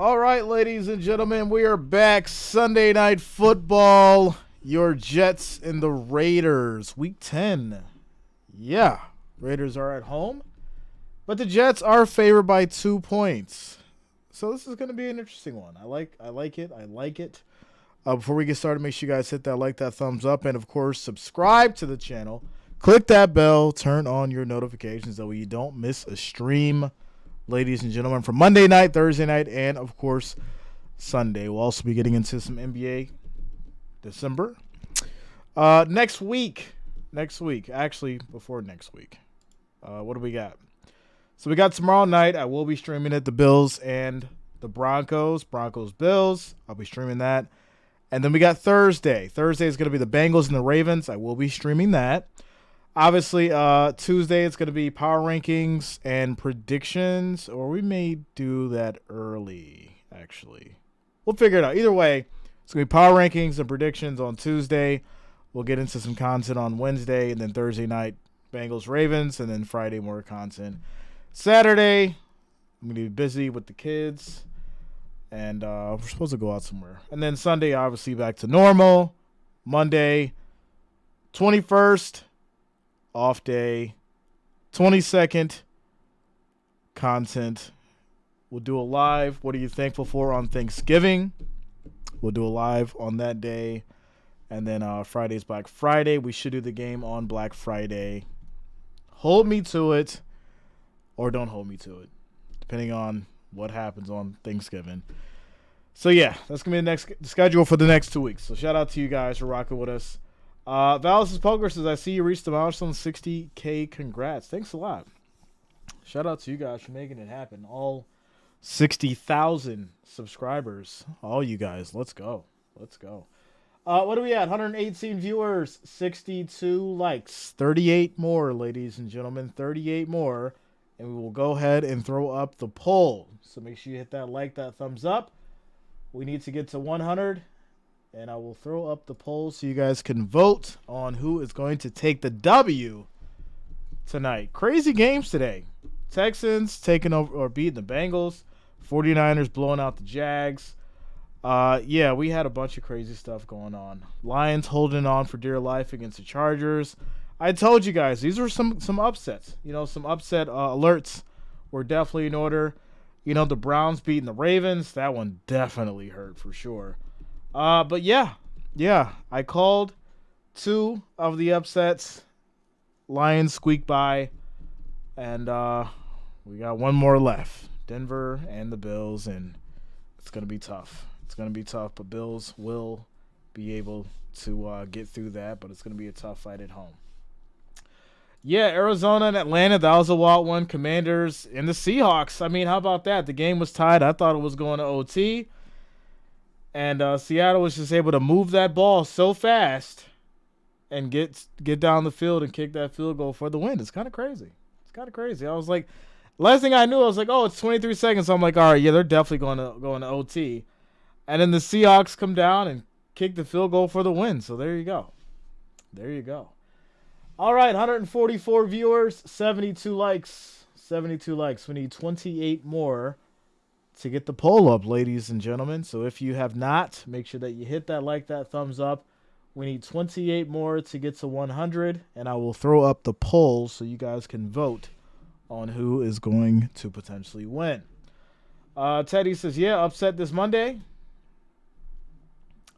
All right, ladies and gentlemen, we are back. Sunday Night Football. Your Jets and the Raiders. Week 10. Yeah, Raiders are at home, but the Jets are favored by 2 points. So this is going to be an interesting one. I like it. Before we get started, make sure you guys hit that thumbs up, and of course, subscribe to the channel. Click that bell, turn on your notifications so you don't miss a stream, ladies and gentlemen, from Monday night, Thursday night, and of course, Sunday. We'll also be getting into some NBA December. Next week, actually before next week, what do we got? So we got tomorrow night. I will be streaming it, the Bills and the Broncos. Bills. I'll be streaming that. And then we got Thursday. Thursday is going to be the Bengals and the Ravens. I will be streaming that. Obviously, Tuesday it's going to be power rankings and predictions, or we may do that early, actually. We'll figure it out. Either way, it's going to be power rankings and predictions on Tuesday. We'll get into some content on Wednesday, and then Thursday night, Bengals, Ravens, and then Friday, more content. Saturday, I'm going to be busy with the kids, and we're supposed to go out somewhere. And then Sunday, obviously, back to normal. Monday, 21st, off day. 22nd, content. We'll do a live. What are you thankful for on Thanksgiving? We'll do a live on that day. And then Friday's Black Friday. We should do the game on Black Friday. Hold me to it, or don't hold me to it, depending on what happens on Thanksgiving. So, yeah, that's going to be the next schedule for the next 2 weeks. So, shout out to you guys for rocking with us. Valis' Poker says, I see you reached the milestone 60K. Congrats. Thanks a lot. Shout out to you guys for making it happen. All 60,000 subscribers. All you guys. Let's go. What are we at? 118 viewers, 62 likes, 38 more, ladies and gentlemen, 38 more. And we will go ahead and throw up the poll. So make sure you hit that thumbs up. We need to get to 100. And I will throw up the poll so you guys can vote on who is going to take the W tonight. Crazy games today. Texans taking over or beating the Bengals. 49ers blowing out the Jags. Yeah, we had a bunch of crazy stuff going on. Lions holding on for dear life against the Chargers. I told you guys, these were some upsets. Some upset alerts were definitely in order. The Browns beating the Ravens. That one definitely hurt for sure. But yeah, I called 2 of the upsets. Lions squeaked by, and we got 1 more left. Denver and the Bills, and it's going to be tough. But Bills will be able to get through that, but it's going to be a tough fight at home. Yeah, Arizona and Atlanta, that was a wild one. Commanders and the Seahawks. I mean, how about that? The game was tied. I thought it was going to OT. And Seattle was just able to move that ball so fast and get down the field and kick that field goal for the win. It's kind of crazy. I was like, last thing I knew, I was like, oh, it's 23 seconds. So I'm like, all right, yeah, they're definitely going to OT. And then the Seahawks come down and kick the field goal for the win. So there you go. All right, 144 viewers, 72 likes. We need 28 more to get the poll up, ladies and gentlemen. So if you have not, make sure that you hit that thumbs up. We need 28 more to get to 100, and I will throw up the poll so you guys can vote on who is going to potentially win. Teddy says, yeah, upset this Monday.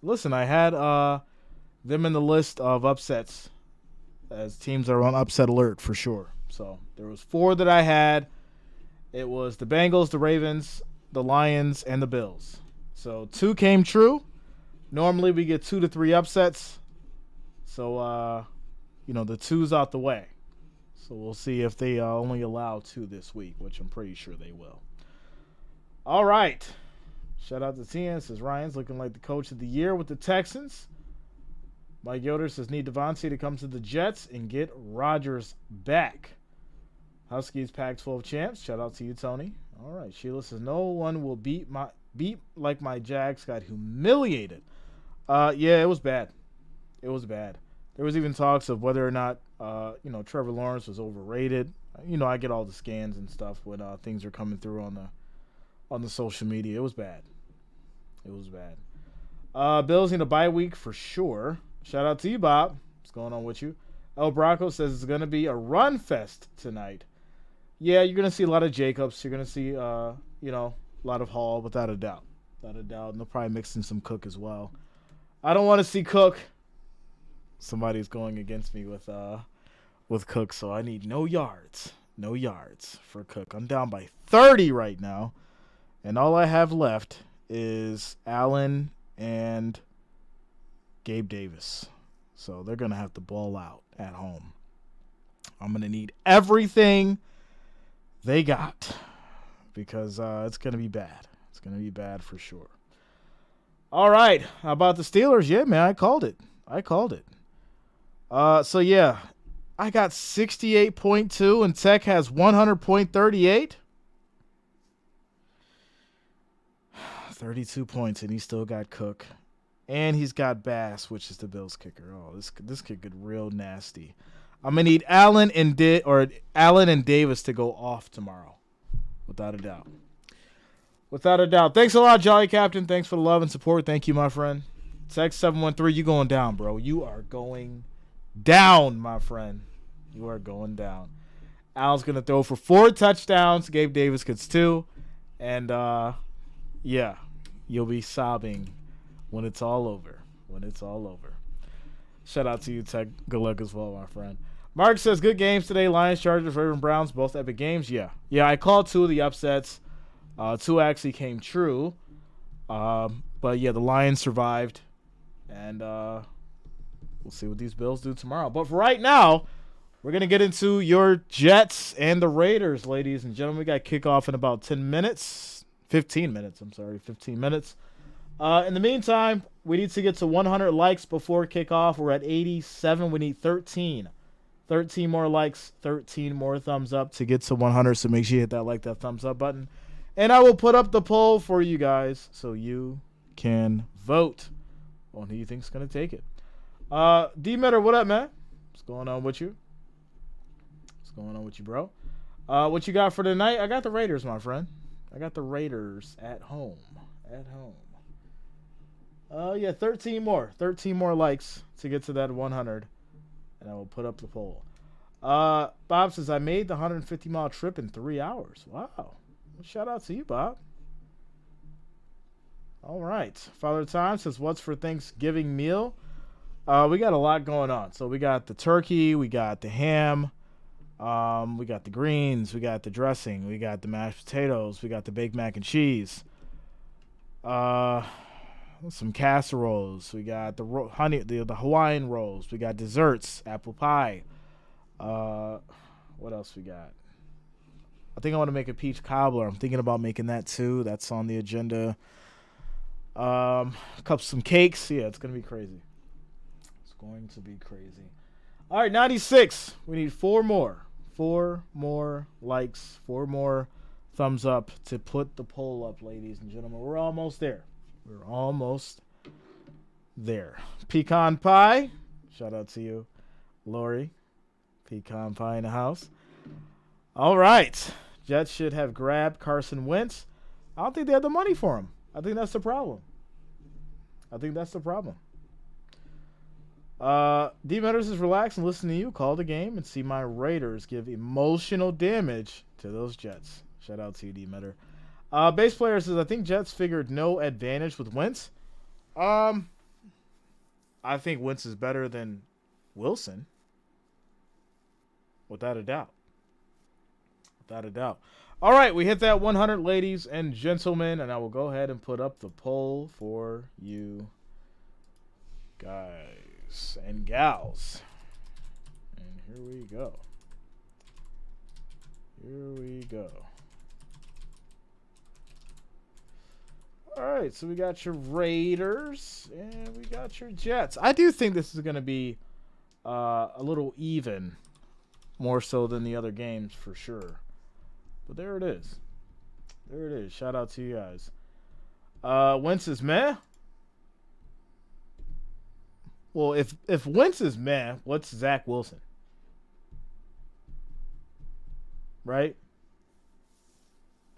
Listen, I had them in the list of upsets as teams that are on upset alert for sure. So there was 4 that I had. It was the Bengals, the Ravens, the Lions, and the Bills. So 2 came true. Normally we get 2 to 3 upsets. So, the 2's out the way. So we'll see if they only allow 2 this week, which I'm pretty sure they will. All right. Shout out to TN. Says Ryan's looking like the coach of the year with the Texans. Mike Yoder says need Devontae to come to the Jets and get Rodgers back. Huskies Pac-12 champs. Shout out to you, Tony. All right. Sheila says no one will beat like my Jags. Got humiliated. Yeah, it was bad. There was even talks of whether or not Trevor Lawrence was overrated. I get all the scans and stuff when things are coming through on the social media. It was bad. It was bad. Bills need a bye week for sure. Shout out to you, Bob. What's going on with you? El Bronco says it's going to be a run fest tonight. Yeah, you're going to see a lot of Jacobs. You're going to see, a lot of Hall, without a doubt. Without a doubt. And they'll probably mix in some Cook as well. I don't want to see Cook. Somebody's going against me with Cook, so I need no yards. No yards for Cook. I'm down by 30 right now. And all I have left is Allen and Gabe Davis. So they're going to have to ball out at home. I'm going to need everything they got because it's going to be bad. It's going to be bad for sure. All right. How about the Steelers? Yeah, man, I called it. So, yeah, I got 68.2 and Tech has 100.38. 32 points, and he still got Cook. And he's got Bass, which is the Bills kicker. Oh, this could get real nasty. I'm going to need Allen and Davis to go off tomorrow, without a doubt. Without a doubt. Thanks a lot, Jolly Captain. Thanks for the love and support. Thank you, my friend. Text 713, you going down, bro. You are going down, my friend. You are going down. Al's going to throw for 4 touchdowns. Gabe Davis gets 2. And, yeah, you'll be sobbing when it's all over. Shout out to you, Tech. Good luck as well, my friend. Mark says, good games today. Lions, Chargers, Ravens, Browns, both epic games. Yeah, I called 2 of the upsets. 2 actually came true. But, yeah, the Lions survived. And we'll see what these Bills do tomorrow. But for right now, we're going to get into your Jets and the Raiders, ladies and gentlemen. We got kickoff in about 15 minutes. In the meantime, we need to get to 100 likes before kickoff. We're at 87. We need 13. 13 more likes, 13 more thumbs up to get to 100. So make sure you hit that thumbs up button. And I will put up the poll for you guys so you can vote on who you think is going to take it. D-Metter, what up, man? What's going on with you? Bro? What you got for tonight? I got the Raiders, my friend. I got the Raiders at home. Yeah, 13 more likes to get to that 100. And I will put up the poll. Bob says, I made the 150-mile trip in 3 hours. Wow. Well, shout out to you, Bob. All right. Father Time says, what's for Thanksgiving meal? We got a lot going on. So we got the turkey. We got the ham. We got the greens. We got the dressing. We got the mashed potatoes. We got the baked mac and cheese. Some casseroles. We got the the Hawaiian rolls. We got desserts, apple pie. What else we got? I think I want to make a peach cobbler. I'm thinking about making that too. That's on the agenda. Some cakes. Yeah, it's gonna be crazy. It's going to be crazy. All right, 96. We need 4 more. 4 more likes. 4 more thumbs up to put the poll up, ladies and gentlemen. We're almost there. Pecan pie. Shout out to you, Lori. Pecan pie in the house. All right. Jets should have grabbed Carson Wentz. I don't think they have the money for him. I think that's the problem. D Matters is relax and listen to you call the game and see my Raiders give emotional damage to those Jets. Shout out to you, D Matter. Base player says, I think Jets figured no advantage with Wentz. I think Wentz is better than Wilson. Without a doubt. All right, we hit that 100, ladies and gentlemen, and I will go ahead and put up the poll for you guys and gals. And here we go. All right, so we got your Raiders and we got your Jets. I do think this is going to be a little even, more so than the other games for sure. But there it is. Shout out to you guys. Wentz is meh. Well, if Wentz is meh, what's Zach Wilson? Right?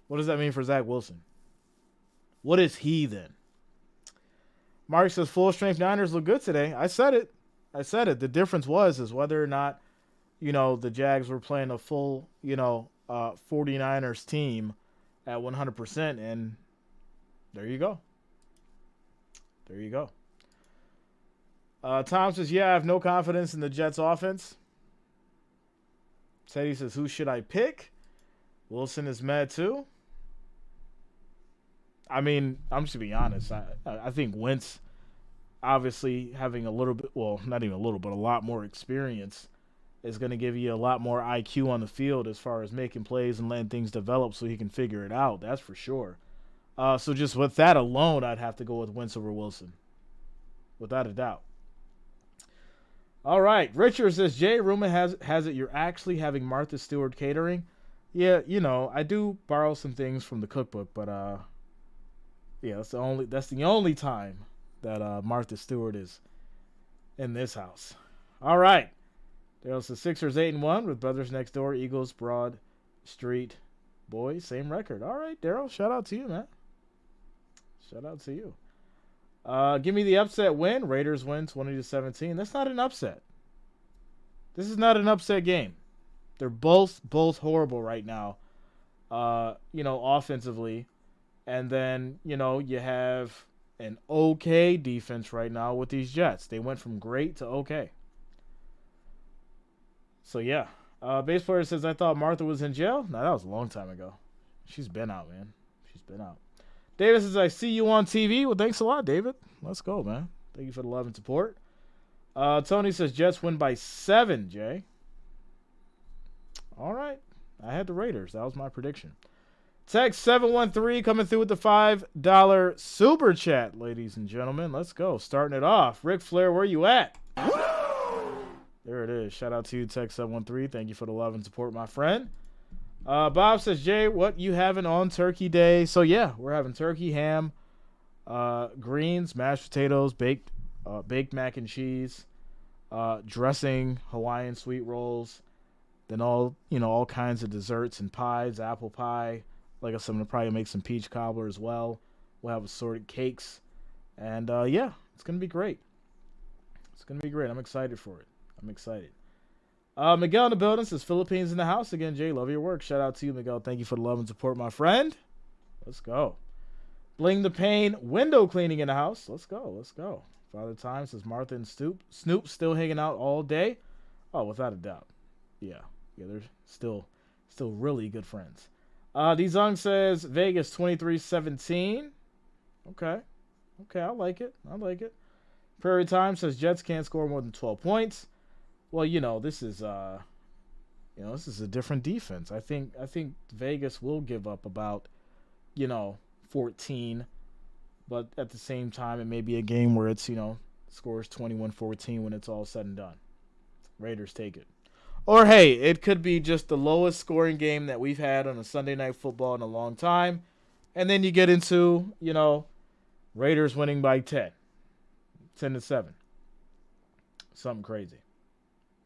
What does that mean for Zach Wilson? What is he then? Mark says full strength Niners look good today. I said it. The difference is whether or not, the Jags were playing a full, 49ers team at 100%. And there you go. Tom says, yeah, I have no confidence in the Jets offense. Teddy says, who should I pick? Wilson is mad too. I mean, I'm just going to be honest. I think Wentz, obviously having a little bit, well, not even a little, but a lot more experience is going to give you a lot more IQ on the field as far as making plays and letting things develop so he can figure it out. That's for sure. So just with that alone, I'd have to go with Wentz over Wilson. Without a doubt. All right. Richard says, Jay, rumor has it you're actually having Martha Stewart catering. Yeah, I do borrow some things from the cookbook, but yeah, that's the only time that Martha Stewart is in this house. All right. There's the Sixers 8-1 with Brothers Next Door, Eagles, Broad Street Boys, same record. All right, Daryl, shout out to you, man. Shout out to you. Give me the upset win. Raiders win 20-17. That's not an upset. This is not an upset game. They're both horrible right now. Offensively. And then, you have an okay defense right now with these Jets. They went from great to okay. So, yeah. Base player says, I thought Martha was in jail. No, that was a long time ago. She's been out, man. She's been out. David says, I see you on TV. Well, thanks a lot, David. Let's go, man. Thank you for the love and support. Tony says, Jets win by 7, Jay. All right. I had the Raiders. That was my prediction. Text 713 coming through with the $5 super chat, ladies and gentlemen. Let's go. Starting it off. Ric Flair, where you at? There it is. Shout out to you, Text 713. Thank you for the love and support, my friend. Bob says, Jay, what you having on Turkey Day? So, yeah, we're having turkey, ham, greens, mashed potatoes, baked mac and cheese, dressing, Hawaiian sweet rolls, then all kinds of desserts and pies, apple pie. Like I said, I'm going to probably make some peach cobbler as well. We'll have assorted cakes. And, yeah, it's going to be great. It's going to be great. I'm excited for it. I'm excited. Miguel in the building says, Philippines in the house. Again, Jay, love your work. Shout out to you, Miguel. Thank you for the love and support, my friend. Let's go. Bling the Pain, window cleaning in the house. Let's go. Father Time says, Martha and Snoop still hanging out all day. Oh, without a doubt. Yeah, they're still really good friends. D-Zung says, Vegas 23-17. Okay, I like it. Prairie Time says, Jets can't score more than 12 points. Well, this is a different defense. I think Vegas will give up about, 14, but at the same time, it may be a game where it's, scores 21-14 when it's all said and done. Raiders take it. Or, hey, it could be just the lowest scoring game that we've had on a Sunday Night Football in a long time. And then you get into, Raiders winning by 10-7. Something crazy.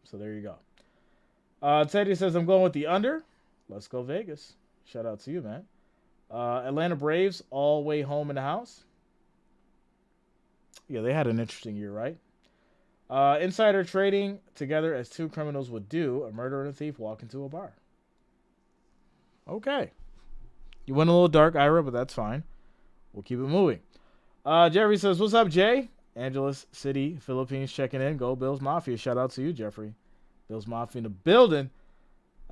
So there you go. Teddy says, I'm going with the under. Let's go Vegas. Shout out to you, man. Atlanta Braves all way home in the house. Yeah, they had an interesting year, right? Insider trading together as two criminals would do. A murderer and a thief walk into a bar. Okay. You went a little dark, Ira, but that's fine. We'll keep it moving. Jeffrey says, what's up, Jay? Angeles City, Philippines checking in. Go Bills Mafia. Shout out to you, Jeffrey. Bills Mafia in the building.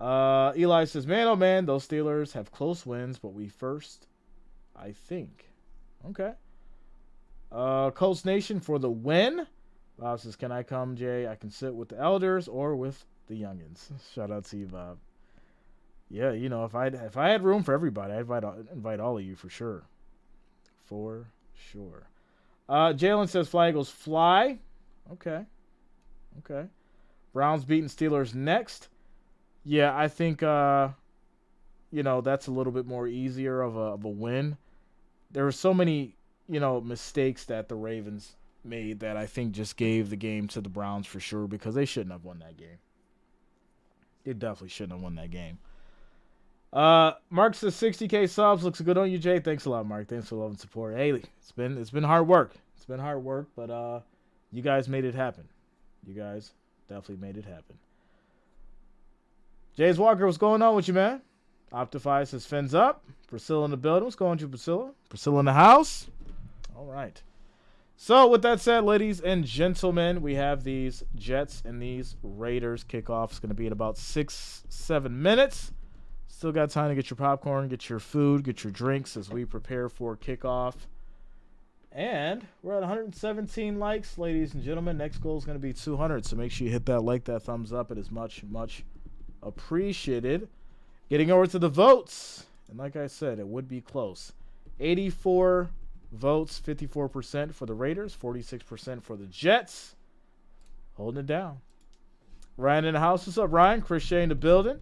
Eli says, man, oh man, those Steelers have close wins, but we first, I think. Okay. Colts Nation for the win. Bob says, can I come, Jay? I can sit with the elders or with the youngins. Shout out to you, Bob. Yeah, if I had room for everybody, I'd invite all of you for sure. For sure. Jalen says, Fly Eagles fly. Okay. Browns beating Steelers next. Yeah, I think, that's a little bit more easier of a win. There were so many, mistakes that the Ravens made that I think just gave the game to the Browns for sure because they shouldn't have won that game. They definitely shouldn't have won that game. Mark says 60K subs. Looks good on you, Jay. Thanks a lot, Mark. Thanks for love and support. Hey, it's been hard work. It's been hard work, but you guys made it happen. You guys definitely made it happen. Jays Walker, what's going on with you, man? Optify says fins up. Priscilla in the building. What's going on with you, Priscilla? Priscilla in the house. All right. So with that said, ladies and gentlemen, we have these Jets and these Raiders kickoff. It's going to be in about 6-7 minutes. Still got time to get your popcorn, get your food, get your drinks as we prepare for kickoff. And we're at 117 likes, ladies and gentlemen. Next goal is going to be 200, so make sure you hit that like, that thumbs up. It is much, much appreciated. Getting over to the votes. And like I said, it would be close. 84 votes, 54% for the Raiders, 46% for the Jets. Holding it down. Ryan in the house. What's up, Ryan? Chris Shea in the building.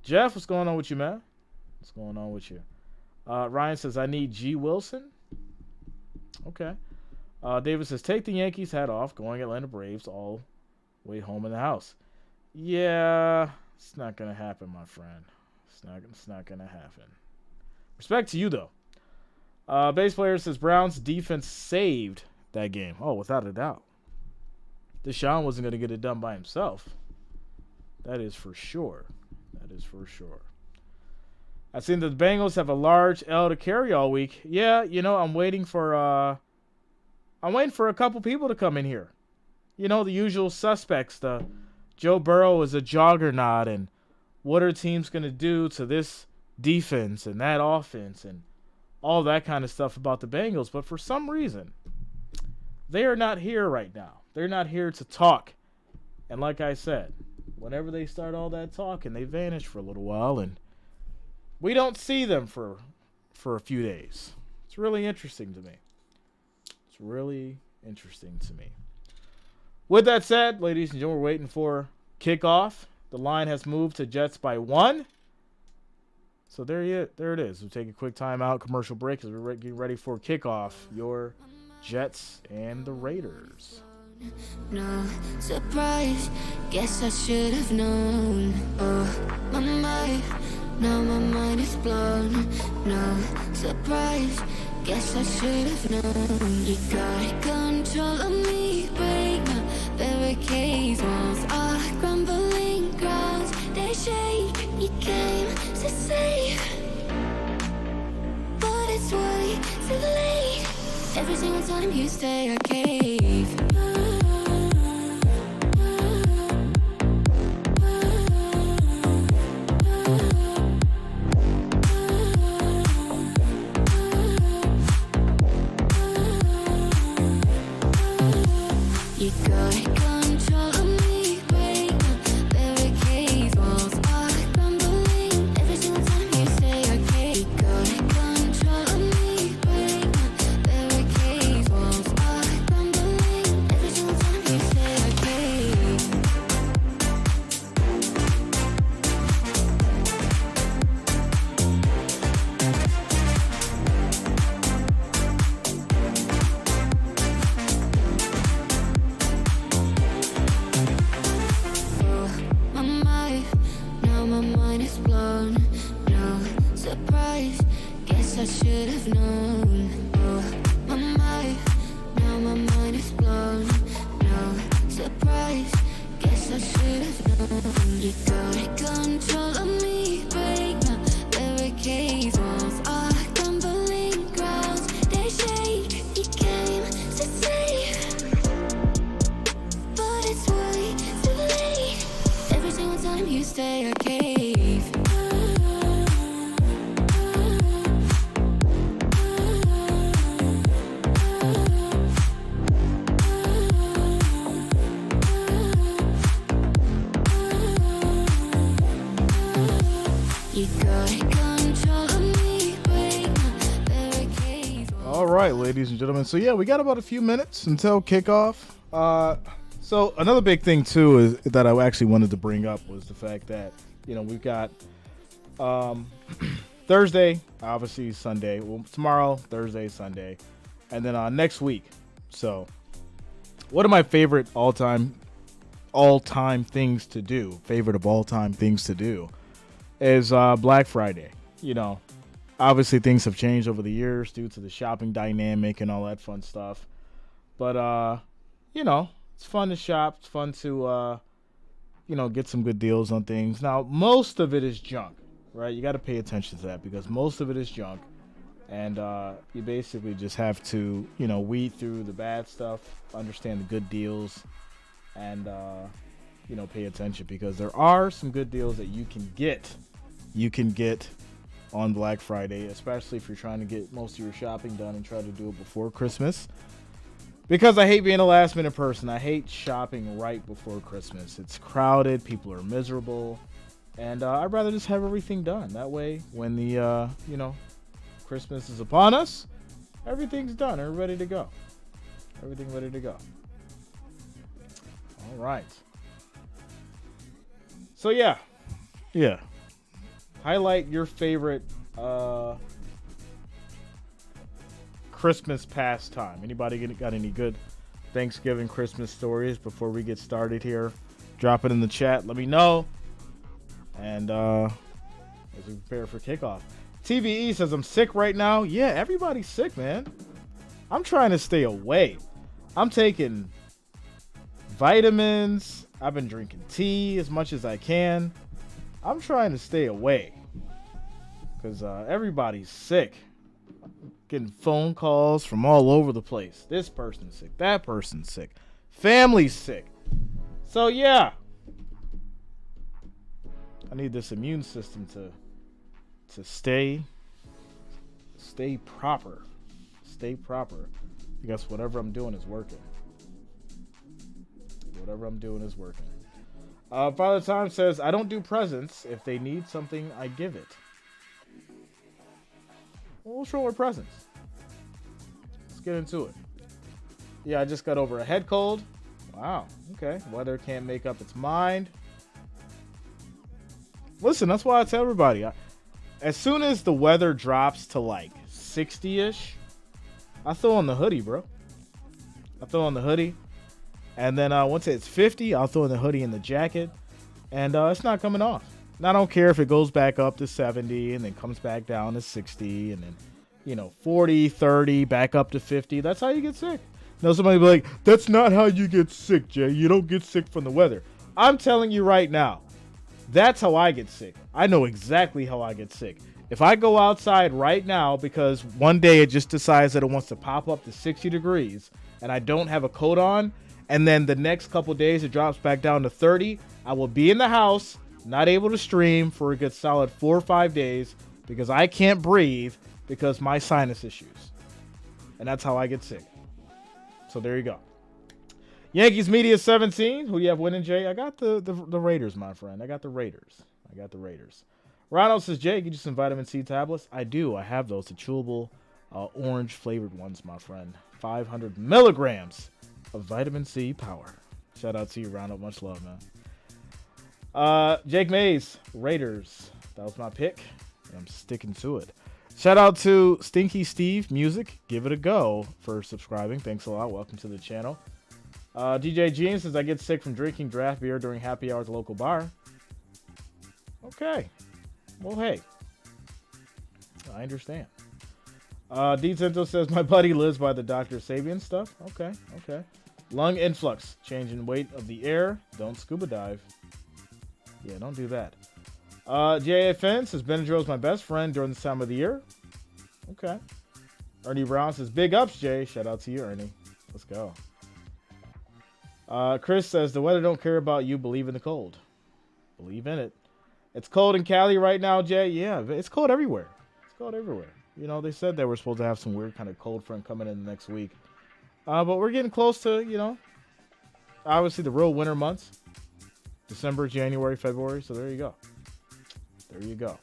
Jeff, what's going on with you, man? What's going on with you? Ryan says, I need G. Wilson. Okay. David says, take the Yankees hat off. Going Atlanta Braves all way home in the house. Yeah, it's not going to happen, my friend. It's not going to happen. Respect to you, though. Base player says, Browns defense saved that game. Oh, without a doubt. Deshaun wasn't going to get it done by himself. That is for sure. That is for sure. I've seen that the Bengals have a large L to carry all week. Yeah, you know, I'm waiting for a couple people to come in here. You know, the usual suspects. The Joe Burrow is a juggernaut, and what are teams going to do to this defense and that offense and all that kind of stuff about the Bengals. But for some reason, they are not here right now. They're not here to talk. And like I said, whenever they start all that talking, they vanish for a little while, and we don't see them for a few days. It's really interesting to me. It's really interesting to me. With that said, ladies and gentlemen, we're waiting for kickoff. The line has moved to Jets by 1. So there it is. We'll take a quick timeout, commercial break, as we're getting ready for kickoff. Your Jets and the Raiders. No surprise, guess I should have known. Oh, my mind, now my mind is blown. No surprise, guess I should have known. You got control of me, break my barricades. Walls are crumbling, grounds they shake. You came to save, but it's way too late. Every single time you stay, I cave. You got control of me, break my barricades. Walls are crumbling. Every single time you say I can't. You got control of me, break my barricades. Walls are crumbling. Every single time you say I can't. Surprise, guess I should have known. Oh, my mind, now my mind is blown. No surprise, guess I should have known. You got control of me, break my barricades. Walls are crumbling, grounds they shake. You came to save, but it's way too late. Every single time you stay, I cave. All right, ladies and gentlemen. So yeah, we got about a few minutes until kickoff. So another big thing too is that I actually wanted to bring up was the fact that, you know, we've got Thursday, obviously Sunday. Well, tomorrow, Thursday, Sunday, and then next week. So one of my favorite all-time things to do, favorite of all-time things to do, is Black Friday. You know, obviously things have changed over the years due to the shopping dynamic and all that fun stuff. But you know, it's fun to shop. It's fun to you know, get some good deals on things. Now, most of it is junk, right? You got to pay attention to that because most of it is junk. And you basically just have to, you know, weed through the bad stuff, understand the good deals, and, you know, pay attention because there are some good deals that you can get. You can get on Black Friday, especially if you're trying to get most of your shopping done and try to do it before Christmas. Because I hate being a last minute person. I hate shopping right before Christmas. It's crowded. People are miserable. And I'd rather just have everything done. That way, when the, you know, Christmas is upon us, everything's done. We're ready to go. Everything ready to go. All right. So, yeah. Yeah. Highlight your favorite Christmas pastime. Anybody got any good Thanksgiving Christmas stories before we get started here? Drop it in the chat. Let me know. And as we prepare for kickoff. TVE says I'm sick right now. Yeah, everybody's sick, man. I'm trying to stay away. I'm taking vitamins. I've been drinking tea as much as I can. I'm trying to stay away because everybody's sick. Getting phone calls from all over the place. This person's sick. That person's sick. Family's sick. So, yeah. I need this immune system to stay proper. Stay proper. Because whatever I'm doing is working. Whatever I'm doing is working. Father Time says, I don't do presents. If they need something, I give it. Well, what's wrong with presents? Let's get into it. Yeah, I just got over a head cold. Wow. Okay. Weather can't make up its mind. Listen, that's why I tell everybody. As soon as the weather drops to like 60-ish, I throw on the hoodie, bro. I throw on the hoodie. And then once it's 50, I'll throw in the hoodie and the jacket. And it's not coming off. And I don't care if it goes back up to 70 and then comes back down to 60 and then, you know, 40, 30, back up to 50. That's how you get sick. Now somebody will be like, that's not how you get sick, Jay. You don't get sick from the weather. I'm telling you right now, that's how I get sick. I know exactly how I get sick. If I go outside right now because one day it just decides that it wants to pop up to 60 degrees and I don't have a coat on, and then the next couple days it drops back down to 30, I will be in the house, not able to stream for a good solid 4 or 5 days because I can't breathe because my sinus issues. And that's how I get sick. So there you go. Yankees Media 17. Who do you have winning, Jay? I got the Raiders, my friend. I got the Raiders. Ronald says, Jay, get you some vitamin C tablets? I do. I have those. The chewable orange flavored ones, my friend. 500 milligrams of vitamin C power. Shout out to you, Ronald. Much love, man. Jake Mays, Raiders. That was my pick. And I'm sticking to it. Shout out to Stinky Steve Music. Give it a go for subscribing. Thanks a lot. Welcome to the channel. DJ Gene says, I get sick from drinking draft beer during happy hour at the local bar. Okay. Well, hey. I understand. D Cento says, my buddy lives by the Dr. Sabian stuff. Okay. Lung influx. Changing weight of the air. Don't scuba dive. Yeah, don't do that. JFN says, Benadryl is my best friend during this time of the year. Okay. Ernie Brown says, big ups, Jay. Shout out to you, Ernie. Let's go. Chris says, the weather don't care about you. Believe in the cold. Believe in it. It's cold in Cali right now, Jay. Yeah, it's cold everywhere. You know, they said they were supposed to have some weird kind of cold front coming in the next week. But we're getting close to, you know, obviously the real winter months. December, January, February. So there you go.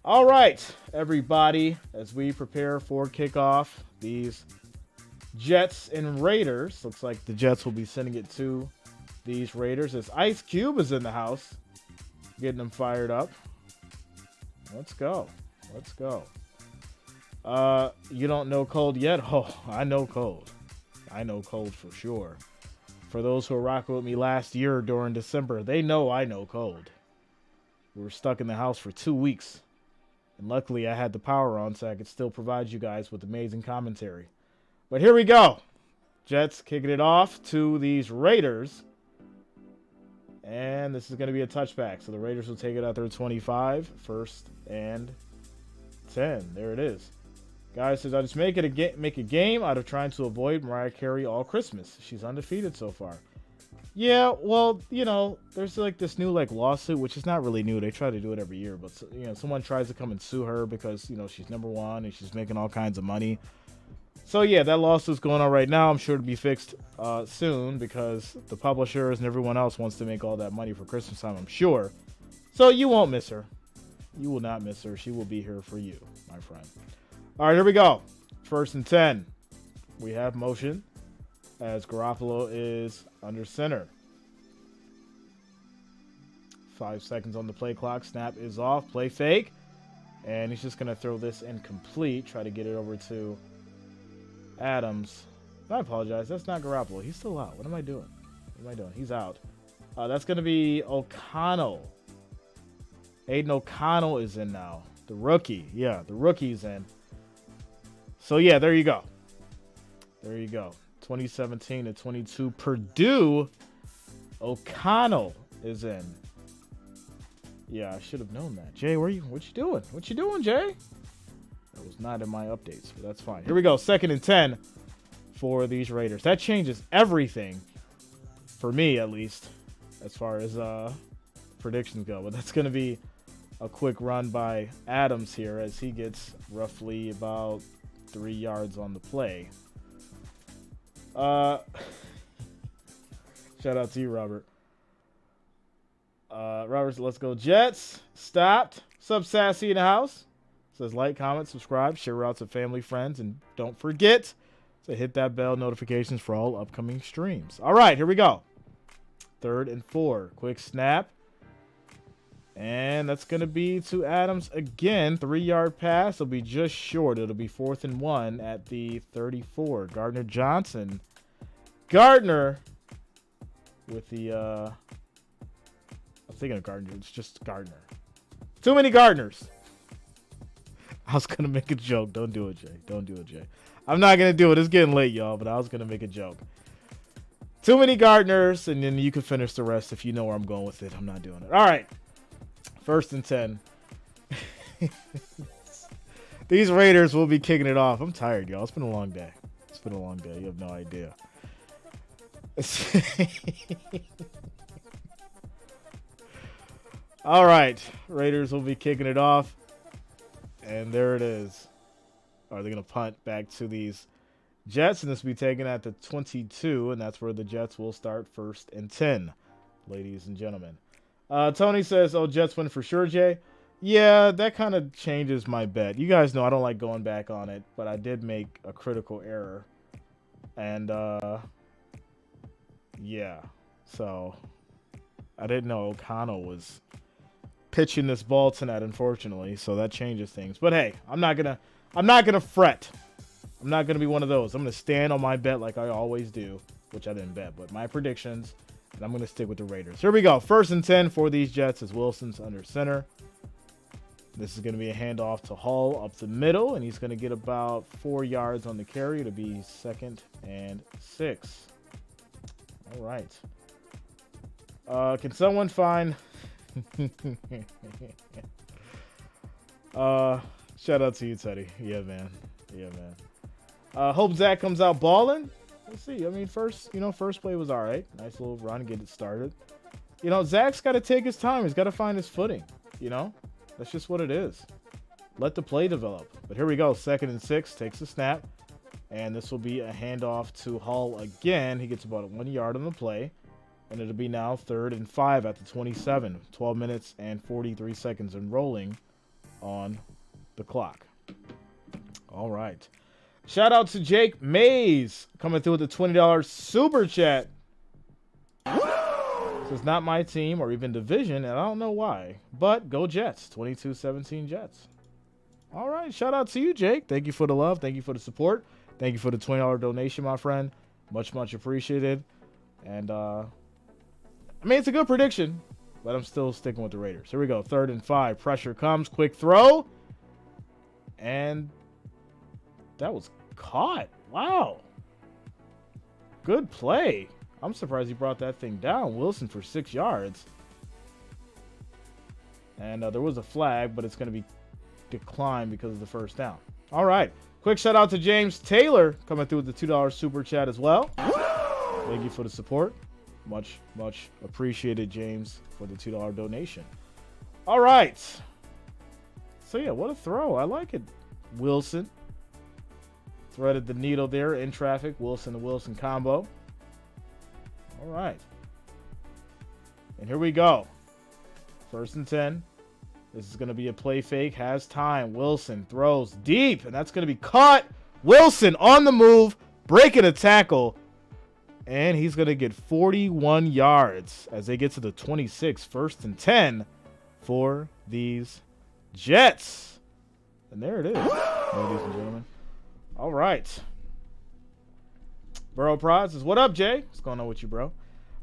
All right, everybody, as we prepare for kickoff, these Jets and Raiders. Looks like the Jets will be sending it to these Raiders as Ice Cube is in the house, getting them fired up. Let's go. You don't know cold yet? Oh, I know cold. For sure. For those who were rocking with me last year during December, they know I know cold. We were stuck in the house for 2 weeks. And luckily, I had the power on, so I could still provide you guys with amazing commentary. But here we go. Jets kicking it off to these Raiders. And this is going to be a touchback. So the Raiders will take it out there 25. 1st and 10. There it is. Guy says, I just make a game out of trying to avoid Mariah Carey all Christmas. She's undefeated so far. Yeah, well, you know, there's like this new like lawsuit, which is not really new. They try to do it every year, but you know, someone tries to come and sue her because, you know, she's #1 and she's making all kinds of money. So yeah, that lawsuit's going on right now. I'm sure to be fixed soon because the publishers and everyone else wants to make all that money for Christmas time, I'm sure. So you won't miss her. You will not miss her. She will be here for you, my friend. All right, here we go. 1st and 10. We have motion as Garoppolo is under center. 5 seconds on the play clock. Snap is off. Play fake. And he's just going to throw this incomplete. Try to get it over to Adams. I apologize. That's not Garoppolo. He's still out. What am I doing? What am I doing? He's out. That's going to be O'Connell. Aiden O'Connell is in now. The rookie. Yeah, the rookie's in. So, yeah, there you go. There you go. 2017 to 22. Purdue. O'Connell is in. Yeah, I should have known that. Jay, what you doing? What you doing, Jay? That was not in my updates, but that's fine. Here we go. 2nd and 10 for these Raiders. That changes everything, for me at least, as far as predictions go. But that's going to be a quick run by Adams here as he gets roughly about 3 yards on the play. Shout out to you, Robert. Robert, let's go Jets. Stopped. Sub Sassy in the house. Says like, comment, subscribe, share out to family, friends, and don't forget to hit that bell notifications for all upcoming streams. All right, here we go. 3rd and 4. Quick snap. And that's going to be to Adams again. 3-yard pass. It'll be just short. It'll be 4th and 1 at the 34. Gardner Johnson. Gardner with the, I'm thinking of Gardner. It's just Gardner. Too many Gardners. I was going to make a joke. Don't do it, Jay. Don't do it, Jay. I'm not going to do it. It's getting late, y'all, but I was going to make a joke. Too many Gardners, and then you can finish the rest if you know where I'm going with it. I'm not doing it. All right. 1st and 10. These Raiders will be kicking it off. I'm tired, y'all. It's been a long day. It's been a long day. You have no idea. All right. Raiders will be kicking it off. And there it is. Are they going to punt back to these Jets? And this will be taken at the 22. And that's where the Jets will start 1st and 10, ladies and gentlemen. Tony says, oh, Jets win for sure, Jay. Yeah, that kind of changes my bet. You guys know I don't like going back on it, but I did make a critical error. And, yeah. So, I didn't know O'Connell was pitching this ball tonight, unfortunately. So, that changes things. But, hey, I'm not gonna fret. I'm not going to be one of those. I'm going to stand on my bet like I always do, which I didn't bet, but my predictions. And I'm going to stick with the Raiders. Here we go. 1st and 10 for these Jets as Wilson's under center. This is going to be a handoff to Hall up the middle, and he's going to get about 4 yards on the carry to be 2nd and 6. All right. Can someone find... shout out to you, Teddy. Yeah, man. Yeah, man. Hope Zach comes out balling. Let's see. I mean, first play was all right. Nice little run, get it started. You know, Zach's got to take his time. He's got to find his footing. You know, that's just what it is. Let the play develop. But here we go. 2nd and 6. Takes the snap. And this will be a handoff to Hall again. He gets about 1 yard on the play. And it'll be now 3rd and 5 at the 27. 12 minutes and 43 seconds and rolling on the clock. All right. Shout out to Jake Mays coming through with the $20 super chat. This is not my team or even division, and I don't know why. But go Jets. 22-17 Jets. All right. Shout out to you, Jake. Thank you for the love. Thank you for the support. Thank you for the $20 donation, my friend. Much, much appreciated. And, I mean, it's a good prediction. but I'm still sticking with the Raiders. Here we go. 3rd and 5. Pressure comes. Quick throw. And that was caught. Wow. Good play. I'm surprised he brought that thing down. Wilson for 6 yards. And there was a flag, but it's going to be declined because of the first down. All right. Quick shout out to James Taylor coming through with the $2 super chat as well. Thank you for the support. Much appreciated, James, for the $2 donation. All right. So, yeah, what a throw. I like it. Wilson. Threaded the needle there in traffic. Wilson to Wilson combo. All right. And here we go. 1st and 10. This is going to be a play fake. Has time. Wilson throws deep, and that's going to be caught. Wilson on the move, breaking a tackle, and he's going to get 41 yards as they get to the 26. 1st and 10 for these Jets. And there it is, ladies and gentlemen. All right. Burrow Prod says, what up, Jay? What's going on with you, bro?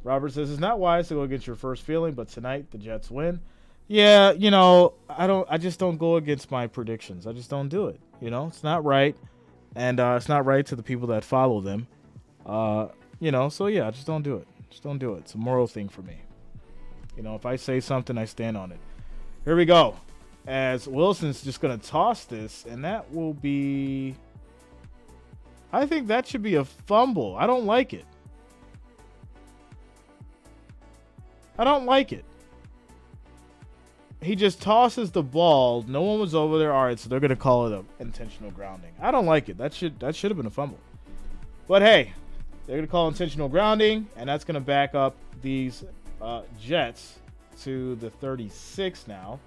Robert says, it's not wise to go against your first feeling, but tonight the Jets win. Yeah, you know, I just don't go against my predictions. I just don't do it. You know, it's not right. And it's not right to the people that follow them. You know, so yeah, I just don't do it. Just don't do it. It's a moral thing for me. You know, if I say something, I stand on it. Here we go. As Wilson's just going to toss this, and that will be... I think that should be a fumble. I don't like it. I don't like it. He just tosses the ball. No one was over there. All right, so they're going to call it an intentional grounding. I don't like it. That should have been a fumble. But hey, they're going to call intentional grounding, and that's going to back up these Jets to the 36 now,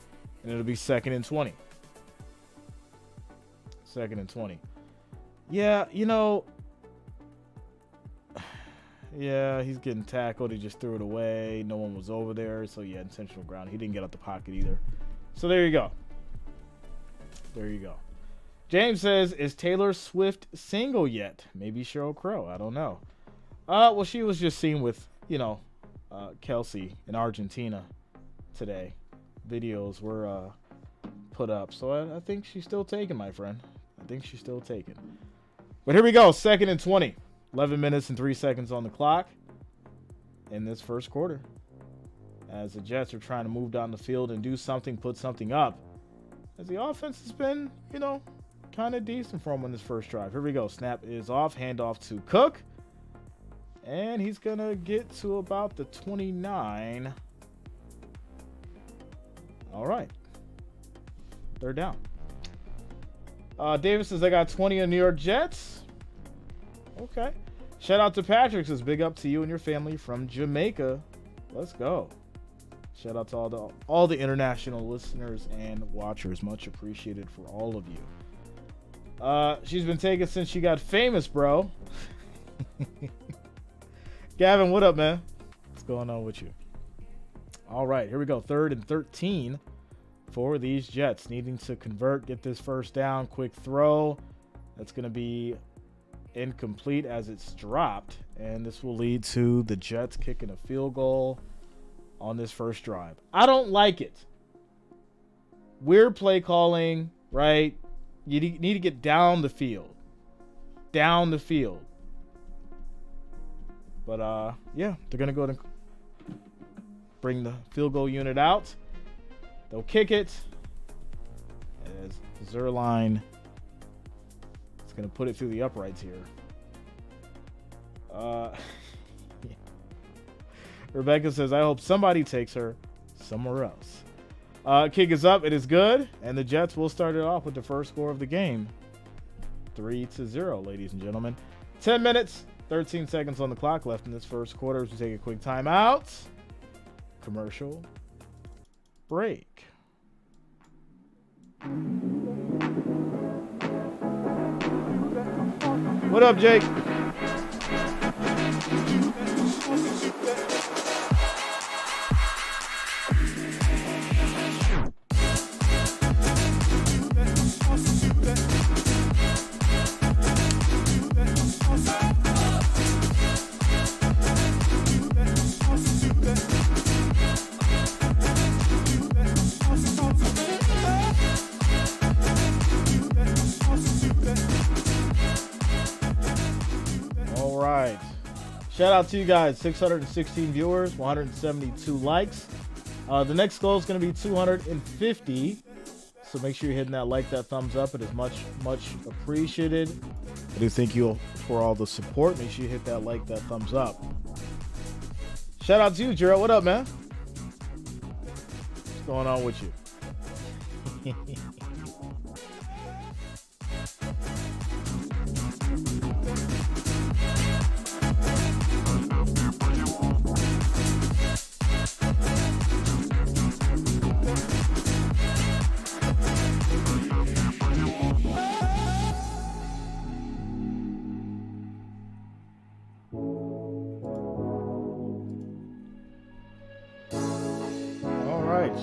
and it'll be 2nd and 20. 2nd and 20. Yeah, you know, yeah, he's getting tackled. He just threw it away. No one was over there. So, yeah, intentional ground. He didn't get out the pocket either. So, there you go. There you go. James says, is Taylor Swift single yet? Maybe Sheryl Crow. I don't know. Well, she was just seen with, you know, Kelsey in Argentina today. Videos were put up. So, I think she's still taken, my friend. I think she's still taken. But here we go. 2nd and 20. 11 minutes and 3 seconds on the clock in this first quarter. As the Jets are trying to move down the field and do something, put something up. As the offense has been, you know, kind of decent for him on this first drive. Here we go. Snap is off. Handoff to Cook. And he's going to get to about the 29. All right. 3rd down. Davis says, I got 20 on New York Jets. Okay. Shout out to Patrick. Says, big up to you and your family from Jamaica. Let's go. Shout out to all the international listeners and watchers. Much appreciated for all of you. She's been taken since she got famous, bro. Gavin, what up, man? What's going on with you? All right, here we go. 3rd and 13 for these Jets. Needing to convert, get this first down. Quick throw. That's going to be incomplete as it's dropped. And this will lead to the Jets kicking a field goal on this first drive. I don't like it. Weird play calling, right? You need to get down the field. Down the field. But, yeah, they're going to go and bring the field goal unit out. They'll kick it as Zerline is going to put it through the uprights here. Rebecca says, I hope somebody takes her somewhere else. Kick is up. It is good. And the Jets will start it off with the first score of the game. 3-0, ladies and gentlemen. 10 minutes, 13 seconds on the clock left in this first quarter. As we take a quick timeout. Commercial break. What up, Jake? Shout out to you guys. 616 viewers, 172 likes. The next goal is going to be 250. So make sure you're hitting that like, that thumbs up. It is much, much appreciated. I do thank you for all the support. Make sure you hit that like, that thumbs up. Shout out to you, Gerald. What up, man? What's going on with you?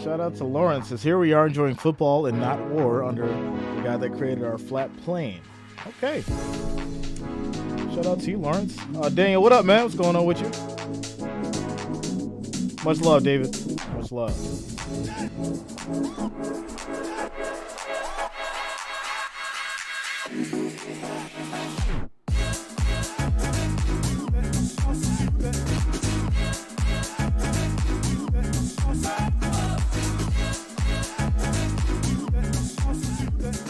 Shout out to Lawrence. Says here we are enjoying football and not war under the guy that created our flat plane. Okay. Shout out to you, Lawrence. Daniel, what up, man? What's going on with you? Much love, David. Much love.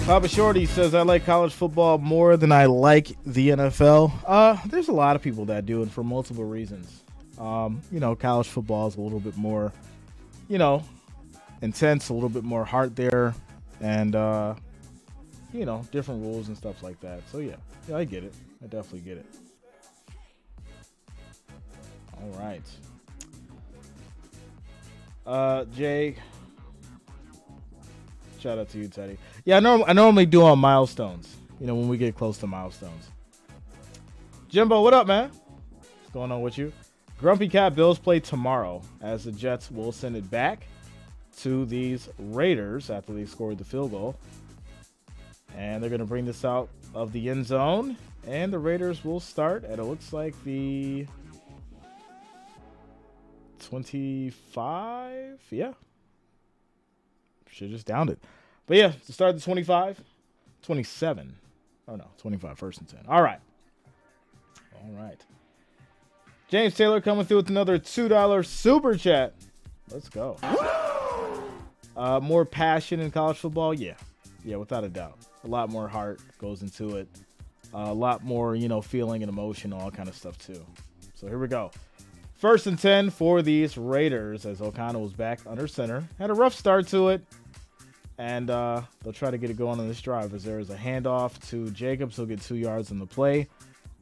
Papa Shorty says, I like college football more than I like the NFL. There's a lot of people that do, and for multiple reasons. College football is a little bit more, intense, a little bit more heart there, and, different rules and stuff like that. So, yeah, I get it. I definitely get it. All right. Jay. Shout out to you, Teddy. Yeah, I normally do on milestones, when we get close to milestones. Jimbo, what up, man? What's going on with you? Grumpy Cat Bills play tomorrow as the Jets will send it back to these Raiders after they scored the field goal. And they're going to bring this out of the end zone. And the Raiders will start at, it looks like, the 25. Yeah. Should just downed it. But yeah, to start the 25, 27. Oh no, 25, 1st and 10. All right. James Taylor coming through with another $2 super chat. Let's go. More passion in college football? Yeah, without a doubt. A lot more heart goes into it. A lot more, feeling and emotion, all kind of stuff too. So here we go. 1st and 10 for these Raiders as O'Connell was back under center. Had a rough start to it. And they'll try to get it going on this drive as there is a handoff to Jacobs. He'll get 2 yards in the play.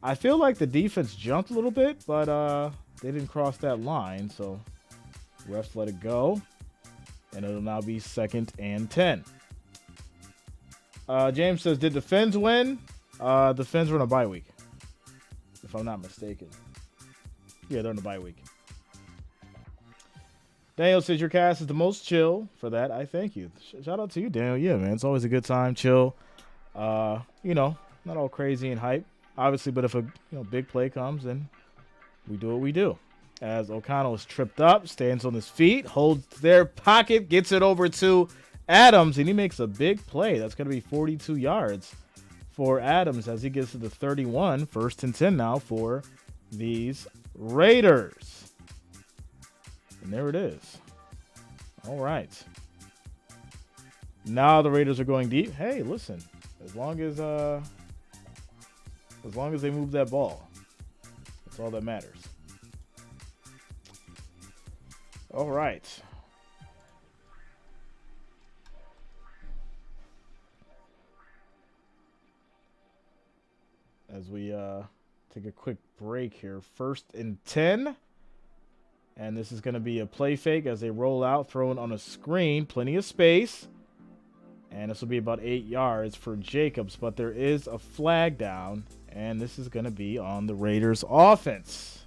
I feel like the defense jumped a little bit, but they didn't cross that line. So refs let it go. And it'll now be 2nd and 10. James says, did the Fins win? The Fins were in a bye week, if I'm not mistaken. Yeah, they're in a bye week. Daniel says your cast is the most chill. For that, I thank you. Shout out to you, Daniel. Yeah, man, it's always a good time, chill. Not all crazy and hype, obviously. But if a big play comes, then we do what we do. As O'Connell is tripped up, stands on his feet, holds their pocket, gets it over to Adams, and he makes a big play. That's going to be 42 yards for Adams as he gets to the 31. 1st and 10 now for these Raiders. And there it is. All right. Now the Raiders are going deep. Hey, listen. As long as they move that ball, that's all that matters. All right. As we take a quick break here. 1st and 10. And this is going to be a play fake as they roll out, thrown on a screen. Plenty of space. And this will be about 8 yards for Jacobs. But there is a flag down. And this is going to be on the Raiders offense.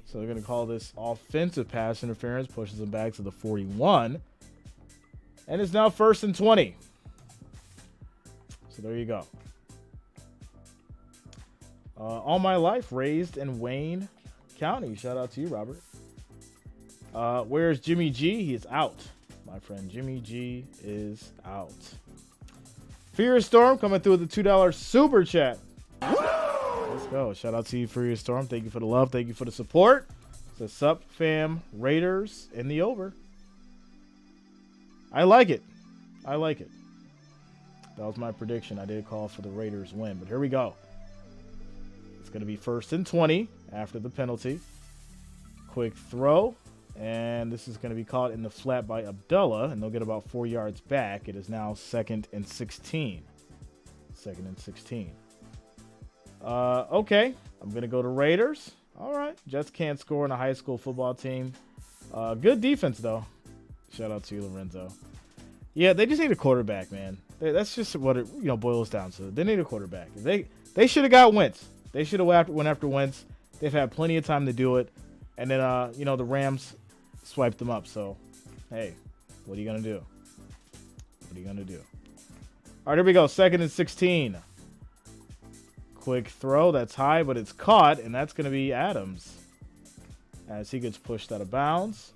So they're going to call this offensive pass interference. Pushes them back to the 41. And it's now 1st and 20. So there you go. All my life raised in Wayne County. Shout out to you, Robert. Where's Jimmy G? He is out. My friend Jimmy G is out. Fear Storm coming through with the $2 super chat. Let's go. Shout out to you for your storm. Thank you for the love. Thank you for the support. So sup, fam, Raiders in the over. I like it. I like it. That was my prediction. I did call for the Raiders win, but here we go. It's going to be 1st and 20 after the penalty. Quick throw, and this is going to be caught in the flat by Abdullah, and they'll get about 4 yards back. It is now 2nd and 16. 2nd and 16. Okay, I'm going to go to Raiders. All right, Jets can't score in a high school football team. Good defense, though. Shout out to you, Lorenzo. Yeah, they just need a quarterback, man. That's just what it boils down to. They need a quarterback. They should have got Wentz. They should have went after Wentz. They've had plenty of time to do it. And then, the Rams swiped them up. So, hey, what are you going to do? What are you going to do? All right, here we go. 2nd and 16. Quick throw. That's high, but it's caught. And that's going to be Adams. As he gets pushed out of bounds.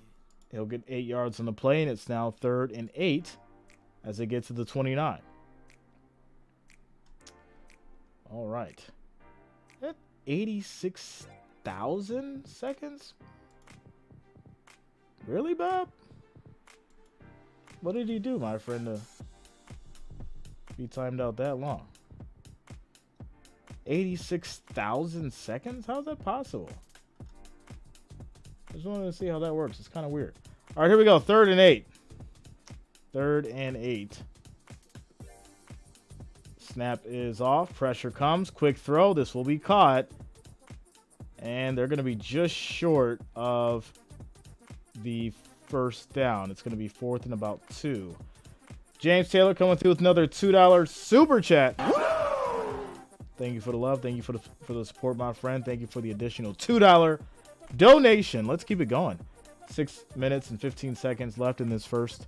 He'll get 8 yards on the play. And it's now 3rd and 8 as they get to the 29. All right. 86,000 seconds? Really, Bob? What did he do, my friend, to be timed out that long? 86,000 seconds? How's that possible? I just wanted to see how that works. It's kind of weird. All right, here we go. 3rd and 8. 3rd and 8. Snap is off. Pressure comes. Quick throw. This will be caught. And they're going to be just short of the 1st down. It's going to be 4th and about 2. James Taylor coming through with another $2 super chat. Thank you for the love. Thank you for the support, my friend. Thank you for the additional $2 donation. Let's keep it going. 6 minutes and 15 seconds left in this first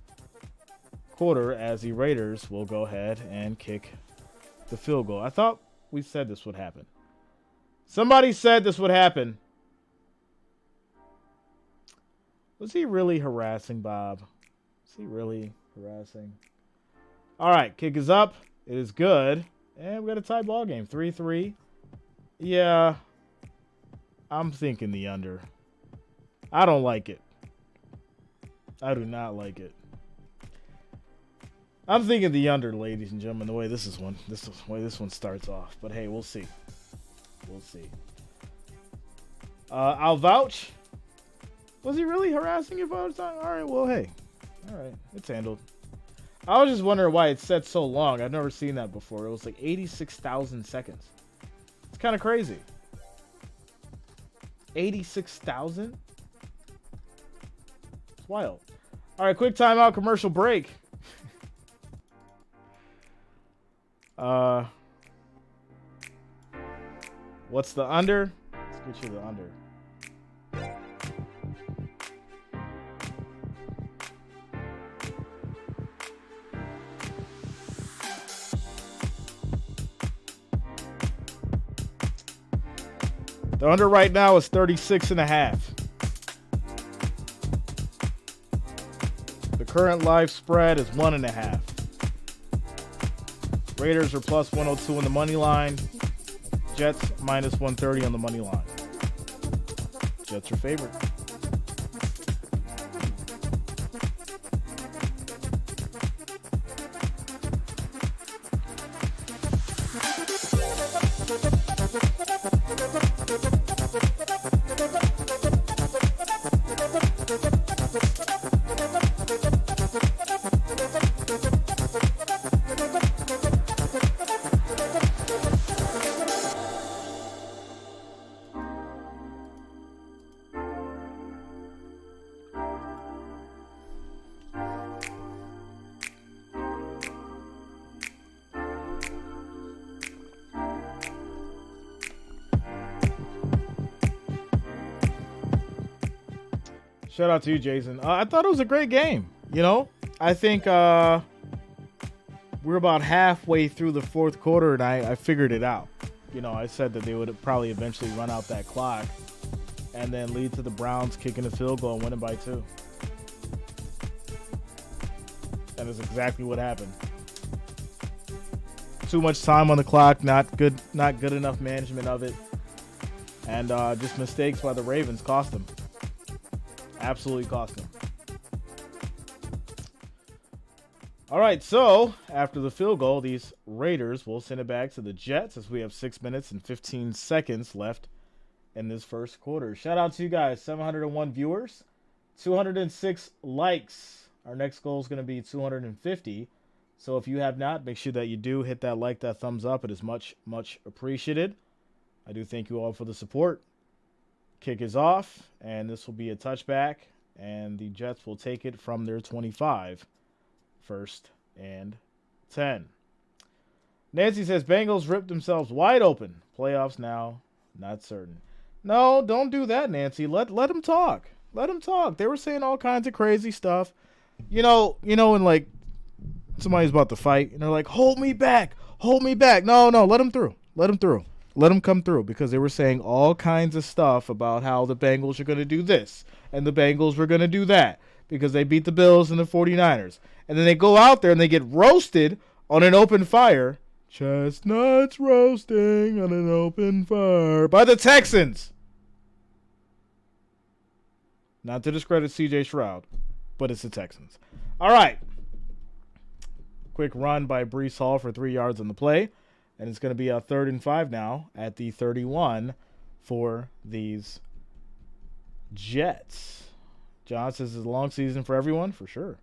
quarter as the Raiders will go ahead and kick the field goal. I thought we said this would happen. Somebody said this would happen. Was he really harassing Bob? Was he really harassing? All right, kick is up. It is good. And we got a tie ball game. 3-3. Yeah. I'm thinking the under. I don't like it. I do not like it. I'm thinking the under, ladies and gentlemen, the way this one starts off. But hey, we'll see. We'll see. I'll vouch. Was he really harassing you all the time? All right, well, hey. All right, it's handled. I was just wondering why it set so long. I've never seen that before. It was like 86,000 seconds. It's kind of crazy. 86,000? It's wild. All right, quick timeout, commercial break. What's the under? Let's get you the under. The under right now is 36.5. The current live spread is 1.5. Raiders are plus 102 on the money line. Jets minus 130 on the money line. Jets are favored. Shout out to you, Jason. I thought it was a great game. You know, I think we're about halfway through the fourth quarter, and I figured it out. You know, I said that they would probably eventually run out that clock and then lead to the Browns kicking a field goal and winning by 2. And that's exactly what happened. Too much time on the clock, not good enough management of it. And just mistakes by the Ravens cost them. Absolutely cost them. All right, so after the field goal, these Raiders will send it back to the Jets as we have 6 minutes and 15 seconds left in this first quarter. Shout out to you guys, 701 viewers, 206 likes. Our next goal is going to be 250. So if you have not, make sure that you do hit that like, that thumbs up. It is much, much appreciated. I do thank you all for the support. Kick is off, and this will be a touchback, and the Jets will take it from their 25. First and 10. Nancy says Bengals ripped themselves wide open. Playoffs now, not certain. No, don't do that, Nancy. Let them talk. Let them talk. They were saying all kinds of crazy stuff. You know, and like somebody's about to fight, and they're like, "Hold me back, hold me back." No, let them through. Let them through. Let them come through, because they were saying all kinds of stuff about how the Bengals are going to do this and the Bengals were going to do that because they beat the Bills and the 49ers. And then they go out there and they get roasted on an open fire. Chestnuts roasting on an open fire by the Texans. Not to discredit C.J. Stroud, but it's the Texans. All right. Quick run by Breece Hall for 3 yards on the play. And it's going to be a 3rd and 5 now at the 31 for these Jets. John says it's a long season for everyone, for sure.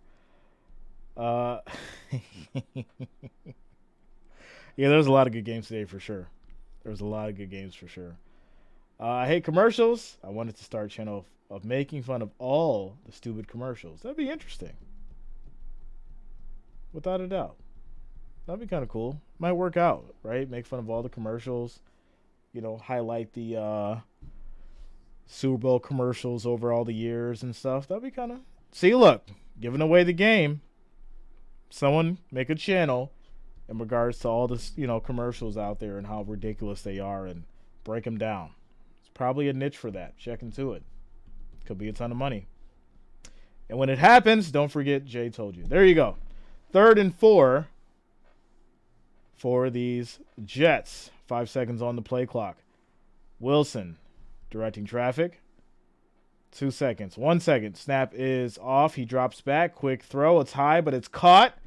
Yeah, there's a lot of good games today for sure. There's a lot of good games for sure. I hate commercials. I wanted to start a channel of making fun of all the stupid commercials. That'd be interesting. Without a doubt. That'd be kind of cool. Might work out, right? Make fun of all the commercials. You know, highlight the Super Bowl commercials over all the years and stuff. That'd be kind of... See, look. Giving away the game. Someone make a channel in regards to all this, commercials out there and how ridiculous they are, and break them down. It's probably a niche for that. Check into it. Could be a ton of money. And when it happens, don't forget Jay told you. There you go. 3rd and 4 for these Jets. 5 seconds on the play clock. Wilson directing traffic. 2 seconds. 1 second. Snap is off. He drops back. Quick throw. It's high, but it's caught.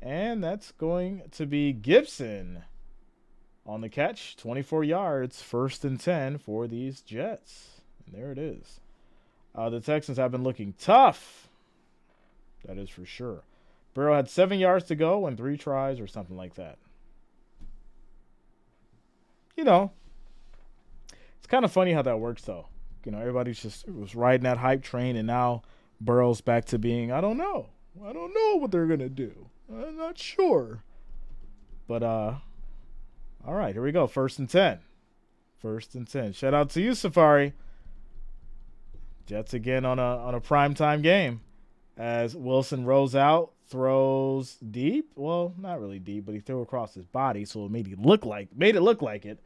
And that's going to be Gibson on the catch. 24 yards. 1st and 10 for these Jets. And there it is. The Texans have been looking tough. That is for sure. Burrow had 7 yards to go and 3 tries or something like that. It's kind of funny how that works, though. Everybody's just was riding that hype train, and now Burrow's back to being, I don't know what they're going to do. I'm not sure. But, all right, here we go. 1st and 10. 1st and 10. Shout out to you, Safari. Jets again on a primetime game as Wilson rolls out, throws deep. Well, not really deep, but he threw across his body, so it made it look like it.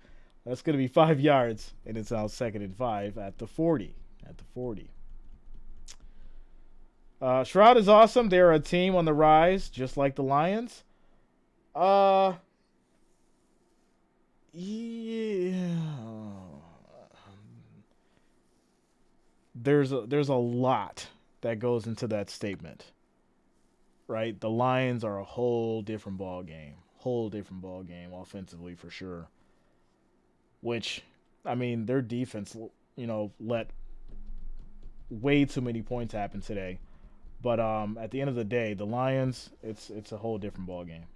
That's going to be 5 yards, and it's now 2nd and 5 at the 40. Shroud is awesome. They're a team on the rise, just like the Lions. Yeah. There's a lot that goes into that statement, right? The Lions are a whole different ball game offensively for sure. Which, I mean, their defense, let way too many points happen today. But at the end of the day, the Lions, it's a whole different ball game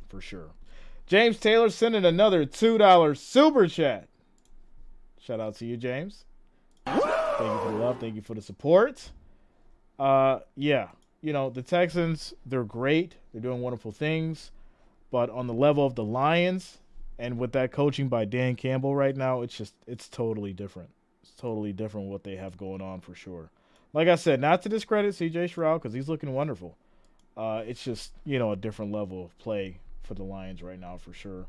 for sure. James Taylor sending another $2 super chat. Shout out to you, James. Thank you for the love. Thank you for the support. Yeah, the Texans, they're great. They're doing wonderful things. But on the level of the Lions, and with that coaching by Dan Campbell right now, it's totally different. It's totally different what they have going on for sure. Like I said, not to discredit C.J. Stroud because he's looking wonderful. It's just, a different level of play for the Lions right now for sure.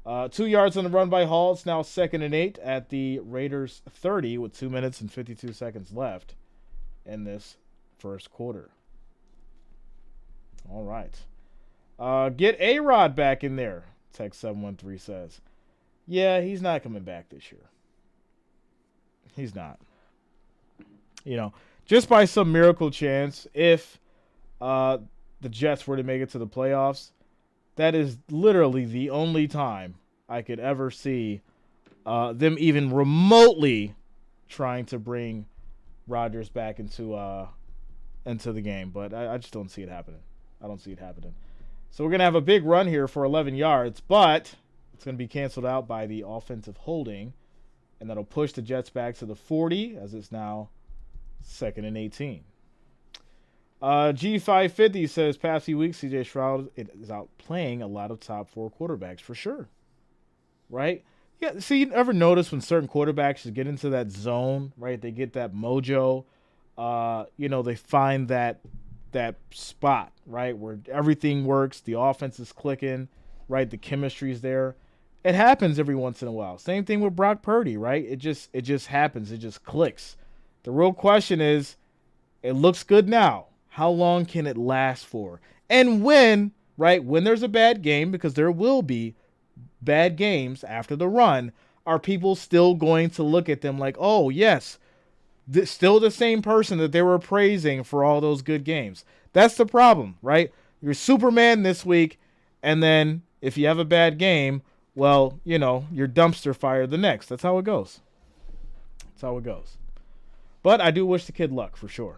2 yards on the run by Hall. It's now 2nd and 8 at the Raiders 30 with 2 minutes and 52 seconds left in this first quarter. All right. Get A-Rod back in there, Text 713 says. Yeah, he's not coming back this year. He's not. You know, just by some miracle chance, if the Jets were to make it to the playoffs, that is literally the only time I could ever see them even remotely trying to bring Rodgers back into the game. But I just don't see it happening. I don't see it happening. So we're going to have a big run here for 11 yards, but it's going to be canceled out by the offensive holding, and that'll push the Jets back to the 40 as it's now 2nd and 18. G550 says, past few weeks, CJ Stroud is out playing a lot of top 4 quarterbacks for sure. Right? Yeah, see, you ever notice when certain quarterbacks just get into that zone, right? They get that mojo. They find that spot, right, where everything works, the offense is clicking, right? The chemistry's there. It happens every once in a while. Same thing with Brock Purdy, right? It just happens. It just clicks. The real question is, it looks good now. How long can it last for? And when there's a bad game, because there will be bad games after the run, are people still going to look at them like, oh, yes, still the same person that they were praising for all those good games? That's the problem, right? You're Superman this week, and then if you have a bad game, well, you're dumpster fire the next. That's how it goes. That's how it goes. But I do wish the kid luck for sure.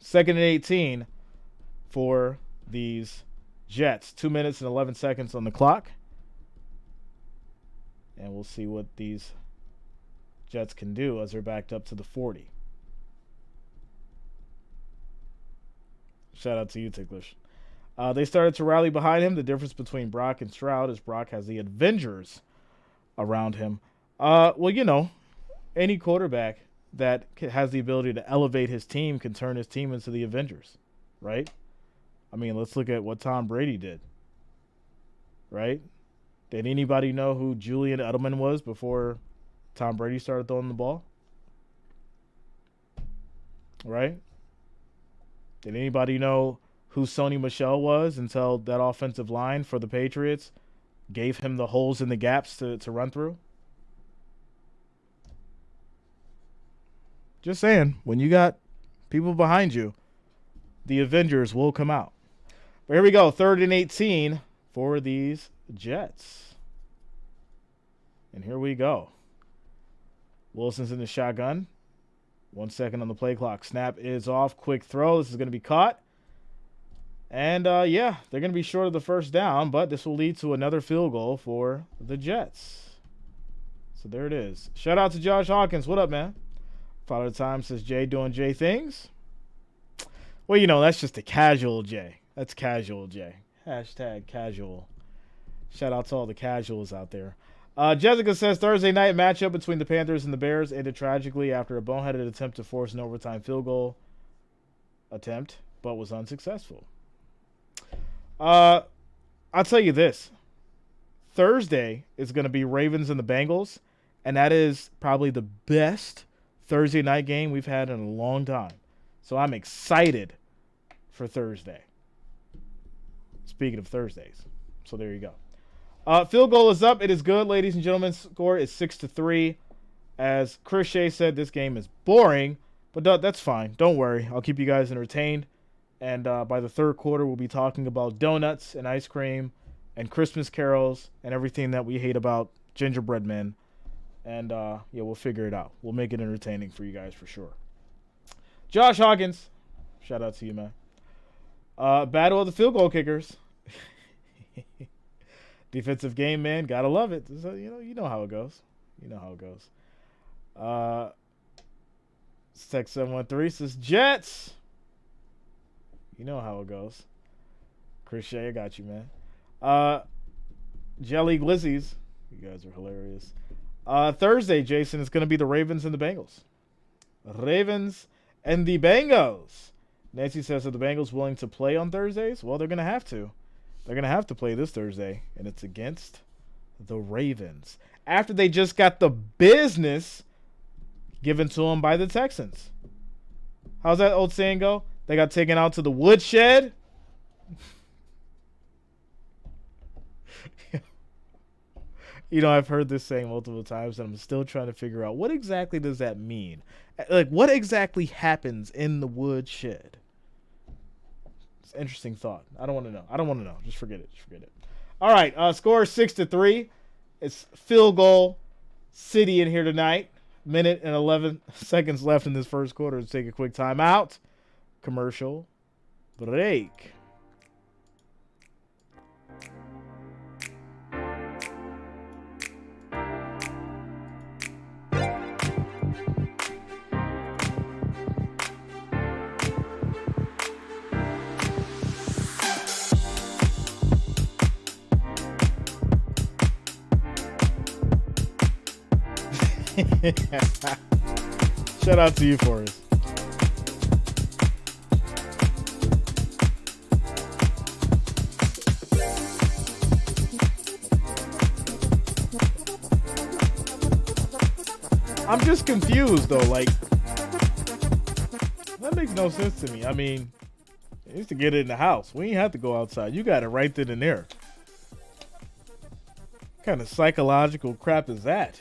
2nd and 18 for these Jets. 2 minutes and 11 seconds on the clock. And we'll see what these Jets can do as they're backed up to the 40. Shout out to you, Ticklish. They started to rally behind him. The difference between Brock and Stroud is Brock has the Avengers around him. Any quarterback that has the ability to elevate his team can turn his team into the Avengers, right? I mean, let's look at what Tom Brady did, right? Did anybody know who Julian Edelman was before Tom Brady started throwing the ball? Right? Did anybody know who Sony Michel was until that offensive line for the Patriots gave him the holes in the gaps to run through? Just saying, when you got people behind you, the Avengers will come out. But here we go, 3rd and 18 for these Jets. And here we go. Wilson's in the shotgun. 1 second on the play clock. Snap is off. Quick throw. This is going to be caught. And, they're going to be short of the first down, but this will lead to another field goal for the Jets. So there it is. Shout out to Josh Hawkins. What up, man? Father Time says, Jay doing Jay things. Well, that's just a casual Jay. That's casual Jay. Hashtag casual. Shout out to all the casuals out there. Jessica says, Thursday night matchup between the Panthers and the Bears ended tragically after a boneheaded attempt to force an overtime field goal attempt, but was unsuccessful. I'll tell you this. Thursday is going to be Ravens and the Bengals, and that is probably the best Thursday night game we've had in a long time. So I'm excited for Thursday. Speaking of Thursdays. So there you go. Field goal is up. It is good, ladies and gentlemen. Score is 6-3. As Chris Shea said, this game is boring, but that's fine. Don't worry. I'll keep you guys entertained. And by the third quarter, we'll be talking about donuts and ice cream and Christmas carols and everything that we hate about gingerbread men. And, we'll figure it out. We'll make it entertaining for you guys for sure. Josh Hawkins. Shout out to you, man. Battle of the field goal kickers. Defensive game, man. Gotta love it. So, you know how it goes. You know how it goes. Tech 713 says, Jets. You know how it goes. Chris Shea, I got you, man. Jelly Glizzies. You guys are hilarious. Thursday, Jason, is going to be the Ravens and the Bengals. Ravens and the Bengals. Nancy says, are the Bengals willing to play on Thursdays? Well, they're going to have to. They're going to have to play this Thursday, and it's against the Ravens. After they just got the business given to them by the Texans. How's that old saying go? They got taken out to the woodshed. I've heard this saying multiple times, and I'm still trying to figure out what exactly does that mean. Like, what exactly happens in the woodshed? It's an interesting thought. I don't want to know. Just forget it. All right. Score 6-3. It's field goal city in here tonight. Minute and 11 seconds left in this first quarter. Let's take a quick timeout. Commercial break. Shout out to you, Forrest. I'm just confused though. Like, that makes no sense to me. I mean, I used to get it in the house. We ain't have to go outside. You got it right then and there. What kind of psychological crap is that?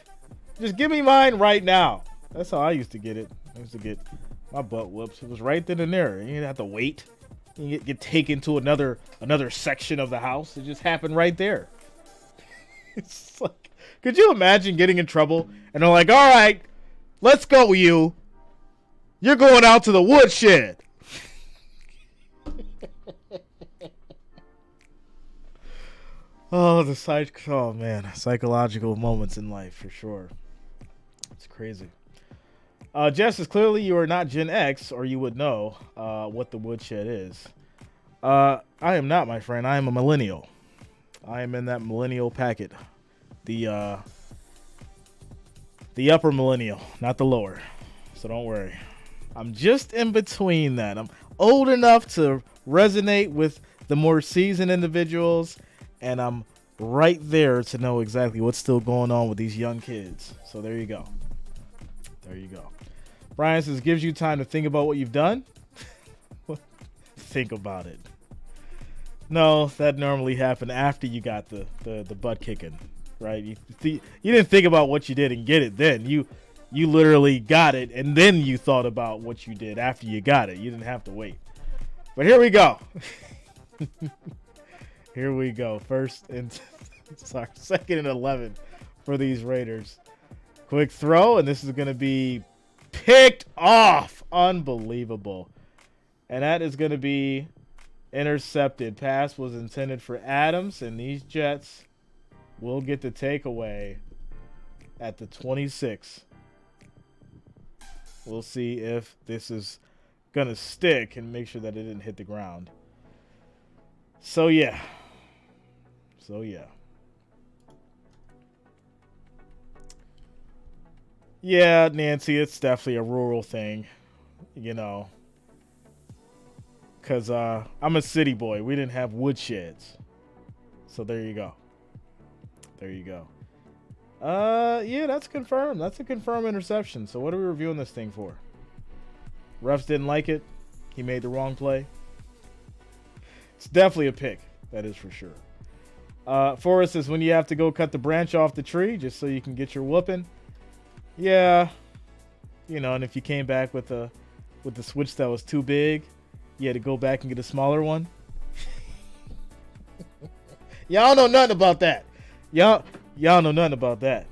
Just give me mine right now. That's how I used to get it. I used to get my butt whooped. It was right then and there. You didn't have to wait. You get taken to another section of the house. It just happened right there. It's like, could you imagine getting in trouble and they're like, all right, let's go, you. You're going out to the woodshed. Oh, psychological moments in life for sure. It's crazy. Jess, clearly you are not Gen X, or you would know what the woodshed is. I am not, my friend. I am a millennial. I am in that millennial packet. The upper millennial, not the lower. So don't worry. I'm just in between that. I'm old enough to resonate with the more seasoned individuals, and I'm right there to know exactly what's still going on with these young kids. So there you go. Brian says, gives you time to think about what you've done. Think about it. No, that normally happened after you got the butt kicking, right? You didn't think about what you did and get it then. You literally got it, and then you thought about what you did after you got it. You didn't have to wait. But here we go. Here we go. Second and 11 for these Raiders. Quick throw, and this is going to be picked off. Unbelievable. And that is going to be intercepted. Pass was intended for Adams, and these Jets will get the takeaway at the 26. We'll see if this is going to stick and make sure that it didn't hit the ground. So, yeah. Yeah, Nancy, it's definitely a rural thing, because I'm a city boy. We didn't have woodsheds. So there you go. Yeah, that's confirmed. That's a confirmed interception. So what are we reviewing this thing for? Refs didn't like it. He made the wrong play. It's definitely a pick. That is for sure. Forrest says, when you have to go cut the branch off the tree just so you can get your whooping. Yeah. And if you came back with the switch that was too big, you had to go back and get a smaller one. Y'all know nothing about that. Y'all know nothing about that.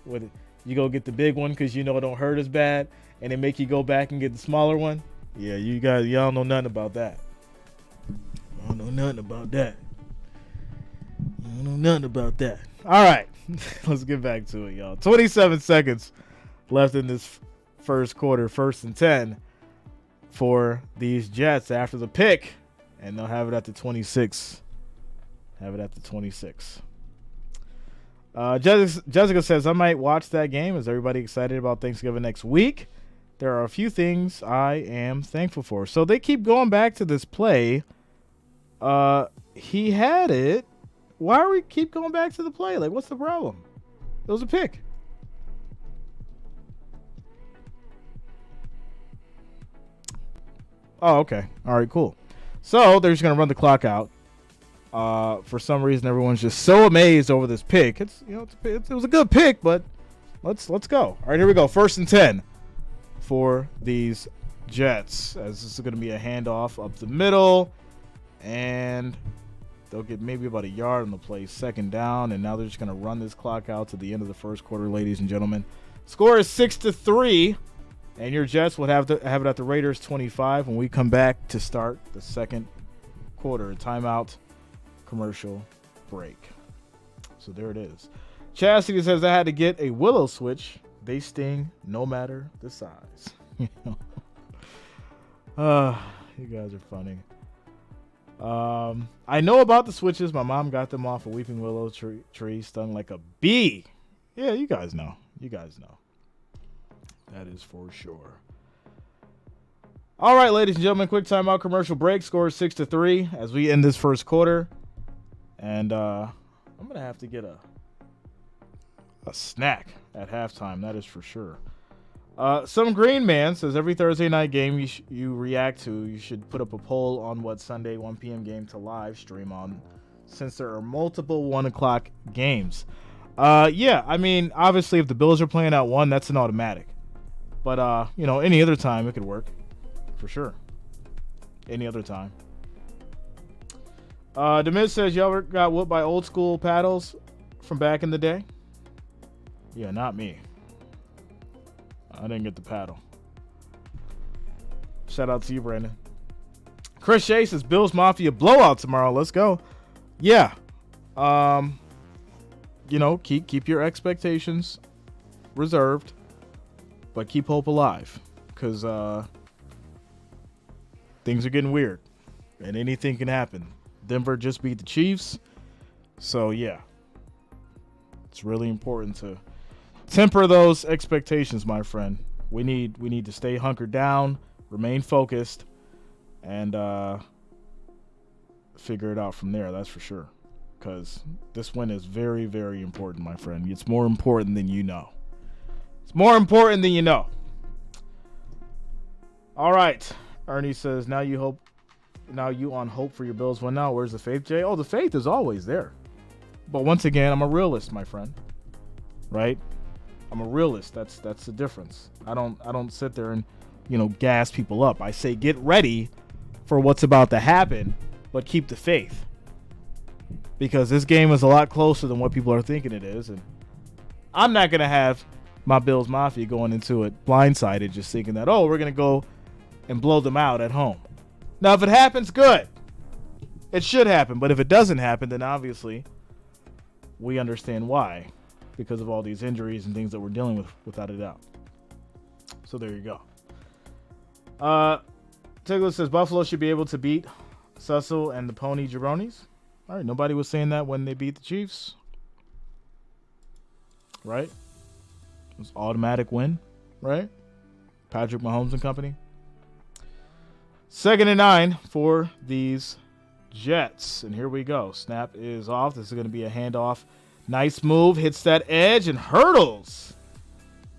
You go get the big one because it don't hurt as bad, and they make you go back and get the smaller one. Yeah, y'all know nothing about that. I don't know nothing about that. All right, let's get back to it, y'all. 27 seconds left in this first quarter, 1st and 10 for these Jets after the pick, and they'll have it at the 26. Jessica says, I might watch that game. Is everybody excited about Thanksgiving next week? There are a few things I am thankful for. So they keep going back to this play. He had it. Why do we keep going back to the play? Like, what's the problem? It was a pick. Oh, okay. All right, cool. So they're just going to run the clock out. For some reason, everyone's just so amazed over this pick. It was a good pick, but let's go. All right, here we go. 1st and 10 for these Jets, as this is going to be a handoff up the middle, and they'll get maybe about a yard on the play. 2nd down, and now they're just going to run this clock out to the end of the first quarter, ladies and gentlemen. Score is 6-3, and your Jets would have it at the Raiders 25 when we come back to start the second quarter. Timeout, commercial break. So there it is. Chastity says, I had to get a willow switch. They sting no matter the size. You guys are funny. I know about the switches. My mom got them off a weeping willow tree, stung like a bee. Yeah, you guys know. That is for sure. All right, ladies and gentlemen, quick timeout, commercial break. Score is 6-3 as we end this first quarter. And I'm going to have to get a snack at halftime, that is for sure. Some Green Man says every Thursday night game you react to, you should put up a poll on what Sunday 1 p.m. game to live stream on, since there are multiple 1 o'clock games. Yeah, I mean, obviously if the Bills are playing at 1, that's an automatic. But, any other time it could work, for sure. Any other time. Demiz says, you ever got whooped by old school paddles from back in the day? Yeah, not me. I didn't get the paddle. Shout out to you, Brandon. Chris Shea says, Bills Mafia blowout tomorrow. Let's go. Yeah. Keep your expectations reserved, but keep hope alive, because things are getting weird and anything can happen. Denver just beat the Chiefs, so yeah, it's really important to temper those expectations, my friend. We need to stay hunkered down, remain focused, and figure it out from there. That's for sure, because this win is very, very important, my friend. It's more important than you know. It's more important than you know. All right, Ernie says, now you on hope for your Bills win now. Where's the faith, Jay? Oh, the faith is always there. But once again, I'm a realist, my friend. Right? I'm a realist. That's the difference. I don't sit there and, gas people up. I say get ready for what's about to happen, but keep the faith. Because this game is a lot closer than what people are thinking it is, and I'm not going to have my Bills Mafia going into it blindsided, just thinking that, we're going to go and blow them out at home. Now, if it happens, good. It should happen. But if it doesn't happen, then obviously we understand why, because of all these injuries and things that we're dealing with, without a doubt. So there you go. Tigler says Buffalo should be able to beat Cecil and the Pony Jabronis. All right, nobody was saying that when they beat the Chiefs. Right? It was automatic win, right? Patrick Mahomes and company. 2nd and 9 for these Jets. And here we go. Snap is off. This is going to be a handoff. Nice move. Hits that edge and hurdles.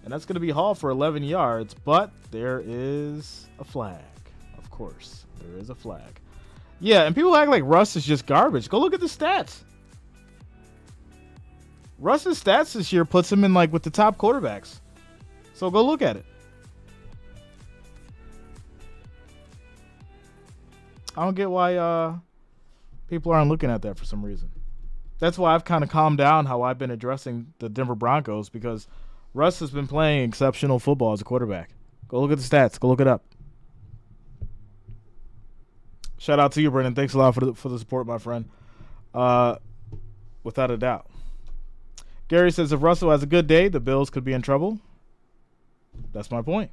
And that's going to be hauled for 11 yards. But there is a flag. Of course, there is a flag. Yeah, and people act like Russ is just garbage. Go look at the stats. Russ's stats this year puts him in with the top quarterbacks. So go look at it. I don't get why people aren't looking at that for some reason. That's why I've kind of calmed down how I've been addressing the Denver Broncos, because Russ has been playing exceptional football as a quarterback. Go look at the stats. Go look it up. Shout out to you, Brendan. Thanks a lot for the support, my friend. Without a doubt. Gary says if Russell has a good day, the Bills could be in trouble. That's my point.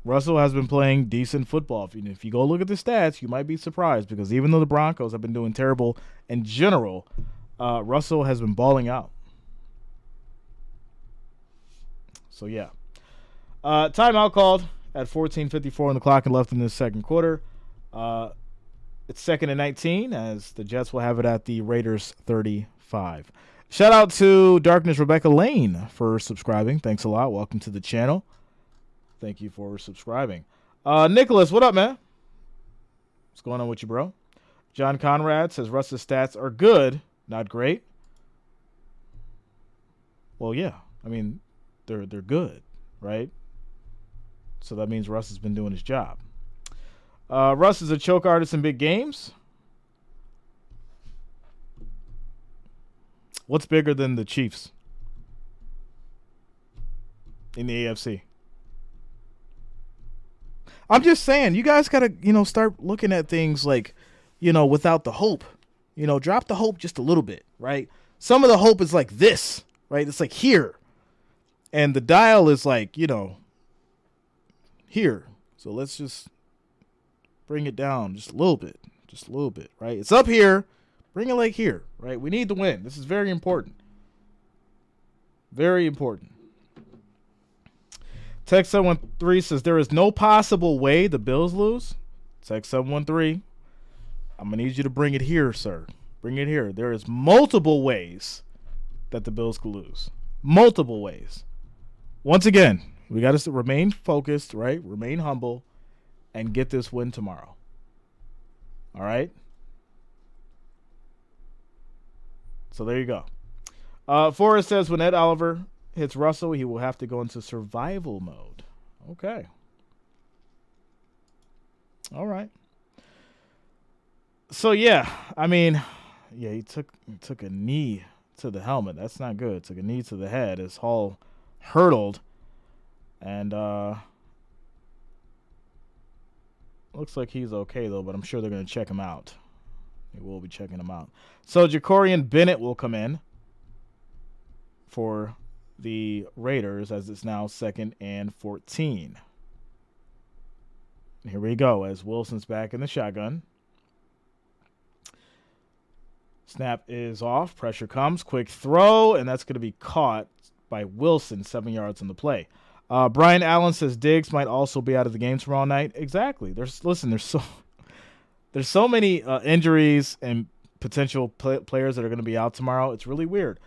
Russell has been playing decent football. If you go look at the stats, you might be surprised, because even though the Broncos have been doing terrible in general, Russell has been balling out. So, yeah. Timeout called at 14:54 on the clock and left in this second quarter. It's 2nd and 19 as the Jets will have it at the Raiders 35. Shout out to Darkness Rebecca Lane for subscribing. Thanks a lot. Welcome to the channel. Thank you for subscribing. Nicholas, what up, man? What's going on with you, bro? John Conrad says Russ's stats are good, not great. Well, yeah. I mean, they're good, right? So that means Russ has been doing his job. Russ is a choke artist in big games. What's bigger than the Chiefs in the AFC? I'm just saying, you guys got to, start looking at things like, without the hope. Drop the hope just a little bit, right? Some of the hope is like this, right? It's like here. And the dial is like, here. So let's just bring it down just a little bit. Just a little bit, right? It's up here. Bring it like here, right? We need to win. This is very important. Very important. Text 713 says, there is no possible way the Bills lose. Text 713. I'm going to need you to bring it here, sir. Bring it here. There is multiple ways that the Bills could lose. Multiple ways. Once again, we got to remain focused, right? Remain humble and get this win tomorrow. All right? So there you go. Forrest says, when Ed Oliver hits Russell, he will have to go into survival mode. Okay. All right. So, yeah, I mean, yeah, he took a knee to the helmet. That's not good. Took a knee to the head. His hull hurtled. And looks like he's okay, though, but I'm sure they're going to check him out. They will be checking him out. So Jacorian Bennett will come in for the Raiders as it's now 2nd and 14. Here we go as Wilson's back in the shotgun. Snap is off. Pressure comes. Quick throw, and that's going to be caught by Wilson, 7 yards on the play. Brian Allen says Diggs might also be out of the game tomorrow night. Exactly. There's so many injuries and potential players that are going to be out tomorrow. It's really weird.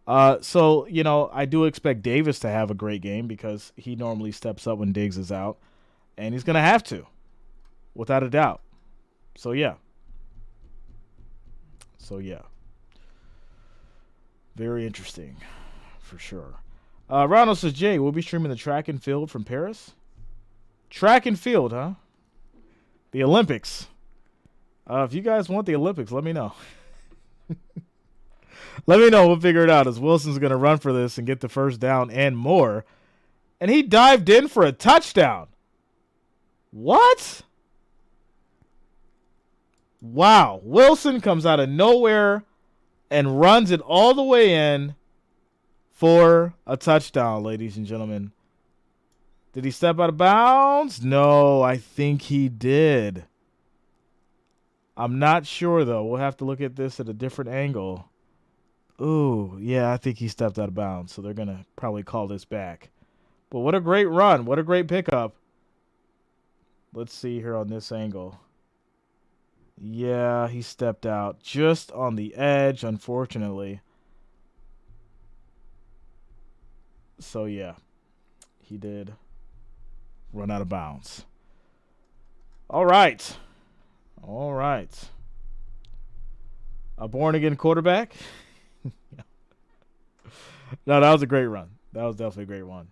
So, I do expect Davis to have a great game because he normally steps up when Diggs is out. And he's going to have to, without a doubt. So, yeah. Very interesting, for sure. Ronald says, Jay, we'll be streaming the track and field from Paris. Track and field, huh? The Olympics. If you guys want the Olympics, let me know. Let me know. We'll figure it out as Wilson's going to run for this and get the first down and more. And he dived in for a touchdown. What? Wow. Wilson comes out of nowhere and runs it all the way in for a touchdown, ladies and gentlemen. Did he step out of bounds? No, I think he did. I'm not sure, though. We'll have to look at this at a different angle. Ooh, yeah, I think he stepped out of bounds, so they're going to probably call this back. But what a great run. What a great pickup. Let's see here on this angle. Yeah, he stepped out just on the edge, unfortunately. So, yeah, he did run out of bounds. All right. A born-again quarterback? No, that was a great run. That was definitely a great one.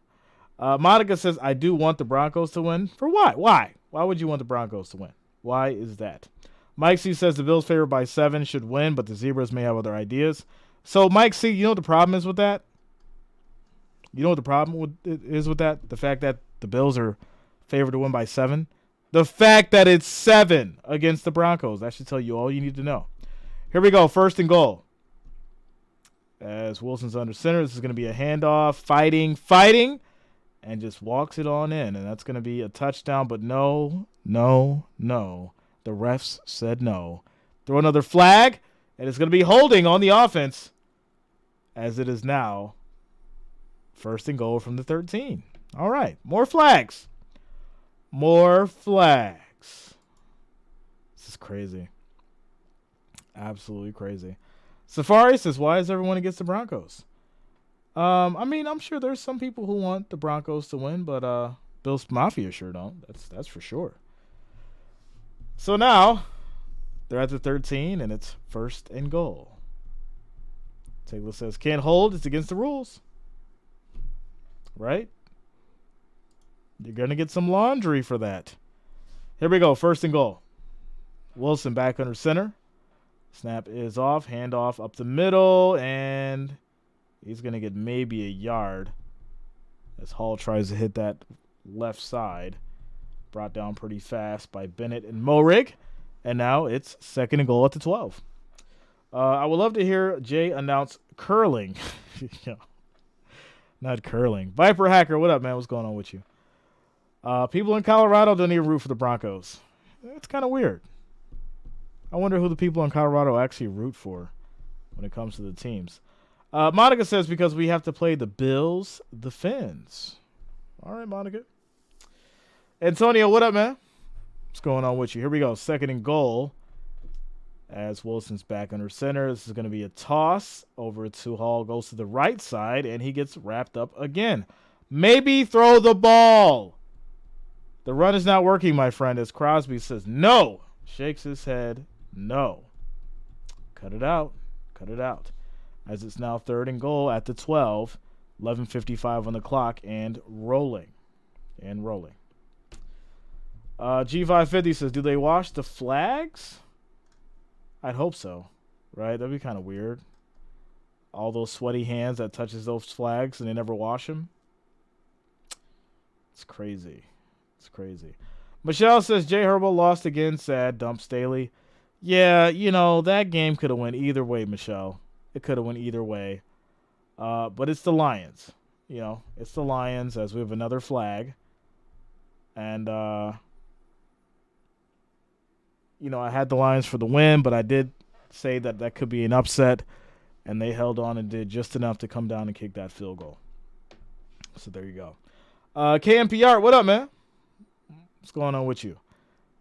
Monica says, I do want the Broncos to win. For what? Why? Why would you want the Broncos to win? Why is that? Mike C says the Bills favored by 7 should win, but the Zebras may have other ideas. So, Mike C, you know what the problem is with that? You know what the problem is with that? The fact that the Bills are favored to win by 7? The fact that it's 7 against the Broncos. That should tell you all you need to know. Here we go. 1st and goal. As Wilson's under center, this is going to be a handoff. Fighting. And just walks it on in. And that's going to be a touchdown. But no. The refs said no. Throw another flag. And it's going to be holding on the offense. As it is now 1st and goal from the 13. All right. More flags. This is crazy. Absolutely crazy. Safari says, why is everyone against the Broncos? I mean, I'm sure there's some people who want the Broncos to win, but Bills Mafia sure don't. That's for sure. So now, They're at the 13, and it's 1st and goal. Taylor says, can't hold. It's against the rules. Right? You're going to get some laundry for that. Here we go. 1st and goal. Wilson back under center. Snap is off. Handoff up the middle. And he's going to get maybe a yard as Hall tries to hit that left side. Brought down pretty fast by Bennett and Morig. And now it's 2nd and goal at the 12. I would love to hear Jay announce curling. Yeah. Not curling. Viper Hacker, what up, man? What's going on with you? People in Colorado don't even root for the Broncos. It's kind of weird. I wonder who the people in Colorado actually root for when it comes to the teams. Monica says because we have to play the Bills, the Fins. All right, Monica. Antonio, what up, man? What's going on with you? Here we go. 2nd and goal as Wilson's back under center. This is going to be a toss over to Hall. Goes to the right side, and he gets wrapped up again. Maybe throw the ball. The run is not working, my friend, as Crosby says no. Shakes his head no. Cut it out. Cut it out. As it's now 3rd and goal at the 12. 11:55 on the clock and rolling. And rolling. G550 says, do they wash the flags? I'd hope so, right? That'd be kind of weird. All those sweaty hands that touches those flags and they never wash them. It's crazy. It's crazy. Michelle says, Jay Herbo lost again. Sad. Dump Staley. Yeah, you know, that game could have went either way, Michelle. It could have went either way. But it's the Lions. You know, it's the Lions as we have another flag. And, you know, I had the Lions for the win, but I did say that that could be an upset, and they held on and did just enough to come down and kick that field goal. So there you go. KMPR, what up, man? What's going on with you?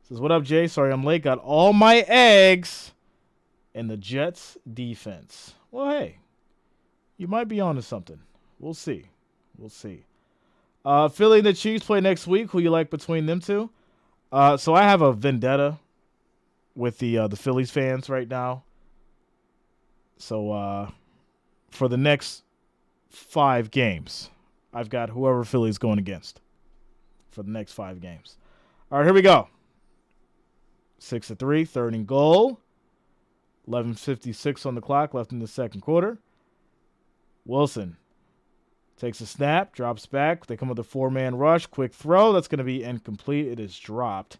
Says, what up, Jay? Sorry I'm late. Got all my eggs in the Jets defense. Well, hey, you might be onto something. We'll see. We'll see. Philly and the Chiefs play next week. Who you like between them two? So I have a vendetta with the Phillies fans right now. So for the next 5 games, I've got whoever Philly's going against for the next 5 games. All right, here we go. 6-3, 3rd and goal. 11:56 on the clock, left in the 2nd quarter. Wilson takes a snap, drops back. They come with a 4-man rush. Quick throw. That's going to be incomplete. It is dropped.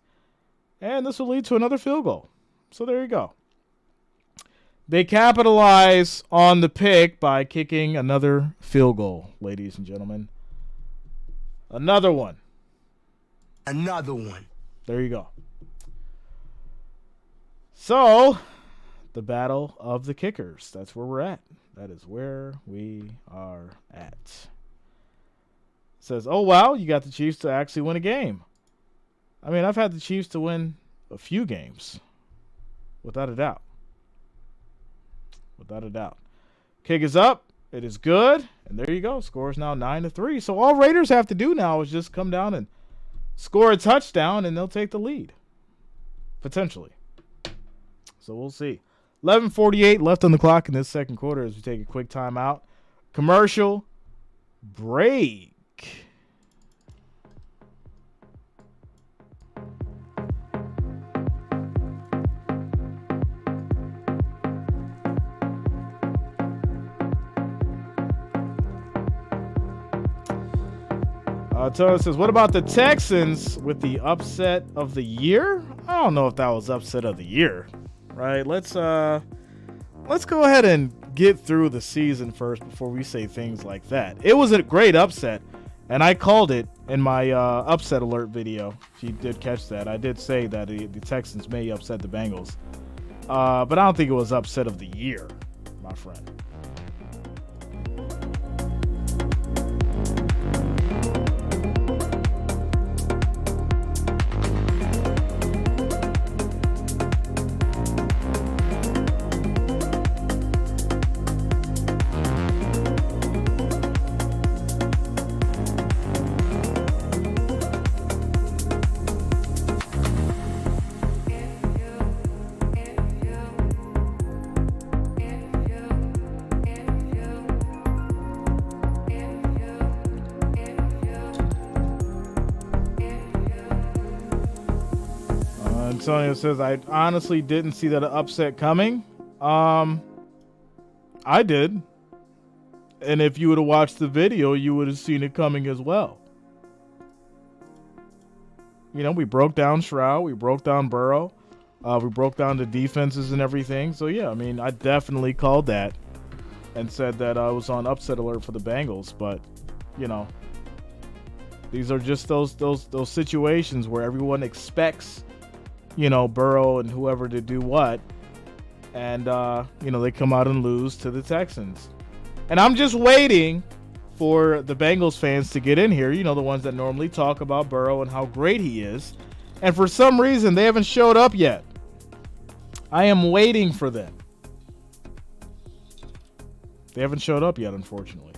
And this will lead to another field goal. So there you go. They capitalize on the pick by kicking another field goal, ladies and gentlemen. Another one. Another one. There you go. So, the battle of the kickers. That's where we're at. That is where we are at. It says, oh, wow, you got the Chiefs to actually win a game. I mean, I've had the Chiefs to win a few games. Without a doubt. Without a doubt. Kick is up. It is good. And there you go. Score is now 9-3. So all Raiders have to do now is just come down and score a touchdown, and they'll take the lead. Potentially. So we'll see. 11:48 left on the clock in this 2nd quarter as we take a quick timeout. Commercial break. Tony says, what about the Texans with the upset of the year? I don't know if that was upset of the year, right? Let's go ahead and get through the season first before we say things like that. It was a great upset, and I called it in my upset alert video. If you did catch that, I did say that the Texans may upset the Bengals, but I don't think it was upset of the year, my friend. Antonio says, I honestly didn't see that upset coming. I did. And if you would have watched the video, you would have seen it coming as well. You know, we broke down Shroud. We broke down Burrow. We broke down the defenses and everything. So, yeah, I mean, I definitely called that and said that I was on upset alert for the Bengals. But, you know, these are just those situations where everyone expects, you know, Burrow and whoever to do what. And, you know, they come out and lose to the Texans. And I'm just waiting for the Bengals fans to get in here, you know, the ones that normally talk about Burrow and how great he is. And for some reason, they haven't showed up yet. I am waiting for them. They haven't showed up yet, unfortunately.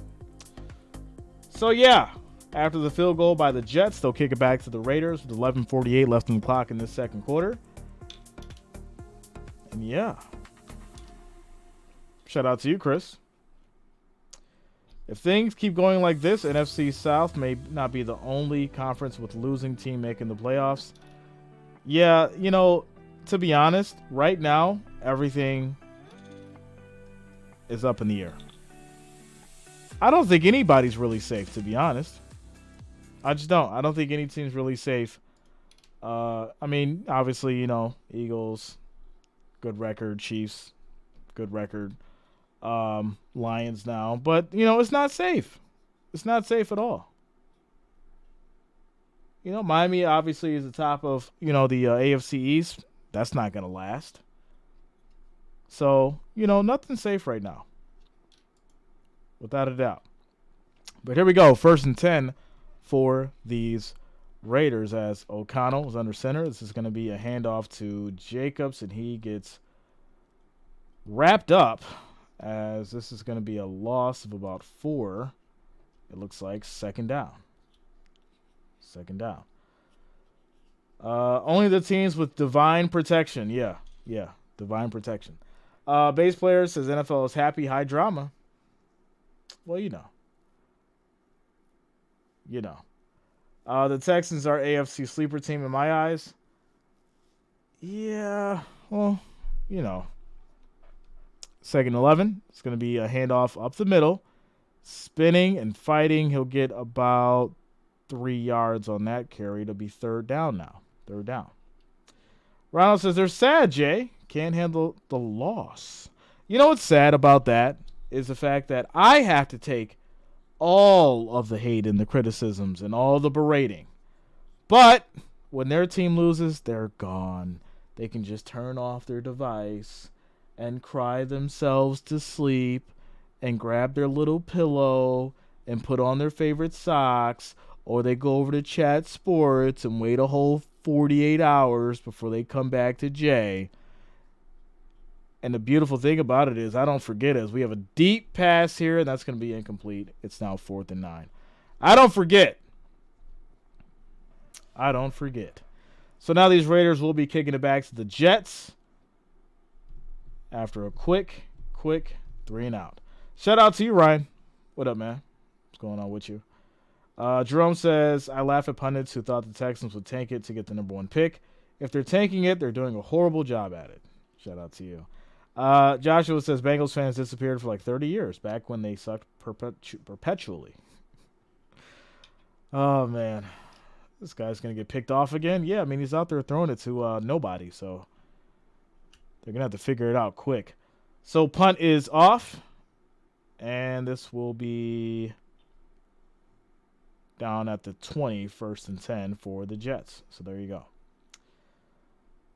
So, yeah, after the field goal by the Jets, they'll kick it back to the Raiders with 11:48 left on the clock in this second quarter. And, yeah. Shout out to you, Chris. If things keep going like this, NFC South may not be the only conference with losing team making the playoffs. Yeah, you know, to be honest, right now, everything is up in the air. I don't think anybody's really safe, to be honest. I just don't. I don't think any team's really safe. I mean, obviously, you know, Eagles, good record. Chiefs, good record. Lions now, but you know, it's not safe. It's not safe at all. You know, Miami obviously is the top of, you know, the AFC East. That's not going to last. So, you know, nothing's safe right now. Without a doubt. But here we go. 1st and 10 for these Raiders as O'Connell is under center. This is going to be a handoff to Jacobs, and he gets wrapped up. As this is going to be a loss of about 4, it looks like. Second down. Only the teams with divine protection. Yeah, divine protection. Base player says NFL is happy, high drama. Well, you know. The Texans are AFC sleeper team in my eyes. Yeah, well, you know. 2nd and 11. It's going to be a handoff up the middle. Spinning and fighting. He'll get about 3 yards on that carry. It'll be 3rd down now. 3rd down. Ronald says, they're sad, Jay. Can't handle the loss. You know what's sad about that is the fact that I have to take all of the hate and the criticisms and all the berating. But when their team loses, they're gone. They can just turn off their device and cry themselves to sleep and grab their little pillow and put on their favorite socks, or they go over to Chat Sports and wait a whole 48 hours before they come back to Jay. And the beautiful thing about it is I don't forget as we have a deep pass here, and that's going to be incomplete. It's now 4th and 9. I don't forget. So now these Raiders will be kicking it back to the Jets. After a quick 3 and out. Shout out to you, Ryan. What up, man? What's going on with you? Jerome says, I laugh at pundits who thought the Texans would tank it to get the number 1 pick. If they're tanking it, they're doing a horrible job at it. Shout out to you. Joshua says, Bengals fans disappeared for like 30 years, back when they sucked perpetually. Oh, man. This guy's going to get picked off again? Yeah, I mean, he's out there throwing it to nobody, so they're going to have to figure it out quick. So punt is off, and this will be down at the 20, 1st and 10 for the Jets. So there you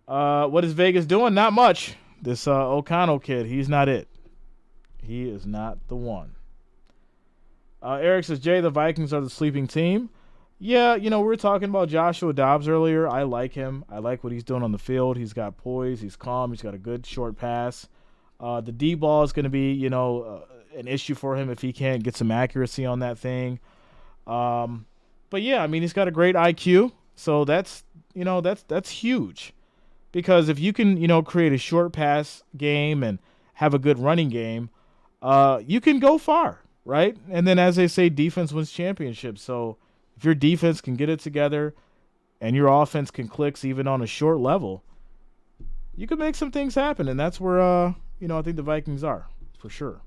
go. What is Vegas doing? Not much. This O'Connell kid, he's not it. He is not the one. Eric says, Jay, the Vikings are the sleeping team. Yeah, you know, we were talking about Joshua Dobbs earlier. I like him. I like what he's doing on the field. He's got poise. He's calm. He's got a good short pass. The deep ball is going to be, you know, an issue for him if he can't get some accuracy on that thing. But, yeah, I mean, he's got a great IQ. So that's, you know, that's huge. Because if you can, you know, create a short pass game and have a good running game, you can go far, right? And then, as they say, defense wins championships. So if your defense can get it together and your offense can click even on a short level, you can make some things happen, and that's where I think the Vikings are for sure.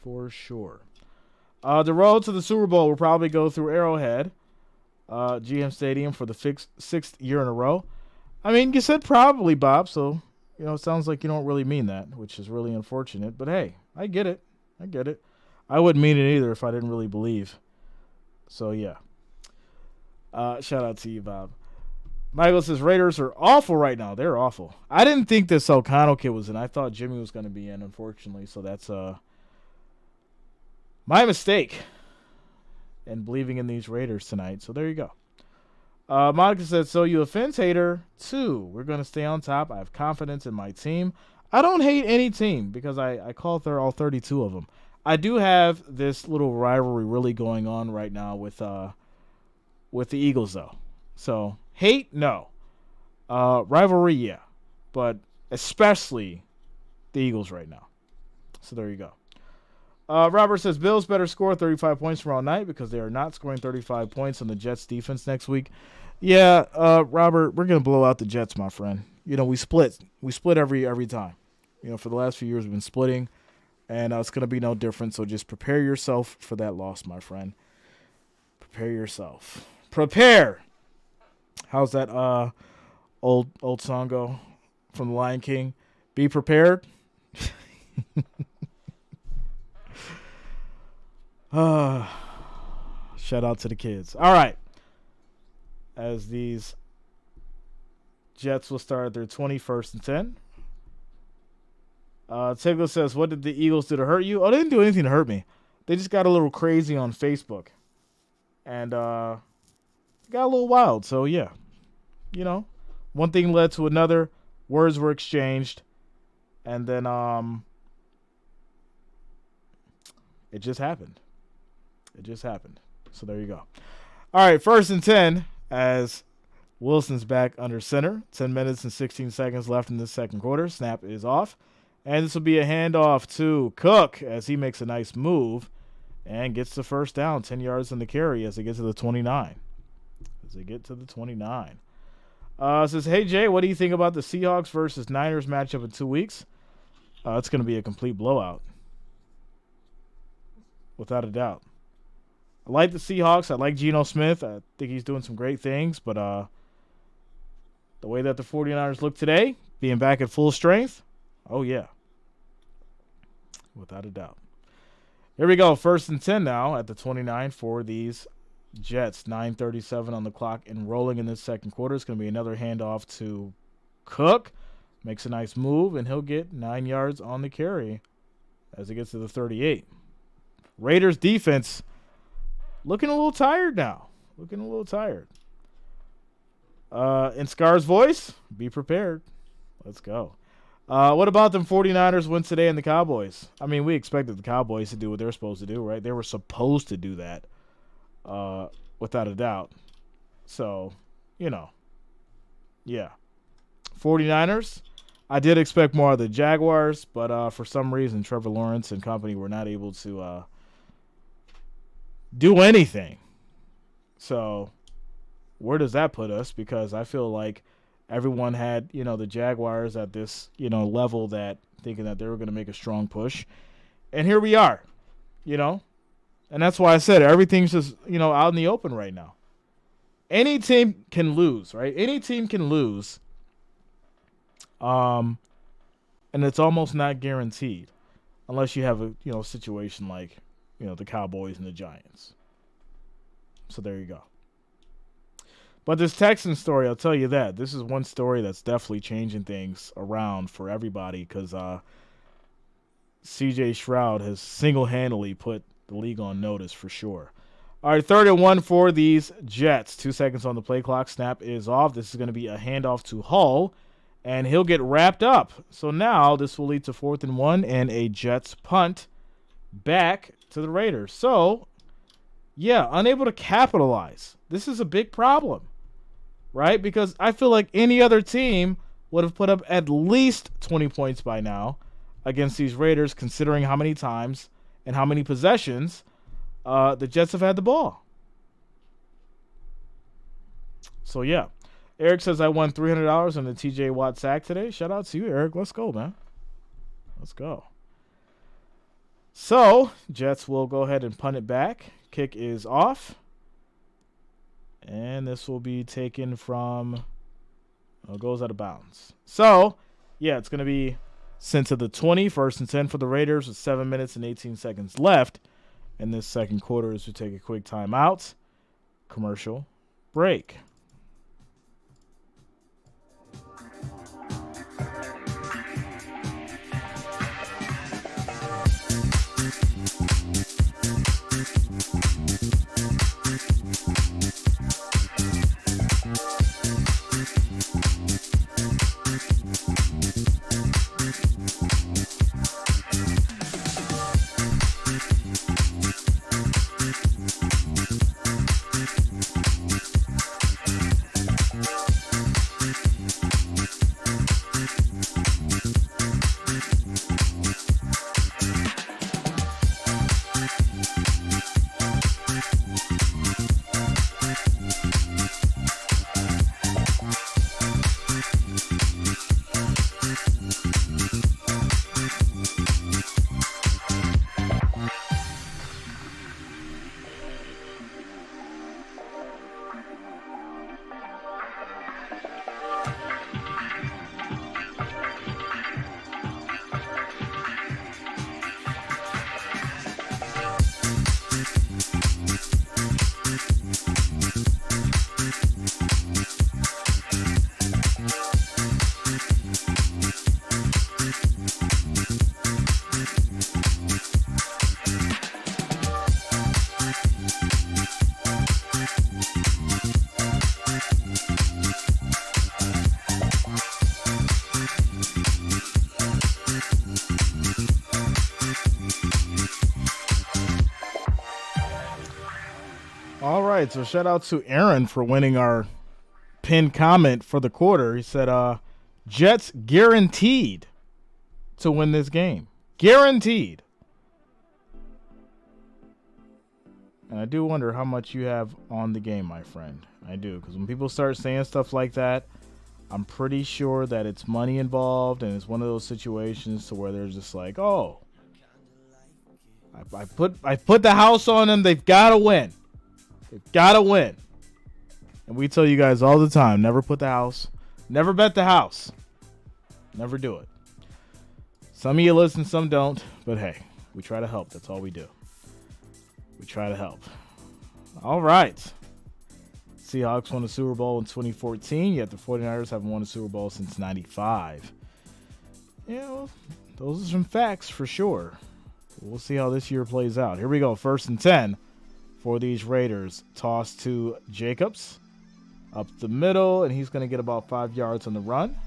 For sure. The road to the Super Bowl will probably go through Arrowhead, GM Stadium, for the sixth year in a row. I mean, you said probably, Bob, so it sounds like you don't really mean that, which is really unfortunate. But hey, I get it. I wouldn't mean it either if I didn't really believe. So yeah. Shout out to you, Bob. Michael says Raiders are awful right now. They're awful. I didn't think this Elcano kid was in. I thought Jimmy was going to be in, unfortunately. So that's my mistake in believing in these Raiders tonight. So there you go. Monica said, so you a Fins hater too. We're going to stay on top. I have confidence in my team. I don't hate any team because I call all 32 of them. I do have this little rivalry really going on right now with the Eagles, though. So, hate, no. Rivalry, yeah. But especially the Eagles right now. So, there you go. Robert says, Bills better score 35 points tomorrow night because they are not scoring 35 points on the Jets defense next week. Yeah, Robert, we're going to blow out the Jets, my friend. We split. We split every time. For the last few years, we've been splitting, and it's going to be no different. So just prepare yourself for that loss, my friend. Prepare yourself. Prepare. How's that old song go from The Lion King? Be prepared. Shout out to the kids. All right. As these Jets will start their 21st and 10. Tigler says, what did the Eagles do to hurt you? Oh, they didn't do anything to hurt me. They just got a little crazy on Facebook. And got a little wild. So, yeah. One thing led to another. Words were exchanged. And then it just happened. So, there you go. All right, 1st and 10 as Wilson's back under center. 10 minutes and 16 seconds left in the second quarter. Snap is off. And this will be a handoff to Cook as he makes a nice move and gets the first down, 10 yards on the carry as they get to the 29. Says, hey, Jay, what do you think about the Seahawks versus Niners matchup in 2 weeks? It's going to be a complete blowout. Without a doubt. I like the Seahawks. I like Geno Smith. I think he's doing some great things. But the way that the 49ers look today, being back at full strength, oh, yeah. Without a doubt. Here we go. 1st and 10 now at the 29 for these Jets. 9:37 on the clock and rolling in this second quarter. It's going to be another handoff to Cook. Makes a nice move, and he'll get 9 yards on the carry as it gets to the 38. Raiders defense looking a little tired now. In Scar's voice, be prepared. Let's go. What about them 49ers win today and the Cowboys? I mean, we expected the Cowboys to do what they're supposed to do, right? They were supposed to do that, without a doubt. So, yeah. 49ers, I did expect more of the Jaguars, but for some reason, Trevor Lawrence and company were not able to do anything. So, where does that put us? Because I feel like everyone had, the Jaguars at this, level that thinking that they were going to make a strong push. And here we are, And that's why I said everything's just, out in the open right now. Any team can lose, right? Any team can lose. And it's almost not guaranteed unless you have a, situation like, the Cowboys and the Giants. So there you go. But this Texans story, I'll tell you that. This is one story that's definitely changing things around for everybody because C.J. Stroud has single-handedly put the league on notice for sure. All right, 3rd and 1 for these Jets. 2 seconds on the play clock. Snap is off. This is going to be a handoff to Hull, and he'll get wrapped up. So now this will lead to 4th and 1 and a Jets punt back to the Raiders. So, yeah, unable to capitalize. This is a big problem. Right? Because I feel like any other team would have put up at least 20 points by now against these Raiders, considering how many times and how many possessions the Jets have had the ball. So, yeah. Eric says I won $300 on the TJ Watt sack today. Shout out to you, Eric. Let's go, man. Let's go. So, Jets will go ahead and punt it back. Kick is off. And this will be taken from... Oh, goes out of bounds. So, yeah, it's going to be sent to the 20. First and 10 for the Raiders with 7 minutes and 18 seconds left. In this second quarter as we take a quick timeout. Commercial break. All right, so shout out to Aaron for winning our pinned comment for the quarter. He said, Jets guaranteed to win this game. Guaranteed. And I do wonder how much you have on the game, my friend. I do, because when people start saying stuff like that, I'm pretty sure that it's money involved, and it's one of those situations to where they're just like, oh, I put the house on them. They've got to win. They've got to win. And we tell you guys all the time, never put the house, never bet the house. Never do it. Some of you listen, some don't. But hey, we try to help. That's all we do. We try to help. All right. Seahawks won the Super Bowl in 2014, yet the 49ers haven't won a Super Bowl since 95. You know, those are some facts for sure. We'll see how this year plays out. Here we go. First and 10 for these Raiders. Toss to Jacobs. Up the middle, and he's going to get about 5 yards on the run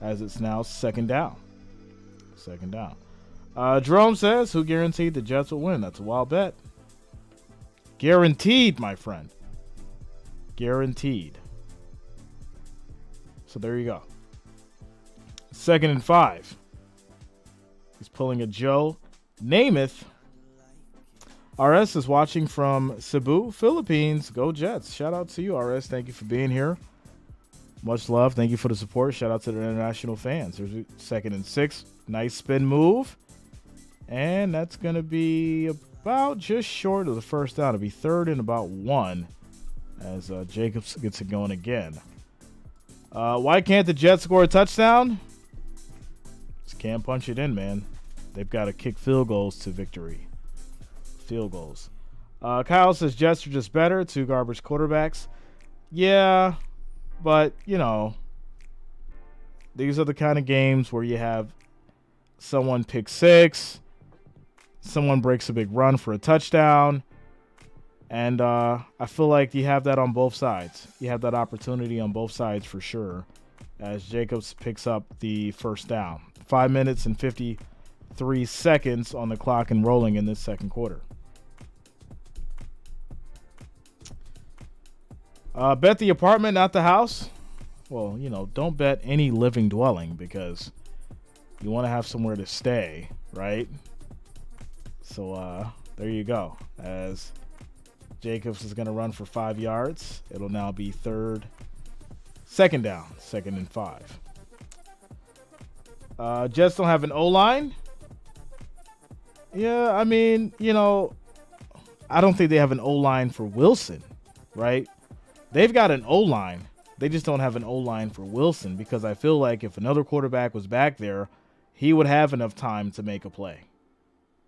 as it's now second down. Second down. Jerome says, who guaranteed the Jets will win? That's a wild bet. Guaranteed, my friend. Guaranteed. So there you go. Second and 5. He's pulling a Joe Namath. RS is watching from Cebu, Philippines. Go Jets. Shout out to you, RS. Thank you for being here. Much love. Thank you for the support. Shout out to the international fans. There's second and 6. Nice spin move. And that's going to be about just short of the first down. It'll be third and about 1 as Jacobs gets it going again. Why can't the Jets score a touchdown? Just can't punch it in, man. They've got to kick field goals to victory. Field goals. Kyle says Jets are just better. 2 garbage quarterbacks. Yeah, but, you know, these are the kind of games where you have someone pick 6, someone breaks a big run for a touchdown, and I feel like you have that on both sides. You have that opportunity on both sides for sure as Jacobs picks up the first down. 5 minutes and 53 seconds on the clock and rolling in this second quarter. Bet the apartment, not the house. Well, you know, don't bet any living dwelling because you want to have somewhere to stay, right? So there you go. As Jacobs is going to run for 5 yards, it'll now be third Second down, 2nd and 5. Jets don't have an O-line. Yeah, I mean, I don't think they have an O-line for Wilson, right? They've got an O-line. They just don't have an O-line for Wilson, because I feel like if another quarterback was back there, he would have enough time to make a play.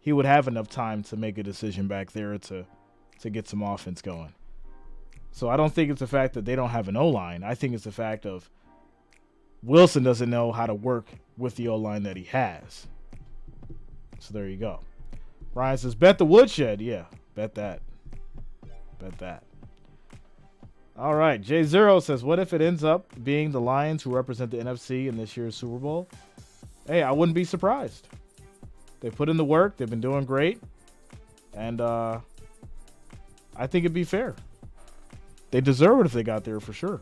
He would have enough time to make a decision back there to get some offense going. So I don't think it's the fact that they don't have an O-line. I think it's the fact of Wilson doesn't know how to work with the O-line that he has. So there you go. Ryan says, bet the woodshed. Yeah, bet that. Bet that. All right. J0 says, what if it ends up being the Lions who represent the NFC in this year's Super Bowl? Hey, I wouldn't be surprised. They put in the work. They've been doing great. And I think it'd be fair. They deserve it if they got there for sure.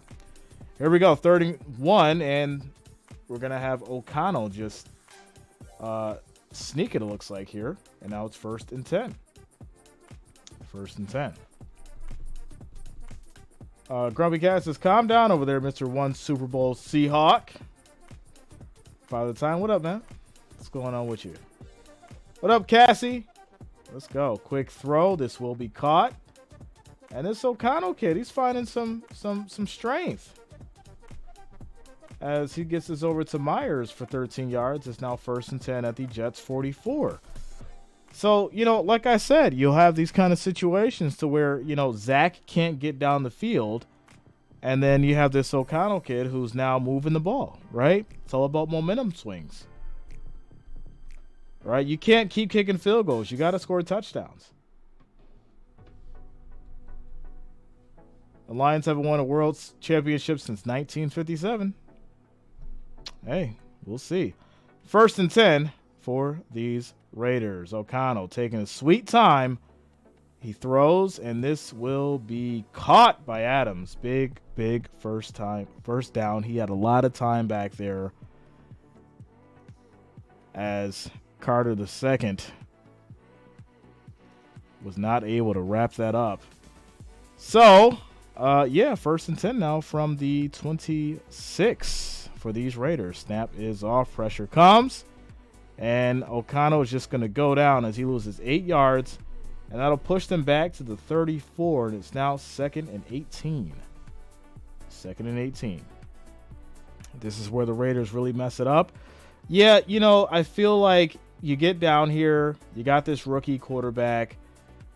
Here we go. 31, and we're going to have O'Connell just sneak it looks like here. And now it's 1st and 10. 1st and 10. Grumpy Cat says, calm down over there, Mr. One Super Bowl Seahawk. Father Time, what up, man? What's going on with you? What up, Cassie? Let's go. Quick throw. This will be caught. And this O'Connell kid, he's finding some strength. As he gets this over to Myers for 13 yards. It's now 1st and 10 at the Jets 44. So, like I said, you'll have these kind of situations to where, Zach can't get down the field. And then you have this O'Connell kid who's now moving the ball, right? It's all about momentum swings. Right? You can't keep kicking field goals. You got to score touchdowns. The Lions haven't won a World Championship since 1957. Hey, we'll see. 1st and 10 for these Raiders. O'Connell taking a sweet time. He throws, and this will be caught by Adams. Big first down. He had a lot of time back there as Carter II was not able to wrap that up. So, 1st and 10 now from the 26 for these Raiders. Snap is off. Pressure comes. And O'Connell is just going to go down as he loses 8 yards. And that'll push them back to the 34. And it's now 2nd and 18. 2nd and 18. This is where the Raiders really mess it up. Yeah, I feel like you get down here. You got this rookie quarterback.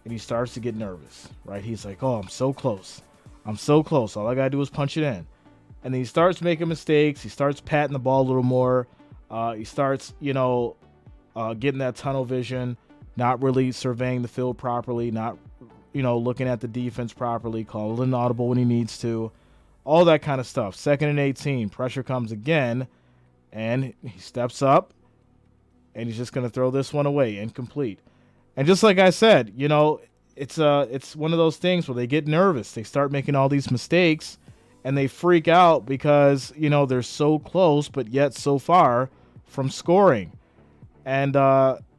And he starts to get nervous, right? He's like, oh, I'm so close. I'm so close. All I got to do is punch it in. And then he starts making mistakes. He starts patting the ball a little more. He starts, getting that tunnel vision, not really surveying the field properly, not, looking at the defense properly, calling an audible when he needs to, all that kind of stuff. 2nd and 18. Pressure comes again, and he steps up, and he's just going to throw this one away, incomplete. And just like I said, it's one of those things where they get nervous. They start making all these mistakes, and they freak out because, they're so close, but yet so far from scoring. And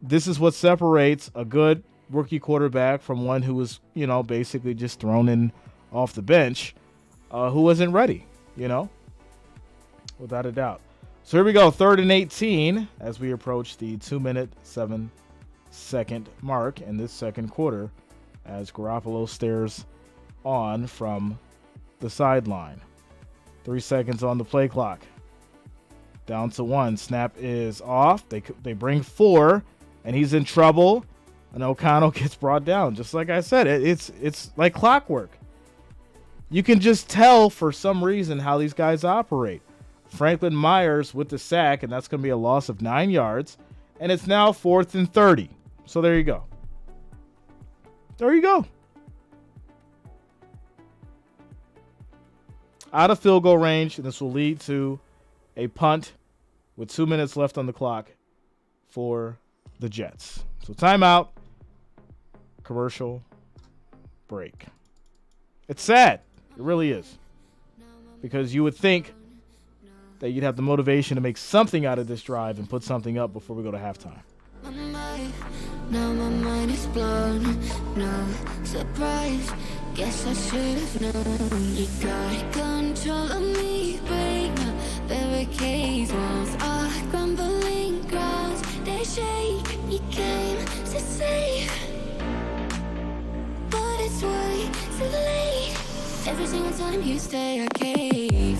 this is what separates a good rookie quarterback from one who was, basically just thrown in off the bench, who wasn't ready, without a doubt. So here we go, 3rd and 18 as we approach the 2-minute, 7-second mark in this second quarter as Garoppolo stares on from the sideline. 3 seconds on the play clock. Down to 1. Snap is off. They bring 4, and he's in trouble. And O'Connell gets brought down. Just like I said, it's like clockwork. You can just tell for some reason how these guys operate. Franklin Myers with the sack, and that's going to be a loss of 9 yards. And it's now 4th and 30. So there you go. There you go. Out of field goal range, and this will lead to a punt with 2 minutes left on the clock for the Jets. So timeout, commercial break. It's sad. It really is. Because you would think that you'd have the motivation to make something out of this drive and put something up before we go to halftime. Now my mind is blown. No surprise. Guess I should have known. You got control of me. Break my barricades. Walls are crumbling grounds. They shake. You came to save, but it's way too late. Every single time you stay, I cave.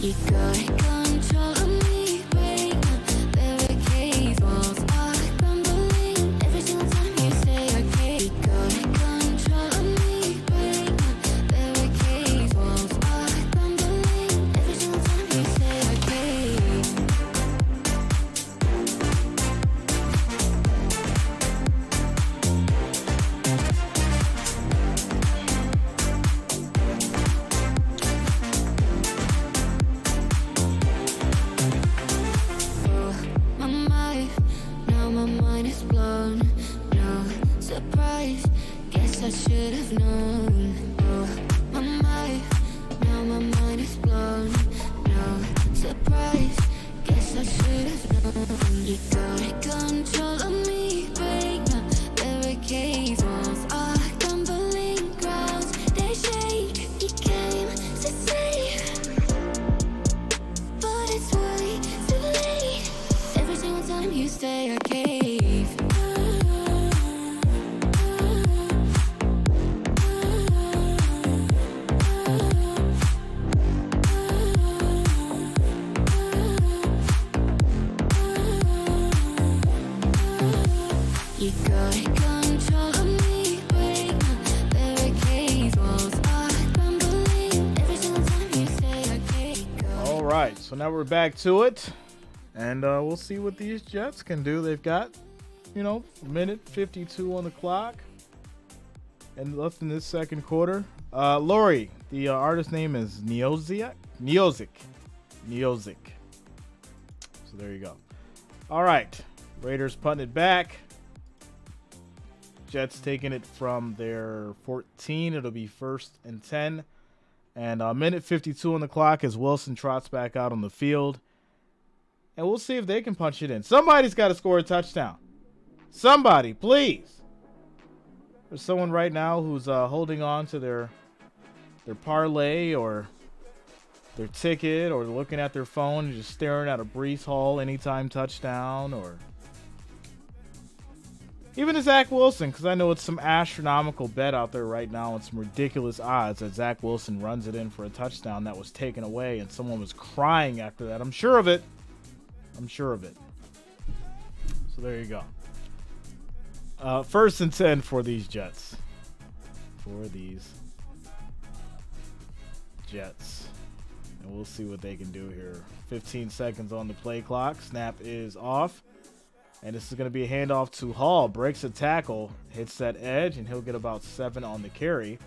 You got control of me, break my barricades, walls are crumbling. Every single time you say I can't. You got control of me, break my barricades, walls are crumbling. Every single time you say I can't. My mind is blown. No surprise, guess I should have known. Oh, my mind, now my mind is blown. No surprise, guess I should have known. You got control of me, break my barricades, walls are crumbling grounds. They shake, you came to save, but it's way too late. Every single time you stay, I cave. You got control of me, break my barricades, walls are crumbling. Every single time you say I cave. All right, so now we're back to it. And we'll see what these Jets can do. They've got, a minute 52 on the clock. And left in this second quarter. Lori, the artist name is Neozic. So there you go. All right. Raiders punting it back. Jets taking it from their 14. It'll be 1st and 10. And minute 52 on the clock as Wilson trots back out on the field. And we'll see if they can punch it in. Somebody's got to score a touchdown. Somebody, please. There's someone right now who's holding on to their parlay or their ticket, or looking at their phone and just staring at a Breece Hall anytime touchdown, or even a Zach Wilson, because I know it's some astronomical bet out there right now and some ridiculous odds that Zach Wilson runs it in for a touchdown that was taken away, and someone was crying after that. I'm sure of it. So there you go. 1st and 10 for these Jets. And we'll see what they can do here. 15 seconds on the play clock. Snap is off. And this is going to be a handoff to Hall. Breaks a tackle, hits that edge, and he'll get about 7 on the carry.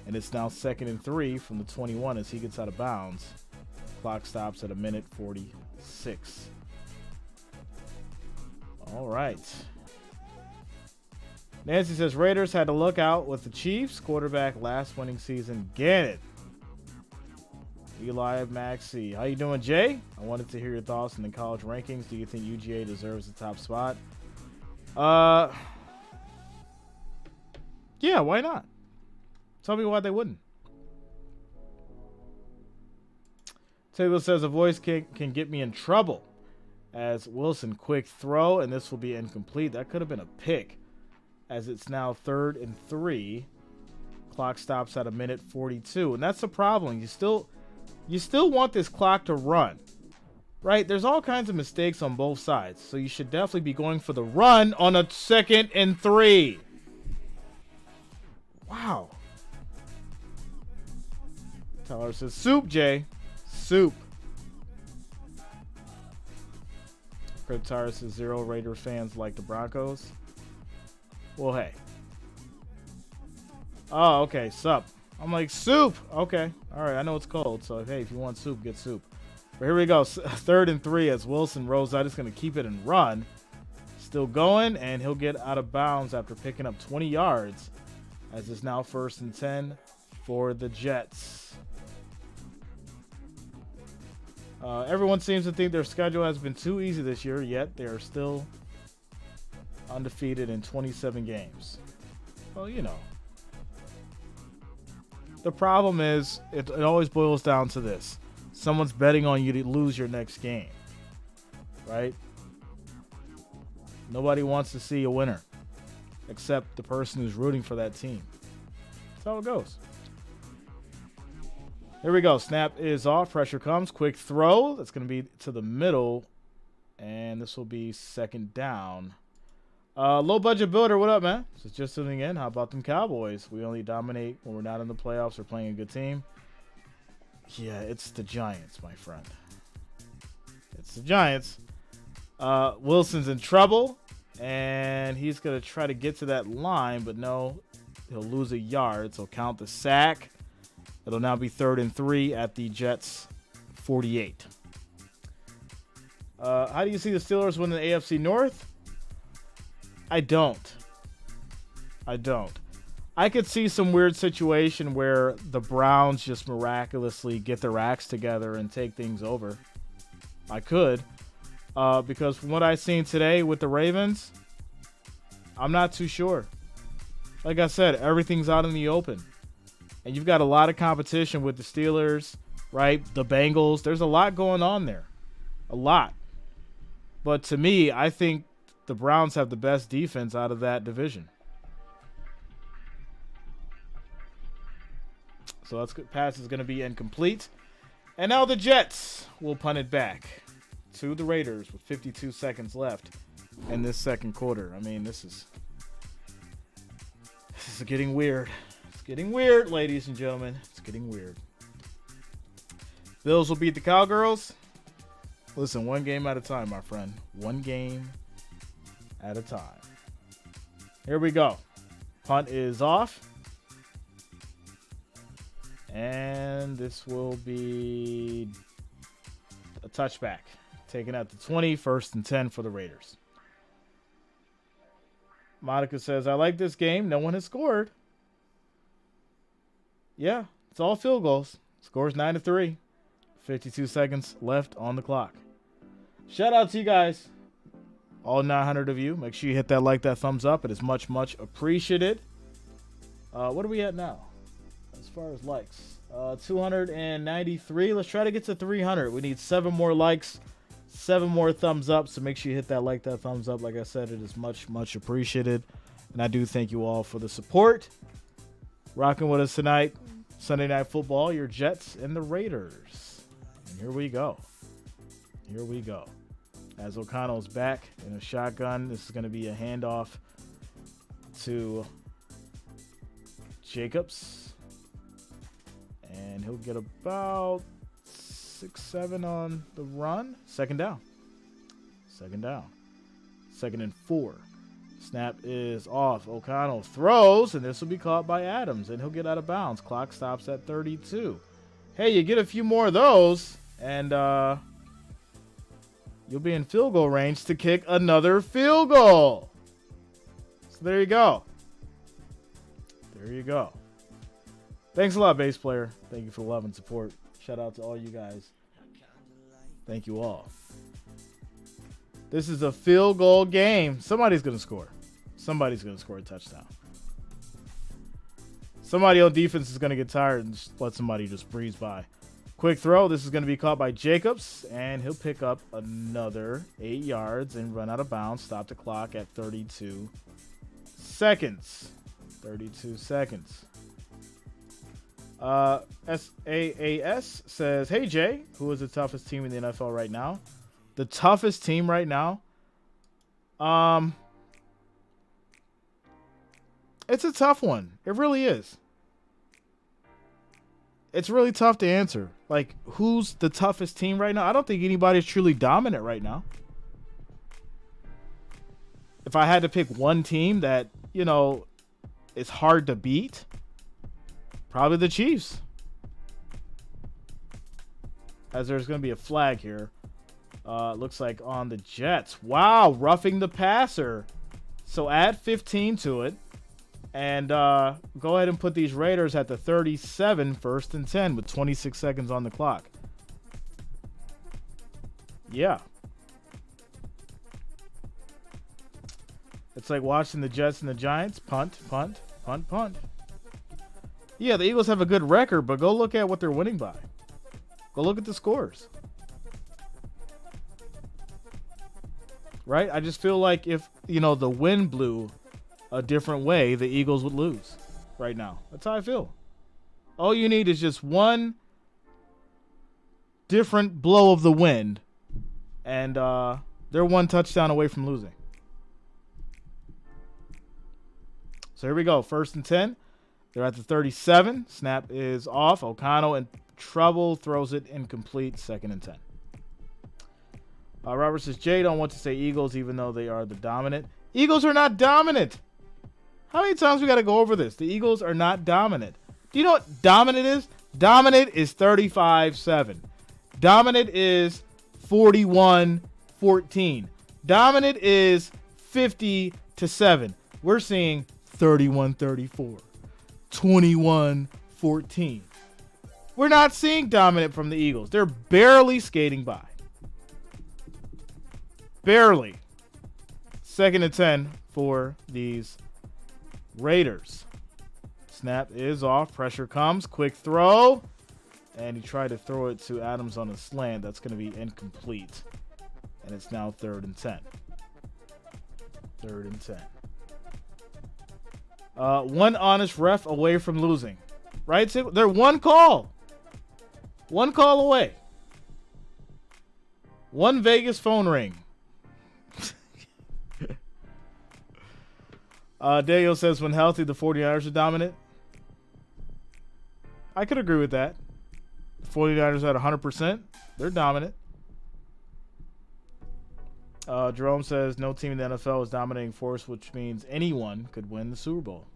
And it's now 2nd and 3 from the 21 as he gets out of bounds. Clock stops at a minute 46. All right. Nancy says Raiders had to look out with the Chiefs. Quarterback last winning season. Get it. Eli Maxey. How you doing, Jay? I wanted to hear your thoughts on the college rankings. Do you think UGA deserves the top spot? Yeah, why not? Tell me why they wouldn't. Taylor says a voice kick can get me in trouble. As Wilson quick throw, and this will be incomplete. That could have been a pick, as it's now 3rd and 3. Clock stops at a minute 42, and that's the problem. You still want this clock to run, right? There's all kinds of mistakes on both sides, so you should definitely be going for the run on a 2nd and 3. Wow. Tyler says soup, Jay. Soup. Crypt Tire says 0 Raiders fans like the Broncos. Well, hey. Oh, okay. Sup. I'm like, soup. Okay. All right. I know it's cold. So, hey, if you want soup, get soup. But here we go. 3rd and 3 as Wilson rolls out. He's going to keep it and run. Still going, and he'll get out of bounds after picking up 20 yards as it's now 1st and 10 for the Jets. Everyone seems to think their schedule has been too easy this year, yet they are still undefeated in 27 games. Well, you know. The problem is, it always boils down to this. Someone's betting on you to lose your next game. Right? Nobody wants to see a winner except the person who's rooting for that team. That's how it goes. Here we go. Snap is off. Pressure comes. Quick throw. That's going to be to the middle. And this will be 2nd down. Low budget builder. What up, man? So just tuning in. How about them Cowboys? We only dominate when we're not in the playoffs or playing a good team. Yeah, it's the Giants, my friend. It's the Giants. Wilson's in trouble. And he's going to try to get to that line. But no, he'll lose a yard. So count the sack. It'll now be 3rd and 3 at the Jets 48. How do you see the Steelers win the AFC North? I don't. I could see some weird situation where the Browns just miraculously get their acts together and take things over. I could. Because from what I've seen today with the Ravens, I'm not too sure. Like I said, everything's out in the open. And you've got a lot of competition with the Steelers, right? The Bengals. There's a lot going on there. A lot. But to me, I think the Browns have the best defense out of that division. So that's good. Pass is going to be incomplete. And now the Jets will punt it back to the Raiders with 52 seconds left in this 2nd quarter. I mean, this is getting weird. It's getting weird, ladies and gentlemen. It's getting weird. Bills will beat the Cowgirls. Listen, one game at a time, my friend. One game at a time. Here we go. Punt is off. And this will be a touchback. Taken at the 20, 1st and 10 for the Raiders. Monica says, I like this game. No one has scored. Yeah, it's all field goals. Scores 9-3. 52 seconds left on the clock. Shout out to you guys. All 900 of you. Make sure you hit that like, that thumbs up. It is much, much appreciated. What are we at now? As far as likes. 293. Let's try to get to 300. We need 7 more likes. 7 more thumbs up. So make sure you hit that like, that thumbs up. Like I said, it is much, much appreciated. And I do thank you all for the support. Rocking with us tonight. Sunday Night Football. Your Jets and the Raiders. And here we go. Here we go. As O'Connell's back in a shotgun, this is going to be a handoff to Jacobs. And he'll get about 6-7 on the run. 2nd down. 2nd down. 2nd and 4. Snap is off. O'Connell throws, and this will be caught by Adams, and he'll get out of bounds. Clock stops at 32. Hey, you get a few more of those, and you'll be in field goal range to kick another field goal. So there you go. There you go. Thanks a lot, bass player. Thank you for the love and support. Shout out to all you guys. Thank you all. This is a field goal game. Somebody's going to score. Somebody's going to score a touchdown. Somebody on defense is going to get tired and just let somebody just breeze by. Quick throw. This is going to be caught by Jacobs, and he'll pick up another 8 yards and run out of bounds. Stop the clock at 32 seconds. 32 seconds. SAAS says, hey, Jay, who is the toughest team in the NFL right now? The toughest team right now? It's a tough one. It really is. It's really tough to answer. Like, who's the toughest team right now? I don't think anybody's truly dominant right now. If I had to pick one team that, you know, is hard to beat, probably the Chiefs. As there's going to be a flag here. Looks like on the Jets. Wow, roughing the passer. So add 15 to it. And go ahead and put these Raiders at the 37, 1st and 10 with 26 seconds on the clock. Yeah. It's like watching the Jets and the Giants. Punt, punt, punt, punt. Yeah, the Eagles have a good record, but go look at what they're winning by. Go look at the scores. Right? I just feel like if, the wind blew a different way, the Eagles would lose right now. That's how I feel. All you need is just one different blow of the wind, and they're one touchdown away from losing. So here we go. 1st and 10. They're at the 37. Snap is off. O'Connell in trouble. Throws it incomplete. 2nd and 10. Robert says, Jay don't want to say Eagles even though they are the dominant. Eagles are not dominant. How many times we got to go over this? The Eagles are not dominant. Do you know what dominant is? Dominant is 35-7. Dominant is 41-14. Dominant is 50-7. We're seeing 31-34. 21-14. We're not seeing dominant from the Eagles. They're barely skating by. Barely. 2nd and 10 for these Raiders. Snap is off. Pressure comes. Quick throw. And he tried to throw it to Adams on a slant. That's going to be incomplete. And it's now 3rd and 10. 3rd and 10. One honest ref away from losing. Right? They're one call. One call away. One Vegas phone ring. Daniel says, when healthy, the 49ers are dominant. I could agree with that. The 49ers at 100%. They're dominant. Jerome says, no team in the NFL is dominating force, which means anyone could win the Super Bowl.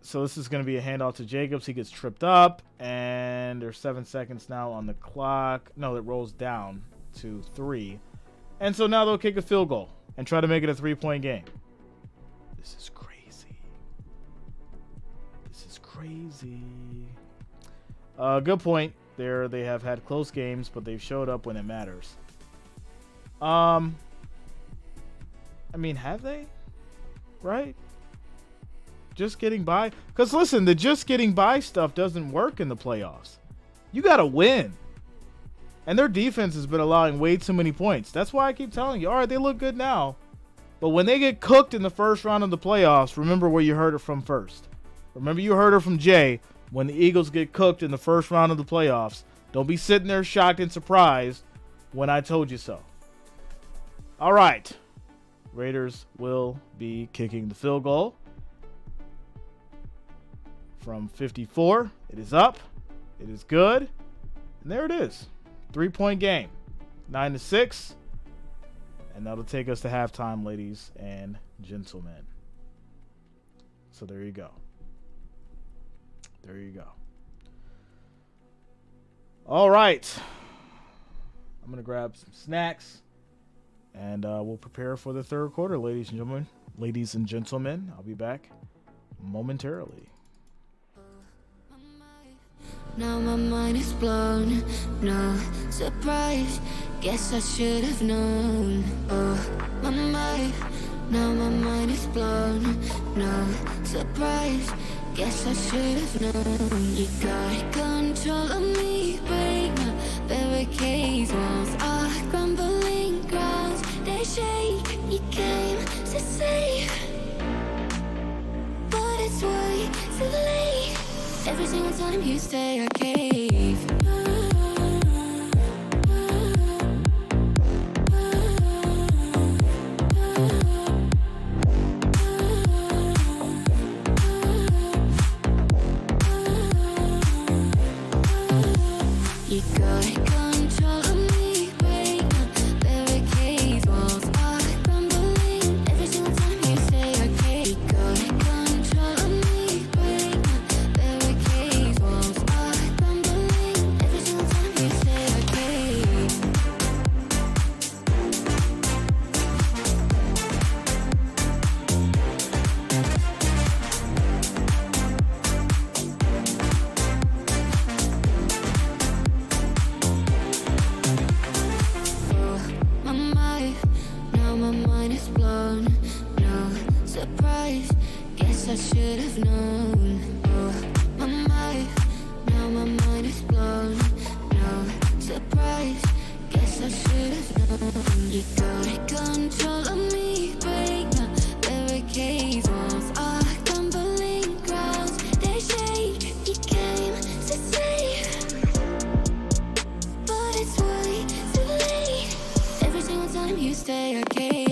So this is going to be a handoff to Jacobs. He gets tripped up, and there's 7 seconds now on the clock. No, it rolls down to 3. And so now they'll kick a field goal and try to make it a 3-point game. This is crazy. This is crazy. Good point there. They have had close games, but they've showed up when it matters. I mean, have they? Right? Just getting by? Because listen, the just getting by stuff doesn't work in the playoffs. You got to win. And their defense has been allowing way too many points. That's why I keep telling you, all right, they look good now. But when they get cooked in the first round of the playoffs, remember where you heard it from first. Remember you heard it from Jay. When the Eagles get cooked in the first round of the playoffs, don't be sitting there shocked and surprised when I told you so. All right. Raiders will be kicking the field goal from 54. It is up. It is good. And there it is. 3-point game. 9-6. And that'll take us to halftime, ladies and gentlemen. So there you go. There you go. All right. I'm going to grab some snacks. And we'll prepare for the third quarter, ladies and gentlemen. Ladies and gentlemen, I'll be back momentarily. Now my mind is blown, no surprise, guess I should have known. Oh, my mind, now my mind is blown, no surprise, guess I should have known. You got control of me, break my barricades, walls are crumbling grounds, they shake, you came to save, but it's way too late. Every single time you say I cave. You got control of me, break my barricades, walls are crumbling. Every single time you say I cave. You got control of me, break my barricades, walls are crumbling. Every surprise. Guess I should have known. Oh, now my mind is blown. No surprise. Guess I should have known. You got control of me, break my barricades. Walls are crumbling grounds, they shake. You came to save, but it's way too late. Every single time you stay, I cave.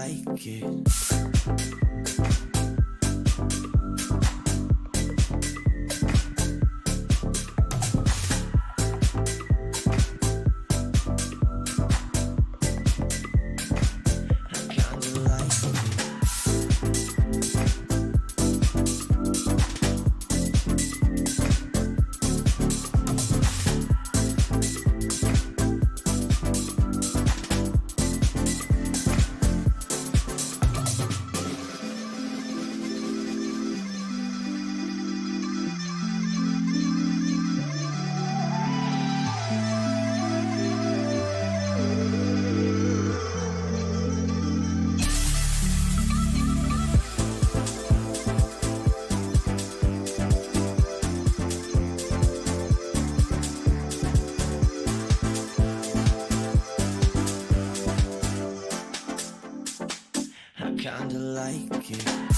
like it. Kinda like it.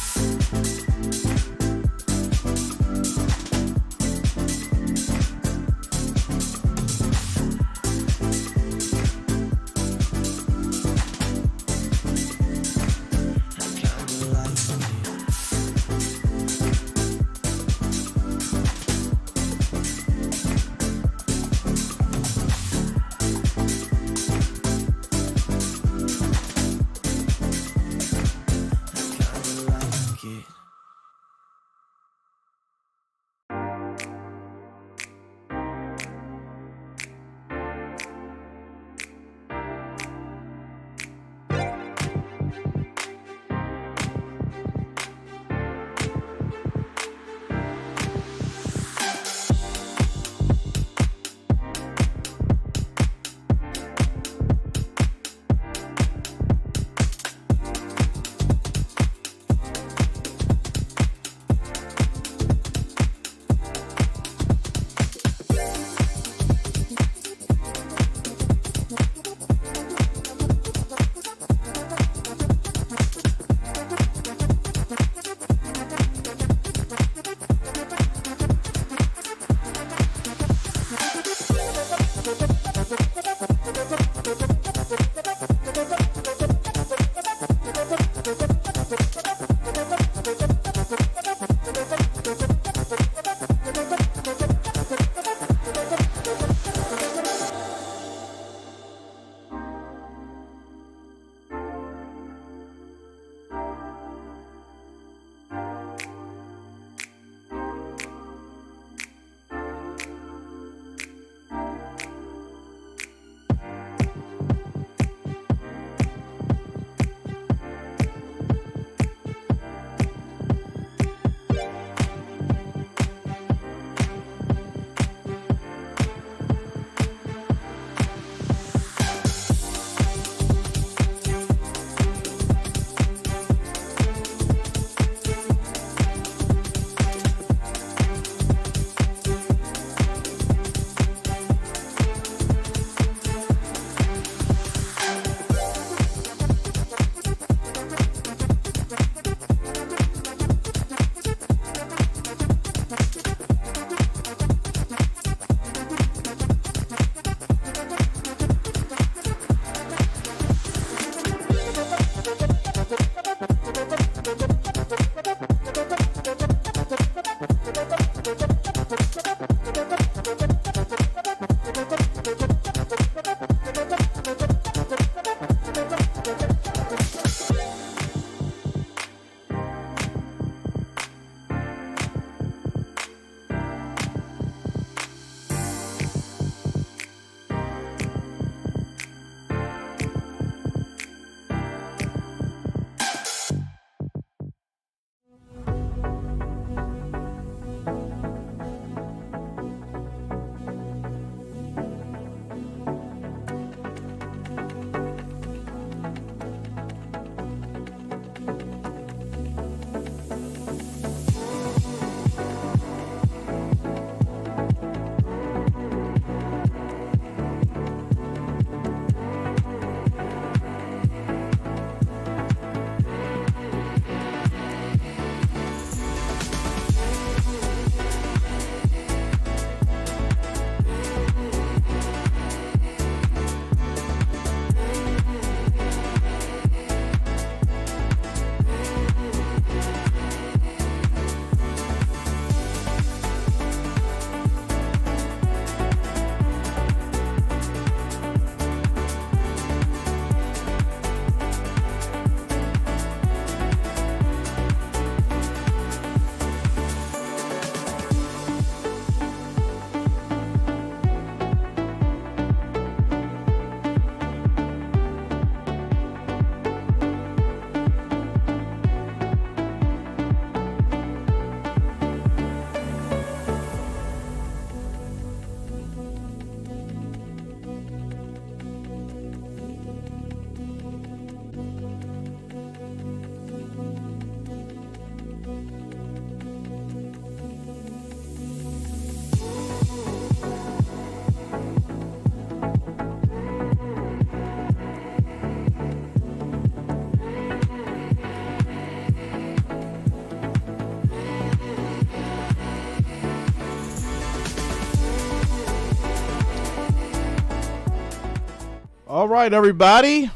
All right, everybody.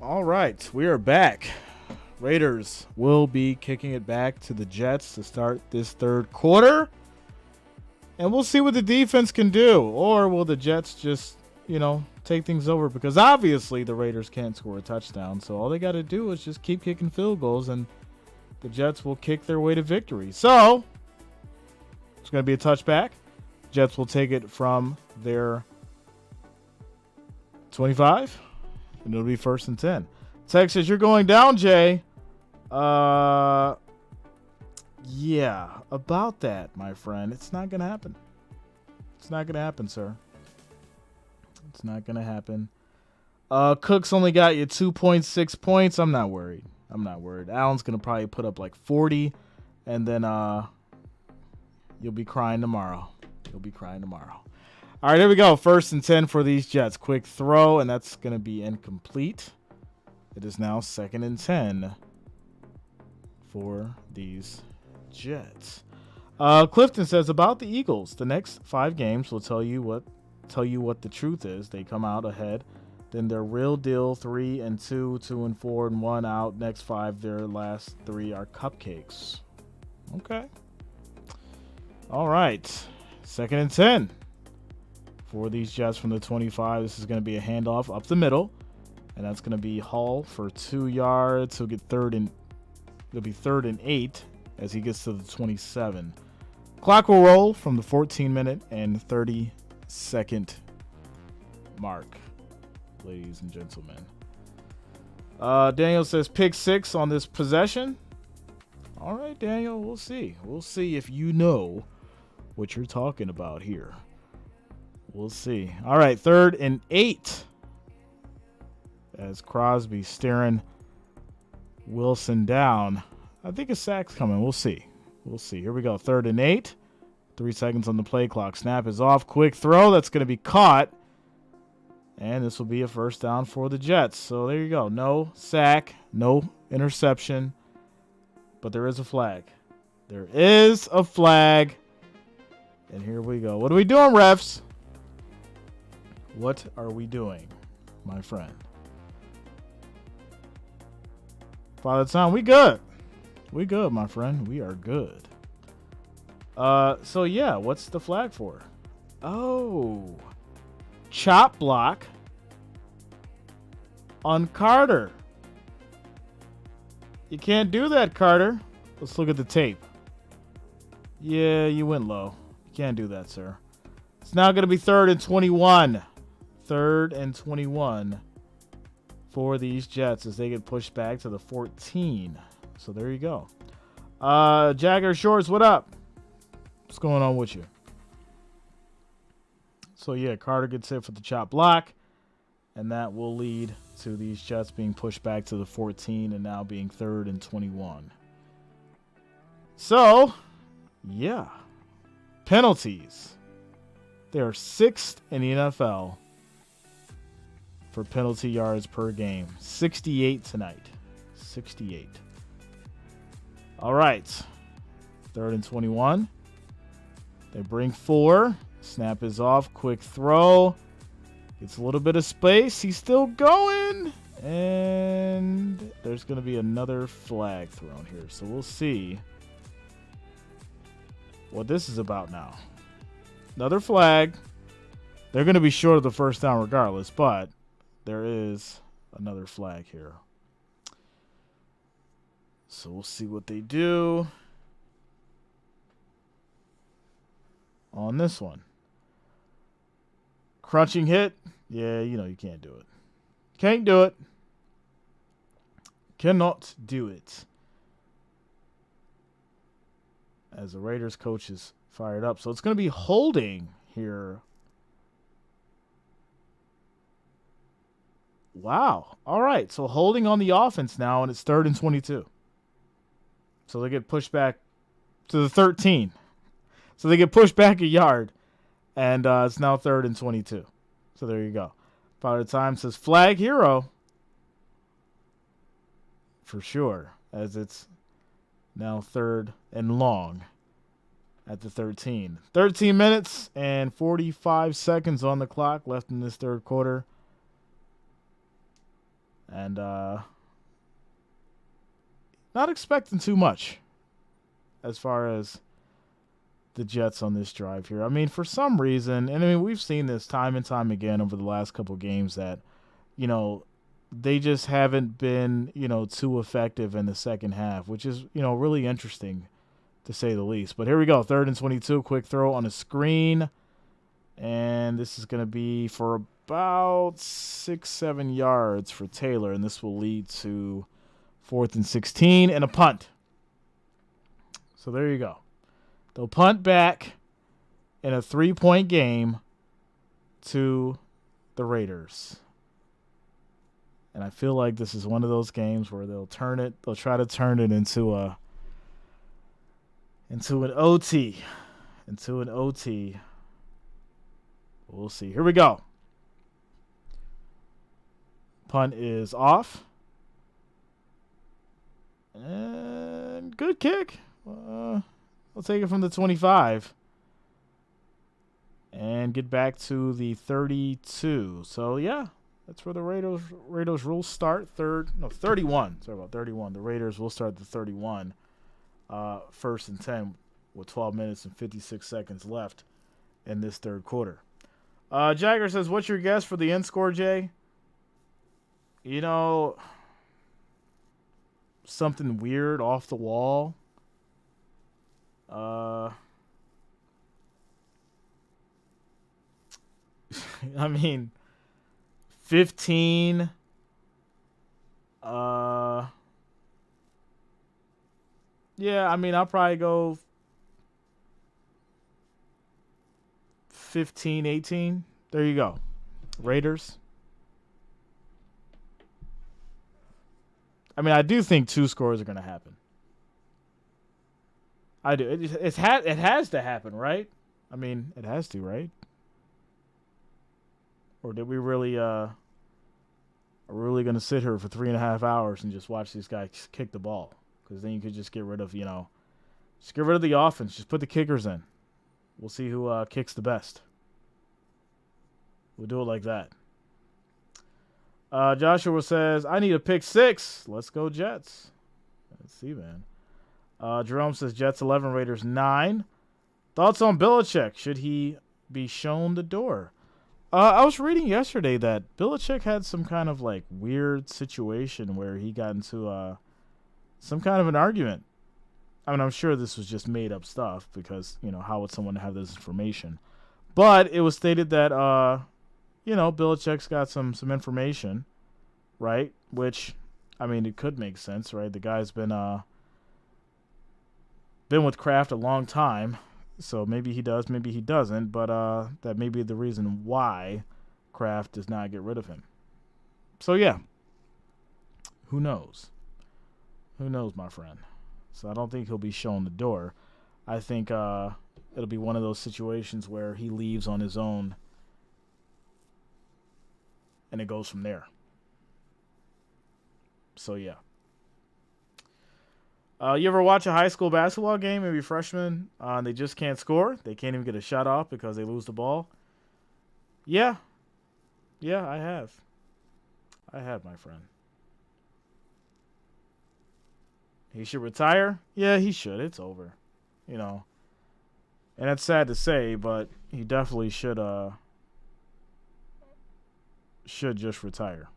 All right, we are back. Raiders will be kicking it back to the Jets to start this third quarter. And we'll see what the defense can do. Or will the Jets just, take things over? Because obviously the Raiders can't score a touchdown. So all they got to do is just keep kicking field goals and the Jets will kick their way to victory. So it's going to be a touchback. Jets will take it from their 25. And it'll be 1st and 10. Texas, you're going down, Jay. Yeah, about that, my friend. It's not going to happen. It's not going to happen, sir. It's not going to happen. Cook's only got you 2.6 points. I'm not worried. Allen's going to probably put up like 40, and then you'll be crying tomorrow. All right, here we go. 1st and 10 for these Jets. Quick throw, and that's going to be incomplete. It is now 2nd and 10 for these Jets. Clifton says about the Eagles, the next 5 games will tell you what the truth is. They come out ahead, then they're real deal 3-2, 2-4, and 1 out. Next 5, their last 3 are cupcakes. Okay. All right. 2nd and 10 for these Jets from the 25. This is going to be a handoff up the middle, and that's going to be Hall for 2 yards. He'll get 3rd and 8 as he gets to the 27. Clock will roll from the 14-minute and 30-second mark, ladies and gentlemen. Daniel says pick 6 on this possession. All right, Daniel, we'll see. We'll see if you know what you're talking about here. We'll see. All right, 3rd and 8 as Crosby staring Wilson down. I think a sack's coming. We'll see. Here we go. 3rd and 8. 3 seconds on the play clock. Snap is off. Quick throw. That's going to be caught. And this will be a 1st down for the Jets. So there you go. No sack. No interception. But there is a flag. And here we go. What are we doing, refs? What are we doing, my friend? Father Time, we good. We good, my friend. We are good. So yeah, what's the flag for? Oh, chop block on Carter. You can't do that, Carter. Let's look at the tape. Yeah, you went low. You can't do that, sir. It's now going to be 3rd and 21. 3rd and 21 for these Jets as they get pushed back to the 14. So there you go. Jagger Shorts, what up? What's going on with you? So yeah, Carter gets hit for the chop block, and that will lead to these Jets being pushed back to the 14 and now being 3rd and 21. So, yeah. Penalties. They are 6th in the NFL for penalty yards per game. 68 tonight. 68. All right. 3rd and 21. They bring 4. Snap is off. Quick throw. Gets a little bit of space. He's still going. And there's going to be another flag thrown here. So we'll see what this is about now. Another flag. They're going to be short of the 1st down regardless, but there is another flag here. So we'll see what they do on this one. Crunching hit. Yeah, you can't do it. Can't do it. Cannot do it. As the Raiders coach is fired up. So it's going to be holding here. Wow. All right. So holding on the offense now, and it's 3rd and 22. So they get pushed back to the 13. So they get pushed back a yard, and it's now 3rd and 22. So there you go. Father Time says flag hero. For sure, as it's now 3rd and long at the 13. 13 minutes and 45 seconds on the clock left in this 3rd quarter. And not expecting too much as far as the Jets on this drive here. I mean, for some reason, and I mean, we've seen this time and time again over the last couple games that, you know, they just haven't been, you know, too effective in the second half, which is, you know, really interesting to say the least. But here we go. 3rd and 22, quick throw on a screen. And this is going to be for about 6-7 yards for Taylor, and this will lead to 4th and 16 and a punt. So there you go. They'll punt back in a 3-point game to the Raiders. And I feel like this is one of those games where they'll try to turn it into an OT. Into an OT. We'll see. Here we go. Punt is off. And good kick. I'll take it from the 25. And get back to the 32. So, yeah, that's where the Raiders will start 31. Sorry about 31. The Raiders will start the 31. 1st and 10 with 12 minutes and 56 seconds left in this third quarter. Jagger says, what's your guess for the end score, Jay? You know, something weird off the wall. I mean, 15. Yeah, I mean, I'll probably go 15, 18. There you go. Raiders. I mean, I do think 2 scores are going to happen. I do. It has to happen, right? I mean, it has to, right? Or did we really are we really going to sit here for 3.5 hours and just watch these guys kick the ball? Because then you could just get rid of, just get rid of the offense. Just put the kickers in. We'll see who kicks the best. We'll do it like that. Joshua says, I need a pick 6. Let's go Jets. Let's see, man. Jerome says, Jets 11, Raiders 9. Thoughts on Belichick? Should he be shown the door? I was reading yesterday that Belichick had some kind of like weird situation where he got into some kind of an argument. I mean, I'm sure this was just made up stuff because, how would someone have this information? But it was stated that, Belichick's got some information, right? Which, I mean, it could make sense, right? The guy's been with Kraft a long time, so maybe he does, maybe he doesn't. But that may be the reason why Kraft does not get rid of him. So yeah, who knows? Who knows, my friend? So I don't think he'll be shown the door. I think it'll be one of those situations where he leaves on his own and it goes from there. So, yeah. You ever watch a high school basketball game, maybe freshmen, and they just can't score? They can't even get a shot off because they lose the ball? Yeah. Yeah, I have. I have, my friend. He should retire? Yeah, he should. It's over. And it's sad to say, but he definitely should just retire.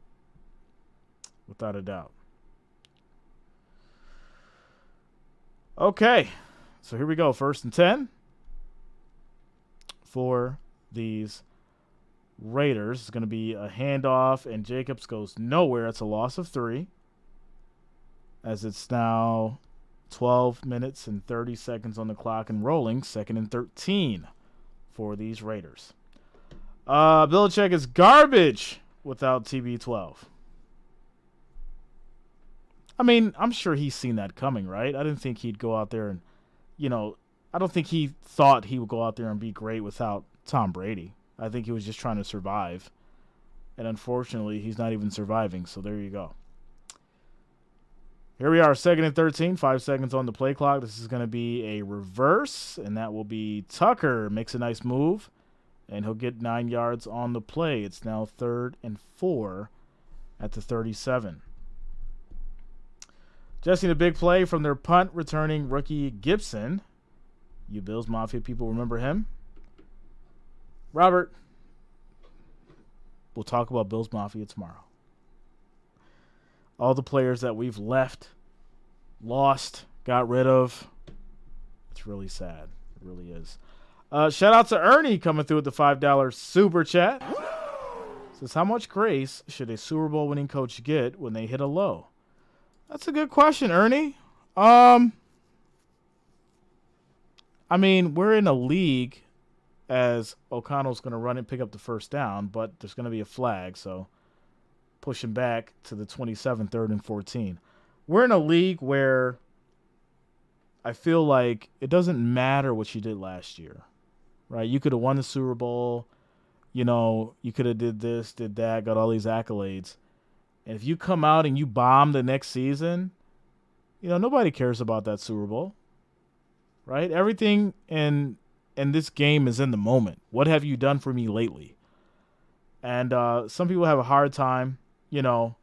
Without a doubt. Okay. So here we go. 1st and 10 for these Raiders. It's going to be a handoff, and Jacobs goes nowhere. It's a loss of 3. As it's now 12 minutes and 30 seconds on the clock and rolling. 2nd and 13 for these Raiders. Belichick is garbage without TB12. I mean, I'm sure he's seen that coming, right? I didn't think he'd go out there and, I don't think he thought he would go out there and be great without Tom Brady. I think he was just trying to survive. And unfortunately, he's not even surviving, so there you go. Here we are, 2nd and 13, 5 seconds on the play clock. This is going to be a reverse, and that will be Tucker. Makes a nice move, and he'll get 9 yards on the play. It's now 3rd and 4 at the 37. Jesse, the big play from their punt returning rookie Gibson. You Bills Mafia people remember him? Robert, we'll talk about Bills Mafia tomorrow. All the players that we've left, lost, got rid of. It's really sad. It really is. Shout out to Ernie coming through with the $5 super chat. Says, how much grace should a Super Bowl winning coach get when they hit a low? That's a good question, Ernie. I mean, we're in a league as O'Connell's going to run and pick up the first down, but there's going to be a flag, so push him back to the 27, 3rd and 14. We're in a league where I feel like it doesn't matter what you did last year, right? You could have won the Super Bowl. You know, you could have did this, did that, got all these accolades. And if you come out and you bomb the next season, you know, nobody cares about that Super Bowl, right? Everything in this game is in the moment. What have you done for me lately? And some people have a hard time, you know,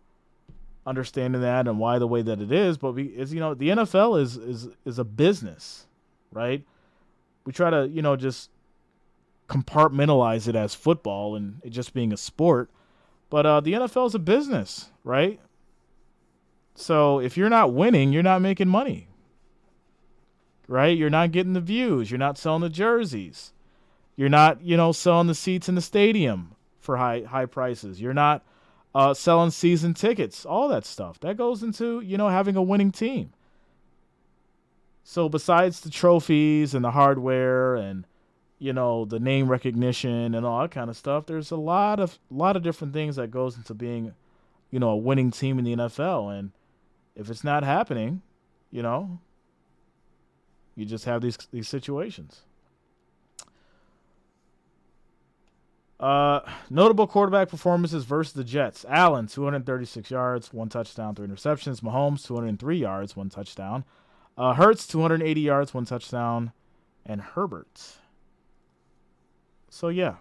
understanding that and why the way that it is. But you know, the NFL is a business, right? We try to, you know, just compartmentalize it as football and it just being a sport. But the NFL is a business, right? So if you're not winning, you're not making money, right? You're not getting the views. You're not selling the jerseys. You're not, you know, selling the seats in the stadium for high prices. You're not selling season tickets, all that stuff. That goes into, you know, having a winning team. So besides the trophies and the hardware and, you know, the name recognition and all that kind of stuff, there's a lot of different things that goes into being, you know, a winning team in the NFL. And if it's not happening, you know, you just have these situations. Notable quarterback performances versus the Jets. Allen, 236 yards, 1 touchdown, 3 interceptions. Mahomes, 203 yards, 1 touchdown. Hurts, 280 yards, 1 touchdown. And Herbert. So, yeah.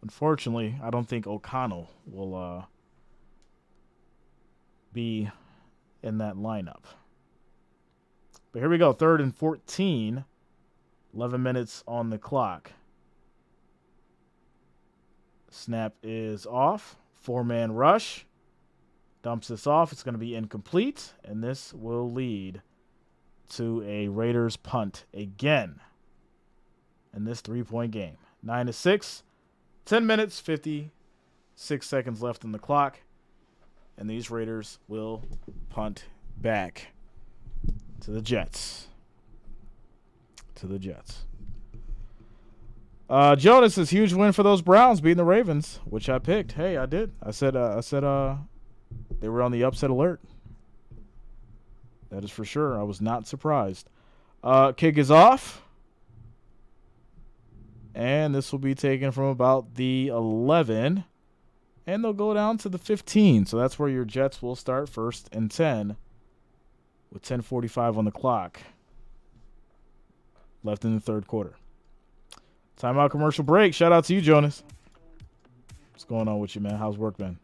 Unfortunately, I don't think O'Connell will be in that lineup. But here we go. 3rd and 14. 11 minutes on the clock. Snap is off. 4-man rush. Dumps this off. It's going to be incomplete. And this will lead to a Raiders punt again in this 3-point game. 9-6. 10 minutes, 56 seconds left on the clock. And these Raiders will punt back to the Jets. Jonas says huge win for those Browns beating the Ravens, which I picked. Hey, I did. I said they were on the upset alert. That is for sure. I was not surprised. Kick is off. And this will be taken from about the 11. And they'll go down to the 15. So that's where your Jets will start 1st and 10 with 10:45 on the clock left in the 3rd quarter. Timeout commercial break. Shout out to you, Jonas. What's going on with you, man? How's work been?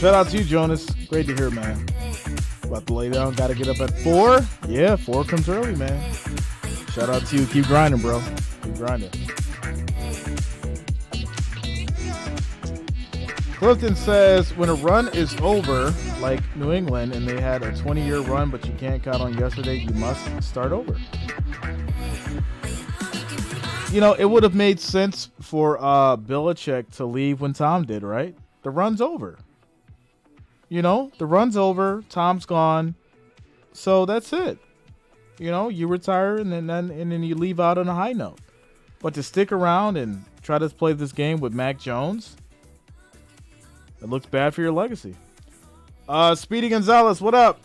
Shout out to you, Jonas. Great to hear, man. About to lay down. Got to get up at 4. Yeah, 4 comes early, man. Shout out to you. Keep grinding, bro. Keep grinding. Clifton says, when a run is over, like New England and they had a 20-year run, but you can't count on yesterday. You must start over. You know, it would have made sense for Belichick to leave when Tom did, right? The run's over. You know, the run's over. Tom's gone. So that's it. You know, you retire and then you leave out on a high note. But to stick around and try to play this game with Mac Jones, it looks bad for your legacy. Speedy Gonzalez, what up?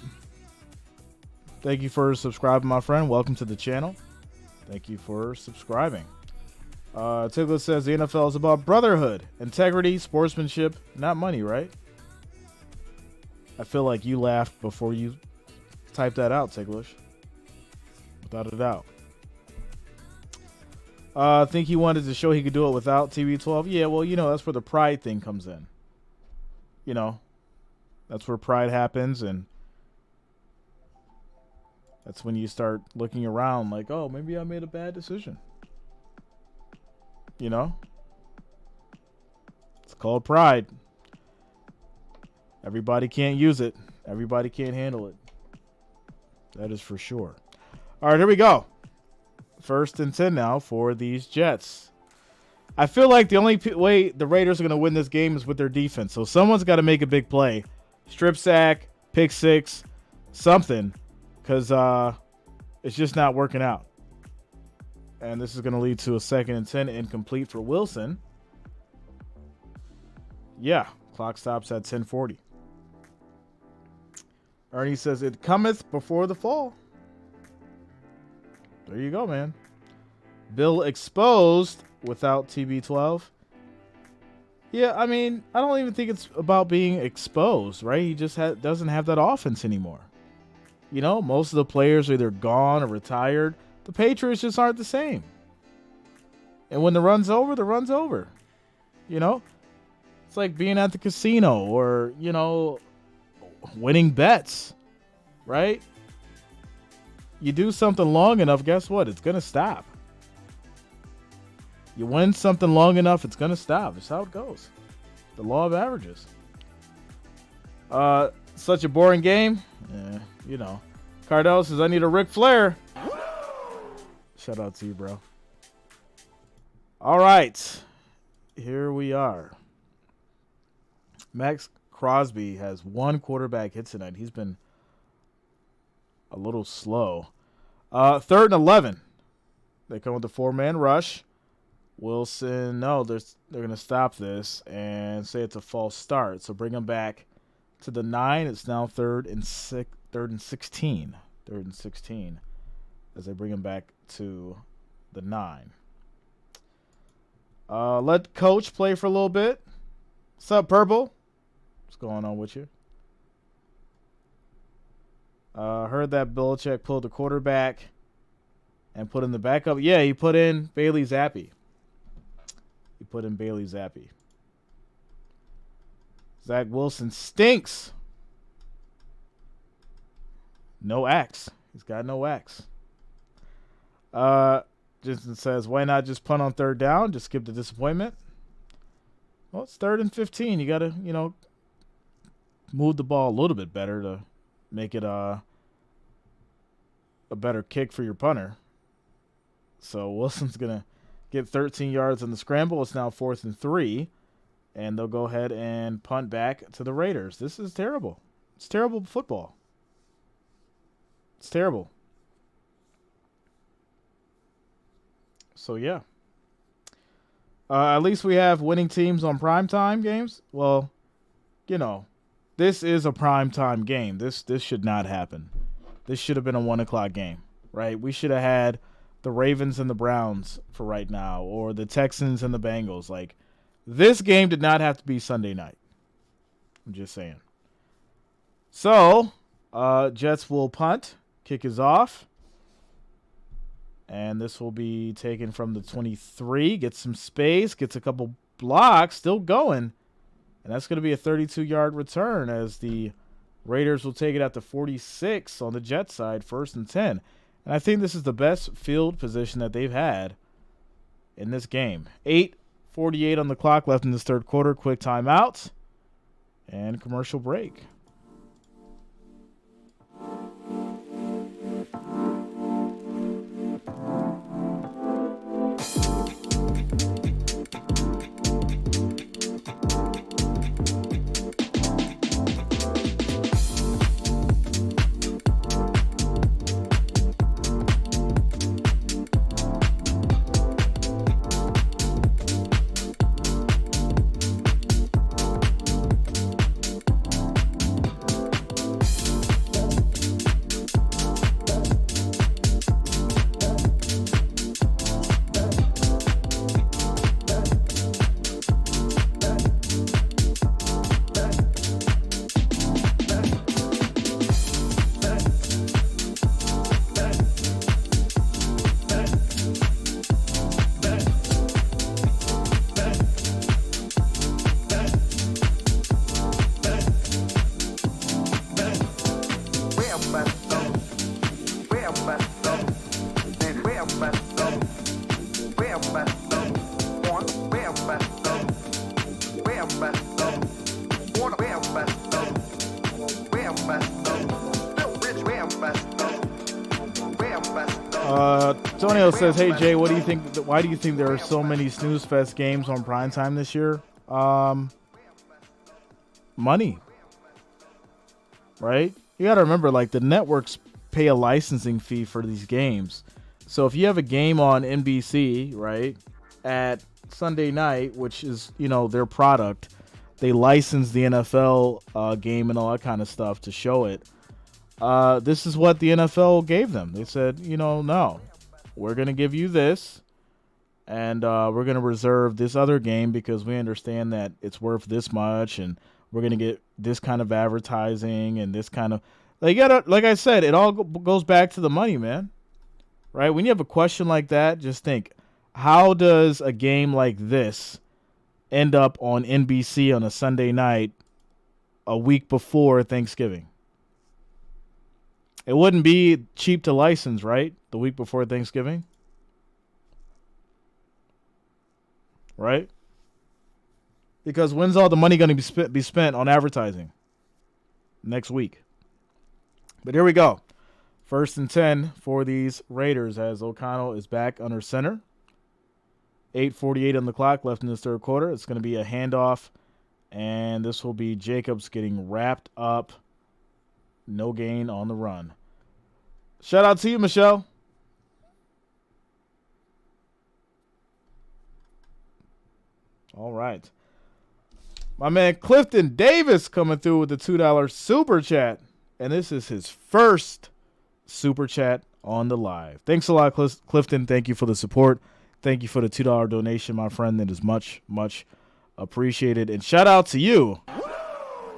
Thank you for subscribing, my friend. Welcome to the channel. Thank you for subscribing. Tigler says the NFL is about brotherhood, integrity, sportsmanship, not money, right? I feel like you laughed before you typed that out, Tiglish. Without a doubt. I think he wanted to show he could do it without TB12. Yeah, well, you know, that's where the pride thing comes in. You know, that's where pride happens, and that's when you start looking around like, oh, maybe I made a bad decision. You know? It's called pride. Everybody can't use it. Everybody can't handle it. That is for sure. All right, here we go. 1st and 10 now for these Jets. I feel like the only way the Raiders are going to win this game is with their defense. So someone's got to make a big play. Strip sack, pick six, something. Because it's just not working out. And this is going to lead to a 2nd and 10 incomplete for Wilson. Yeah, clock stops at 10:40. Ernie says, it cometh before the fall. There you go, man. Bill exposed without TB12. Yeah, I mean, I don't even think it's about being exposed, right? He just doesn't have that offense anymore. You know, most of the players are either gone or retired. The Patriots just aren't the same. And when the run's over, the run's over. You know? It's like being at the casino or, you know, winning bets, right? You do something long enough, guess what? It's going to stop. You win something long enough, it's going to stop. It's how it goes. The law of averages. Such a boring game. Yeah, you know. Cardell says, I need a Ric Flair. Shout out to you, bro. All right. Here we are. Max Crosby has 1 quarterback hit tonight. He's been a little slow. 3rd and 11. They come with the 4-man rush. Wilson, no, they're going to stop this and say it's a false start. So bring them back to the 9. It's now 3rd and 16. 3rd and 16 as they bring him back to the 9. Let coach play for a little bit. What's up, Purple? What's going on with you? Heard that Belichick pulled the quarterback and put in the backup. Yeah, he put in Bailey Zappi. Zach Wilson stinks. No axe. He's got no axe. Jensen says, why not just punt on 3rd down? Just skip the disappointment. Well, it's 3rd and 15. You got to, you know, move the ball a little bit better to make it a better kick for your punter. So Wilson's going to get 13 yards on the scramble. It's now 4th and 3. And they'll go ahead and punt back to the Raiders. This is terrible. It's terrible football. It's terrible. So, yeah. At least we have winning teams on primetime games. Well, you know, this is a primetime game. This should not happen. This should have been a 1 o'clock game, right? We should have had the Ravens and the Browns for right now, or the Texans and the Bengals. Like, this game did not have to be Sunday night. I'm just saying. So, Jets will punt. Kick is off. And this will be taken from the 23. Gets some space. Gets a couple blocks. Still going. And that's going to be a 32-yard return as the Raiders will take it at the 46 on the Jets side, 1st and 10. And I think this is the best field position that they've had in this game. 8:48 on the clock left in this 3rd quarter. Quick timeout. And commercial break. Antonio says, "Hey Jay, what do you think? Why do you think there are so many snooze fest games on primetime this year? Money, right? You got to remember, like the networks pay a licensing fee for these games. So if you have a game on NBC, right, at Sunday night, which is their product, they license the NFL game and all that kind of stuff to show it. This is what the NFL gave them. They said, no, we're going to give you this, and we're going to reserve this other game because we understand that it's worth this much, and we're going to get this kind of advertising and this kind of like I said, it all goes back to the money, man. Right? When you have a question like that, just think, how does a game like this end up on NBC on a Sunday night a week before Thanksgiving? It wouldn't be cheap to license, right? The week before Thanksgiving. Right? Because when's all the money going to be spent on advertising? Next week. But here we go. 1st and 10 for these Raiders as O'Connell is back under center. 8:48 on the clock left in this third quarter. It's going to be a handoff, and this will be Jacobs getting wrapped up. No gain on the run. Shout out to you, Michelle. All right. My man Clifton Davis coming through with the $2 super chat. And this is his first super chat on the live. Thanks a lot, Clifton. Thank you for the support. Thank you for the $2 donation, my friend. That is much, much appreciated. And shout out to you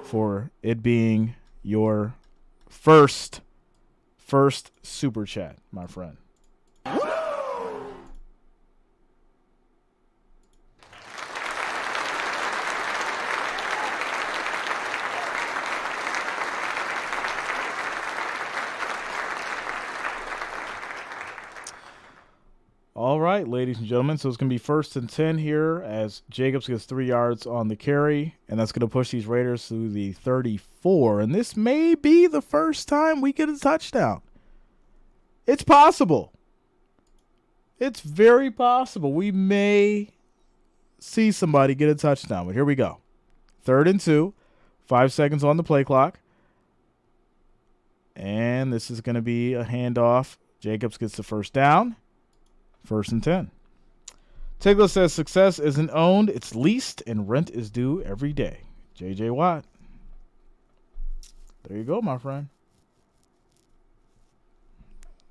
for it being your first super chat, my friend. All right, ladies and gentlemen, so it's going to be 1st and 10 here as Jacobs gets 3 yards on the carry, and that's going to push these Raiders through the 34. And this may be the first time we get a touchdown. It's possible. It's very possible. We may see somebody get a touchdown, but here we go. 3rd and 2, 5 seconds on the play clock. And this is going to be a handoff. Jacobs gets the first down. 1st and 10. Tigler says success isn't owned, it's leased, and rent is due every day. J.J. Watt. There you go, my friend.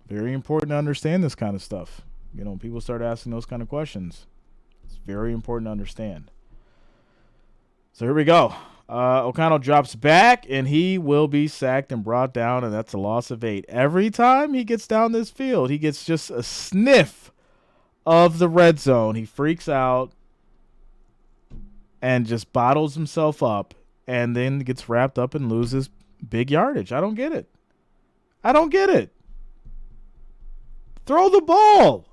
Very important to understand this kind of stuff. When people start asking those kind of questions, it's very important to understand. So here we go. O'Connell drops back, and he will be sacked and brought down, and that's a loss of 8. Every time he gets down this field, he gets just a sniff of the red zone. He freaks out and just bottles himself up and then gets wrapped up and loses big yardage. I don't get it. Throw the ball.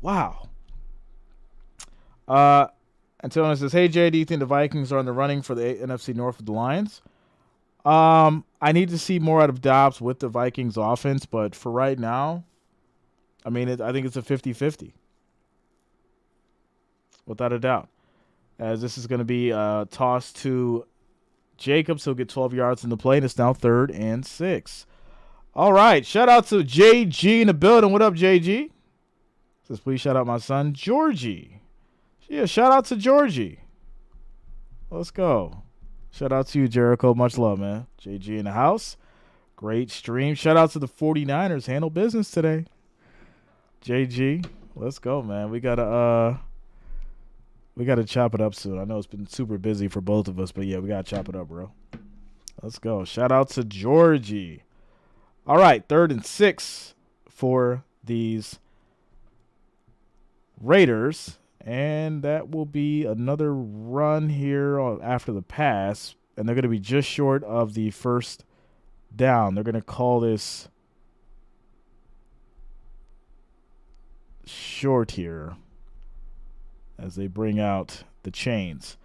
Wow. Antonio says, "Hey, Jay, do you think the Vikings are in the running for the NFC North with the Lions?" I need to see more out of Dobbs with the Vikings offense, but for right now, I think it's a 50-50. Without a doubt. As this is going to be tossed to Jacobs. He'll get 12 yards in the play, and it's now 3rd and 6. All right. Shout out to JG in the building. What up, JG? Says, please shout out my son, Georgie. Yeah, shout out to Georgie. Let's go. Shout out to you, Jericho. Much love, man. JG in the house. Great stream. Shout out to the 49ers. Handle business today. JG, let's go, man. We gotta chop it up soon. I know it's been super busy for both of us, but yeah, we gotta chop it up, bro. Let's go. Shout out to Georgie. All right, 3rd and 6 for these Raiders. And that will be another run here after the pass. And they're going to be just short of the 1st down. They're going to call this short here as they bring out the chains.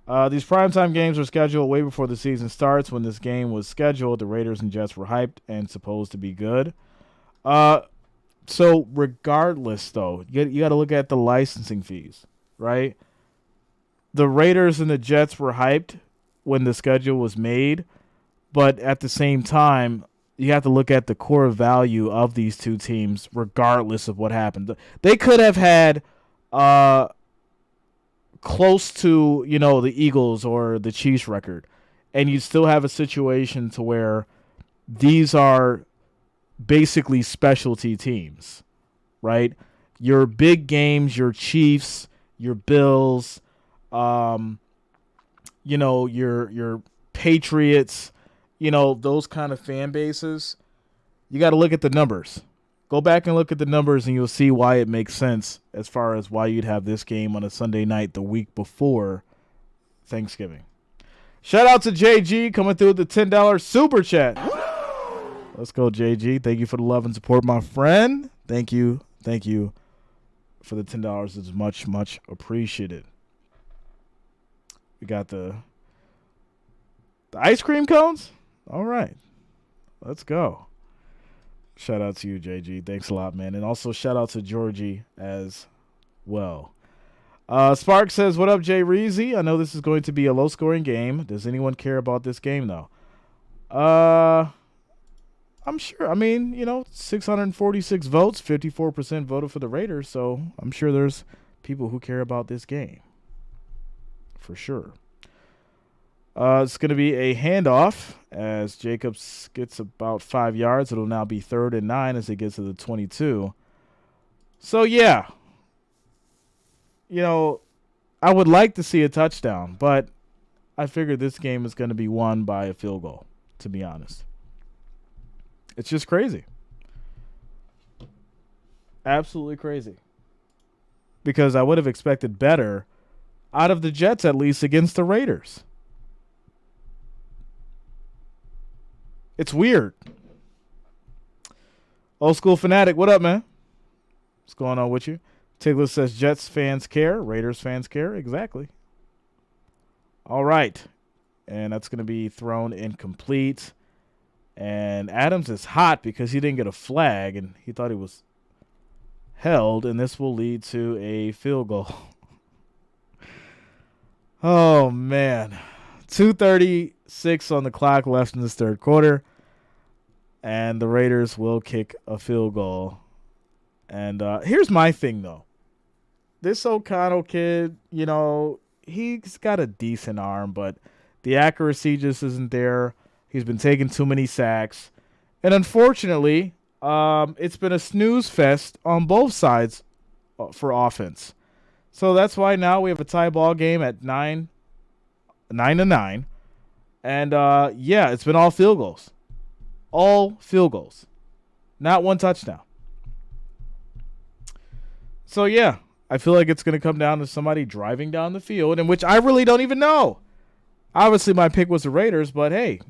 These primetime games were scheduled way before the season starts. When this game was scheduled, the Raiders and Jets were hyped and supposed to be good. So regardless, though, you got to look at the licensing fees, right? The Raiders and the Jets were hyped when the schedule was made, but at the same time, you have to look at the core value of these two teams regardless of what happened. They could have had close to, the Eagles or the Chiefs record, and you still have a situation to where these are basically specialty teams, right? Your big games, your Chiefs, your Bills, your Patriots, those kind of fan bases, you got to look at the numbers. Go back and look at the numbers and you'll see why it makes sense as far as why you'd have this game on a Sunday night the week before Thanksgiving. Shout out to JG coming through with the $10 super chat. Let's go, JG. Thank you for the love and support, my friend. Thank you. Thank you for the $10. It's much, much appreciated. We got the ice cream cones? All right. Let's go. Shout out to you, JG. Thanks a lot, man. And also shout out to Georgie as well. Spark says, what up, Jay Reezy? I know this is going to be a low-scoring game. Does anyone care about this game, though? I'm sure. 646 votes, 54% voted for the Raiders, so I'm sure there's people who care about this game. For sure. It's going to be a handoff as Jacobs gets about 5 yards. It'll now be 3rd and 9 as it gets to the 22. So, yeah. I would like to see a touchdown, but I figured this game is going to be won by a field goal, to be honest. It's just crazy. Absolutely crazy. Because I would have expected better out of the Jets, at least, against the Raiders. It's weird. Old School Fanatic, what up, man? What's going on with you? Tigler says Jets fans care, Raiders fans care. Exactly. All right. And that's going to be thrown incomplete. And Adams is hot because he didn't get a flag, and he thought he was held, and this will lead to a field goal. Oh, man. 2:36 on the clock left in this third quarter, and the Raiders will kick a field goal. And here's my thing, though. This O'Connell kid, he's got a decent arm, but the accuracy just isn't there. He's been taking too many sacks. And unfortunately, it's been a snooze fest on both sides for offense. So that's why now we have a tie ball game at 9-9. And, it's been all field goals. All field goals. Not one touchdown. So, yeah, I feel like it's going to come down to somebody driving down the field, in which I really don't even know. Obviously, my pick was the Raiders, but, hey,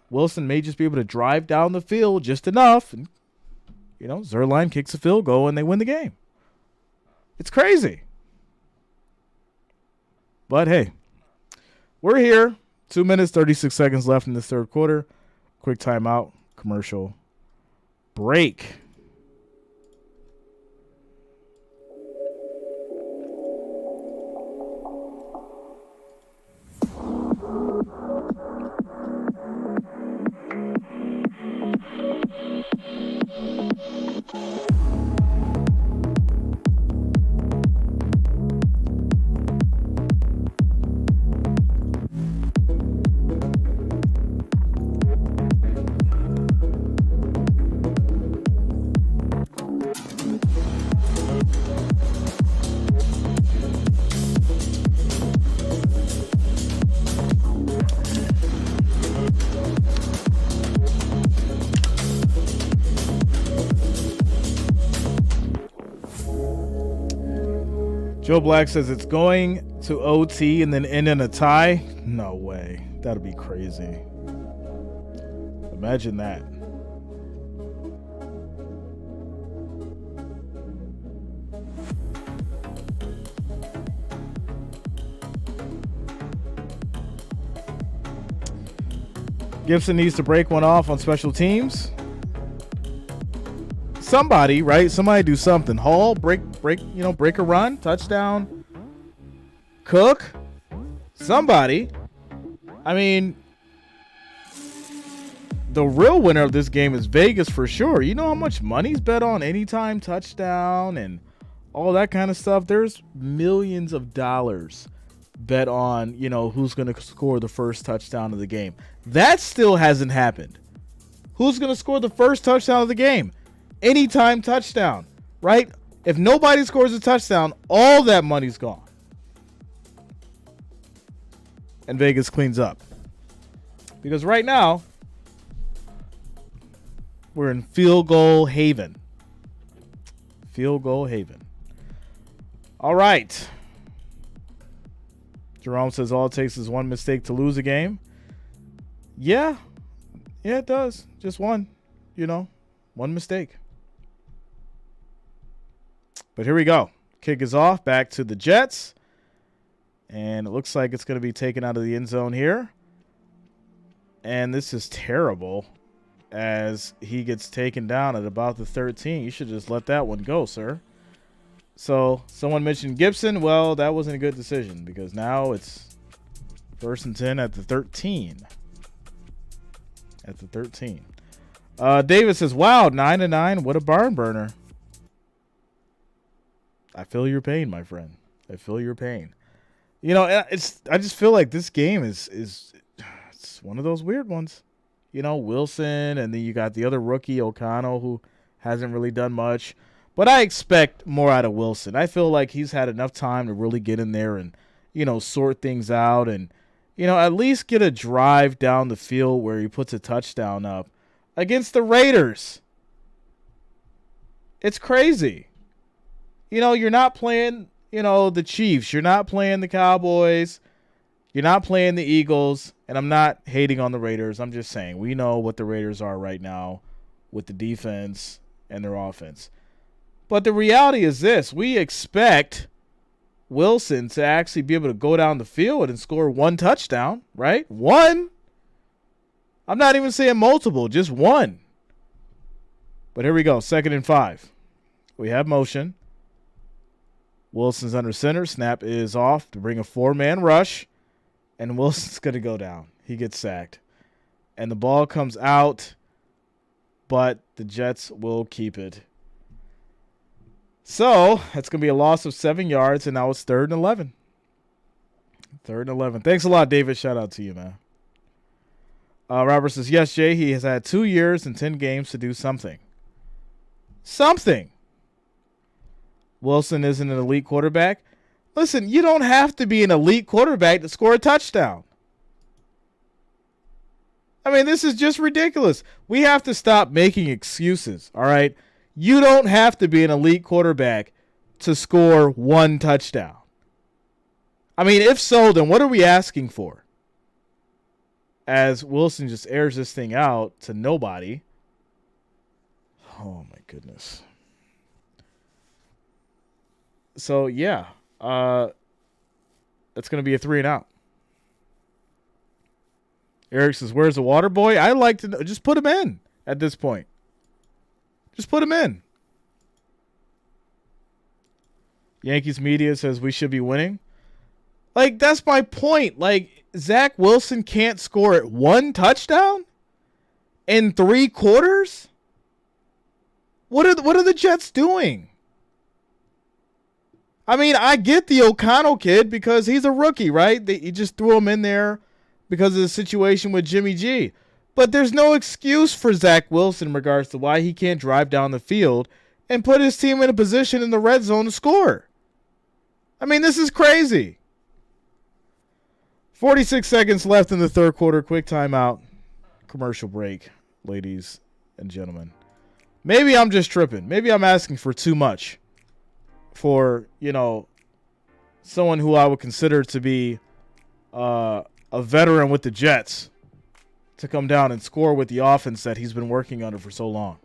Wilson may just be able to drive down the field just enough. And, Zuerlein kicks a field goal, and they win the game. It's crazy. But, hey, we're here. 2 minutes, 36 seconds left in this third quarter. Quick timeout, commercial break. Joe Black says it's going to OT and then end in a tie. No way. That'd be crazy. That'd Imagine that. Gibson needs to break one off on special teams. Somebody, right? Somebody do something. Hall, break a run, touchdown. Cook, somebody. I mean, the real winner of this game is Vegas for sure. You know how much money's bet on anytime touchdown and all that kind of stuff? There's millions of dollars bet on, who's going to score the first touchdown of the game. That still hasn't happened. Who's going to score the first touchdown of the game? Anytime touchdown, right? If nobody scores a touchdown, all that money's gone. And Vegas cleans up. Because right now, we're in field goal haven. Field goal haven. All right. Jerome says all it takes is one mistake to lose a game. Yeah, it does. Just one, one mistake. But here we go. Kick is off. Back to the Jets. And it looks like it's going to be taken out of the end zone here. And this is terrible as he gets taken down at about the 13. You should just let that one go, sir. So someone mentioned Gibson. Well, that wasn't a good decision because now it's 1st and 10 at the 13. At the 13. David says, wow, 9-9. What a barn burner. I feel your pain, my friend. I feel your pain. I just feel like this game is it's one of those weird ones. Wilson, and then you got the other rookie, O'Connell, who hasn't really done much. But I expect more out of Wilson. I feel like he's had enough time to really get in there and, sort things out and, at least get a drive down the field where he puts a touchdown up against the Raiders. It's crazy. You're not playing, the Chiefs. You're not playing the Cowboys. You're not playing the Eagles. And I'm not hating on the Raiders. I'm just saying we know what the Raiders are right now with the defense and their offense. But the reality is this. We expect Wilson to actually be able to go down the field and score one touchdown, right? One. I'm not even saying multiple, just one. But here we go, 2nd and 5. We have motion. Wilson's under center. Snap is off to bring a 4-man rush. And Wilson's going to go down. He gets sacked. And the ball comes out, but the Jets will keep it. So that's going to be a loss of 7 yards, and now it's 3rd and 11. 3rd and 11. Thanks a lot, David. Shout out to you, man. Robert says, yes, Jay, he has had 2 years and 10 games to do something. Something. Wilson isn't an elite quarterback. Listen, you don't have to be an elite quarterback to score a touchdown. I mean, this is just ridiculous. We have to stop making excuses, all right? You don't have to be an elite quarterback to score one touchdown. I mean, if so, then what are we asking for? As Wilson just airs this thing out to nobody. Oh, my goodness. So, yeah. That's going to be a 3 and out. Eric says, where's the water boy? I like to know. Just put him in at this point. Just put him in. Yankees media says we should be winning. Like, that's my point. Like, Zach Wilson can't score at one touchdown in 3 quarters? What are the Jets doing? I mean, I get the O'Connell kid because he's a rookie, right? You just threw him in there because of the situation with Jimmy G. But there's no excuse for Zach Wilson in regards to why he can't drive down the field and put his team in a position in the red zone to score. I mean, this is crazy. 46 seconds left in the 3rd quarter. Quick timeout. Commercial break, ladies and gentlemen. Maybe I'm just tripping. Maybe I'm asking for too much for, someone who I would consider to be a veteran with the Jets to come down and score with the offense that he's been working under for so long.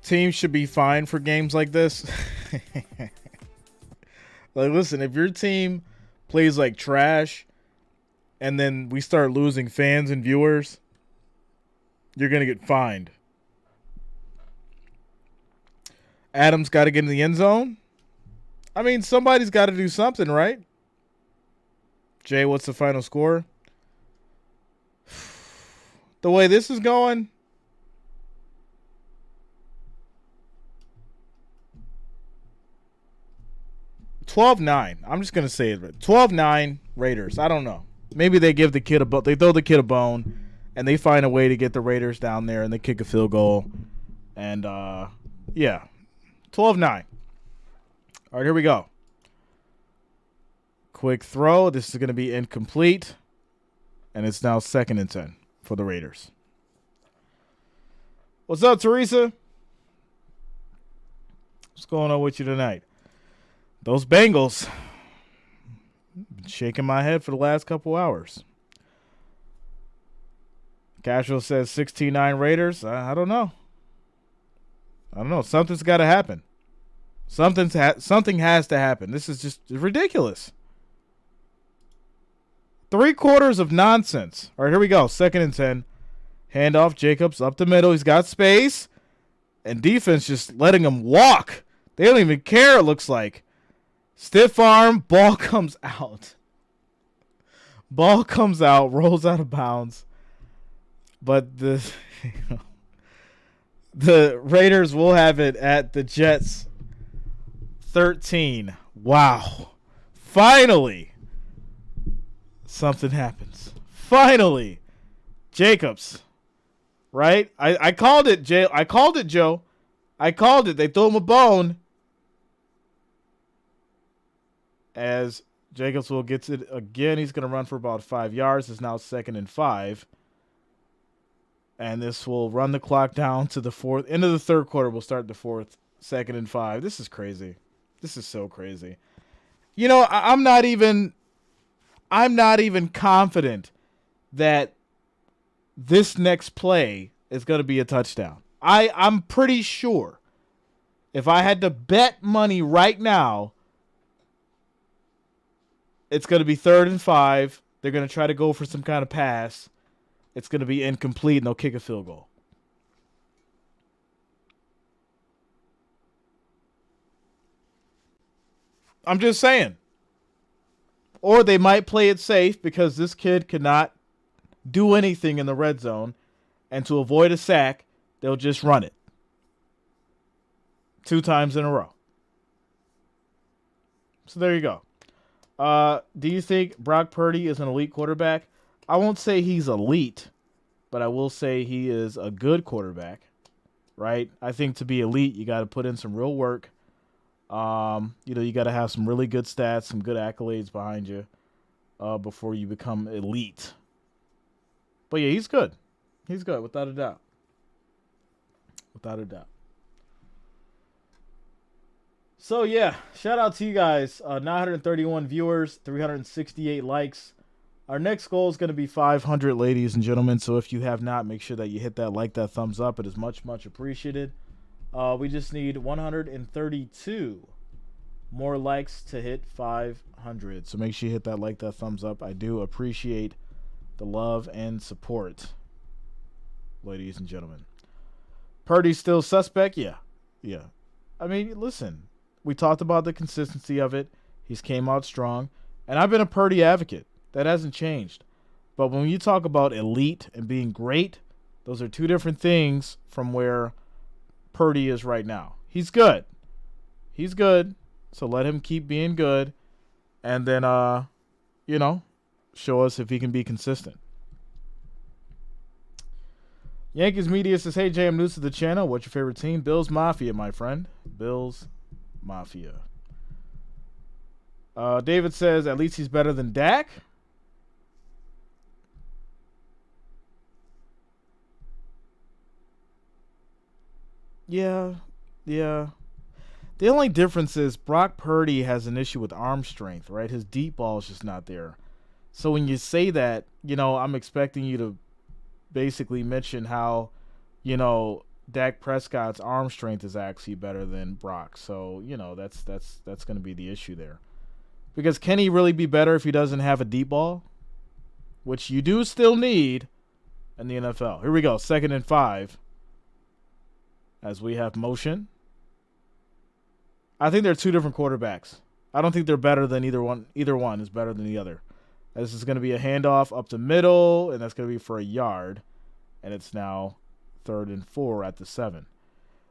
Teams should be fine for games like this. Like, listen, if your team plays like trash and then we start losing fans and viewers, you're going to get fined. Adams got to get in the end zone. I mean, somebody's got to do something, right? Jay, what's the final score? The way this is going, $12-9. I'm just gonna say it. 12-9 Raiders. I don't know. Maybe they give the kid they throw the kid a bone, and they find a way to get the Raiders down there, and they kick a field goal, and yeah, 12-9. All right, here we go. Quick throw. This is gonna be incomplete, and it's now 2nd and 10 for the Raiders. What's up, Teresa? What's going on with you tonight? Those Bengals, been shaking my head for the last couple hours. Casual says 16-9 Raiders. I don't know. Something's got to happen. Something has to happen. This is just ridiculous. 3/4 of nonsense. All right, here we go. 2nd and 10. Handoff. Jacobs up the middle. He's got space. And defense just letting him walk. They don't even care, it looks like. Stiff arm, ball comes out. Ball comes out, rolls out of bounds. But the Raiders will have it at the Jets 13. Wow. Finally, something happens. Finally. Jacobs. Right? I called it, Jay. I called it, Joe. I called it. They threw him a bone. As Jacobs will get it again, he's going to run for about 5 yards. It's now 2nd and 5. And this will run the clock down to the 4th. End of the 3rd quarter, we'll start the 4th. 2nd and 5. This is crazy. This is so crazy. You know, I'm not even confident that this next play is going to be a touchdown. I'm pretty sure if I had to bet money right now, it's going to be 3rd and 5. They're going to try to go for some kind of pass. It's going to be incomplete, and they'll kick a field goal. I'm just saying. Or they might play it safe because this kid cannot do anything in the red zone, and to avoid a sack, they'll just run it 2 times in a row. So there you go. Do you think Brock Purdy is an elite quarterback? I won't say he's elite, but I will say he is a good quarterback, right? I think to be elite, you got to put in some real work. You got to have some really good stats, some good accolades behind you before you become elite. But yeah, he's good. He's good, without a doubt. Without a doubt. So yeah, shout out to you guys. 931 viewers, 368 likes. Our next goal is going to be 500, ladies and gentlemen. So if you have not, make sure that you hit that thumbs up. It is much, much appreciated. We just need 132 more likes to hit 500. So make sure you hit that thumbs up. I do appreciate the love and support, ladies and gentlemen. Purdy's still suspect? Yeah. Yeah. I mean, listen, we talked about the consistency of it. He's came out strong. And I've been a Purdy advocate. That hasn't changed. But when you talk about elite and being great, those are two different things from where Purdy is right now. He's good. He's good. So let him keep being good. And then, show us if he can be consistent. Yankees Media says, hey, Jay, I'm new to the channel. What's your favorite team? Bills Mafia, my friend. Bills Mafia. David says, at least he's better than Dak. Yeah. The only difference is Brock Purdy has an issue with arm strength, right? His deep ball is just not there. So when you say that, I'm expecting you to basically mention how, Dak Prescott's arm strength is actually better than Brock. So, that's going to be the issue there. Because can he really be better if he doesn't have a deep ball? Which you do still need in the NFL. Here we go. 2nd and 5. As we have motion. I think they're two different quarterbacks. I don't think they're better than either one. Either one is better than the other. This is going to be a handoff up the middle, and that's going to be for a yard. And it's now 3rd and 4 at the 7.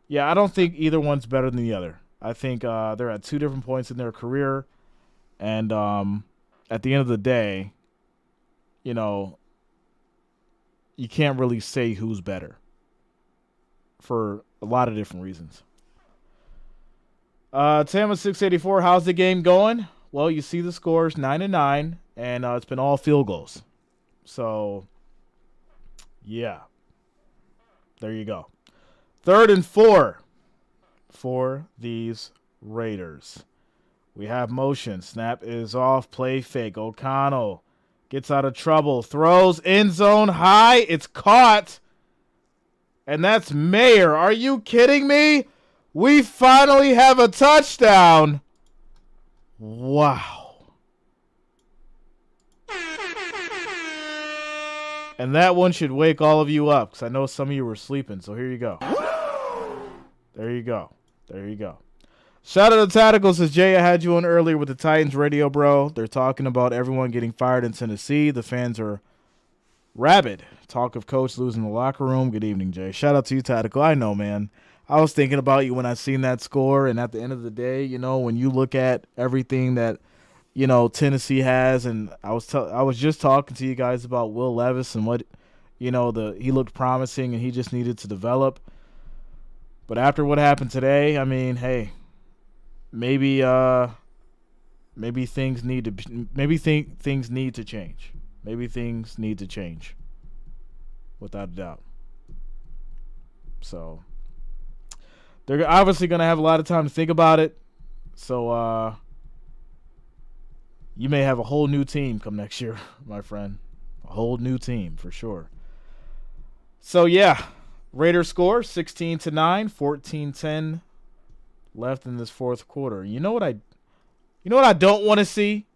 Yeah, I don't think either one's better than the other. I think they're at two different points in their career. And at the end of the day, you can't really say who's better for a lot of different reasons. Tama 684, how's the game going? Well, you see the scores, 9-9, and it's been all field goals. So, yeah. There you go. 3rd and 4 for these Raiders. We have motion. Snap is off. Play fake. O'Connell gets out of trouble. Throws end zone high. It's caught. And that's Mayer. Are you kidding me? We finally have a touchdown. Wow. And that one should wake all of you up because I know some of you were sleeping. So here you go. There you go. There you go. Shout out to Tactical says, Jay, I had you on earlier with the Titans radio, bro. They're talking about everyone getting fired in Tennessee. The fans are rabid. Talk of coach losing the locker room. Good evening, Jay. Shout out to you, Tactical. I know, man. I was thinking about you when I seen that score, and at the end of the day, when you look at everything that, Tennessee has, and I was just talking to you guys about Will Levis and what, he looked promising and he just needed to develop. But after what happened today, I mean, hey, maybe things need to change. Maybe things need to change, without a doubt. So they're obviously going to have a lot of time to think about it. So you may have a whole new team come next year, my friend. A whole new team for sure. So yeah, Raiders score 16-9, 14-10 left in this fourth quarter. You know what I don't want to see?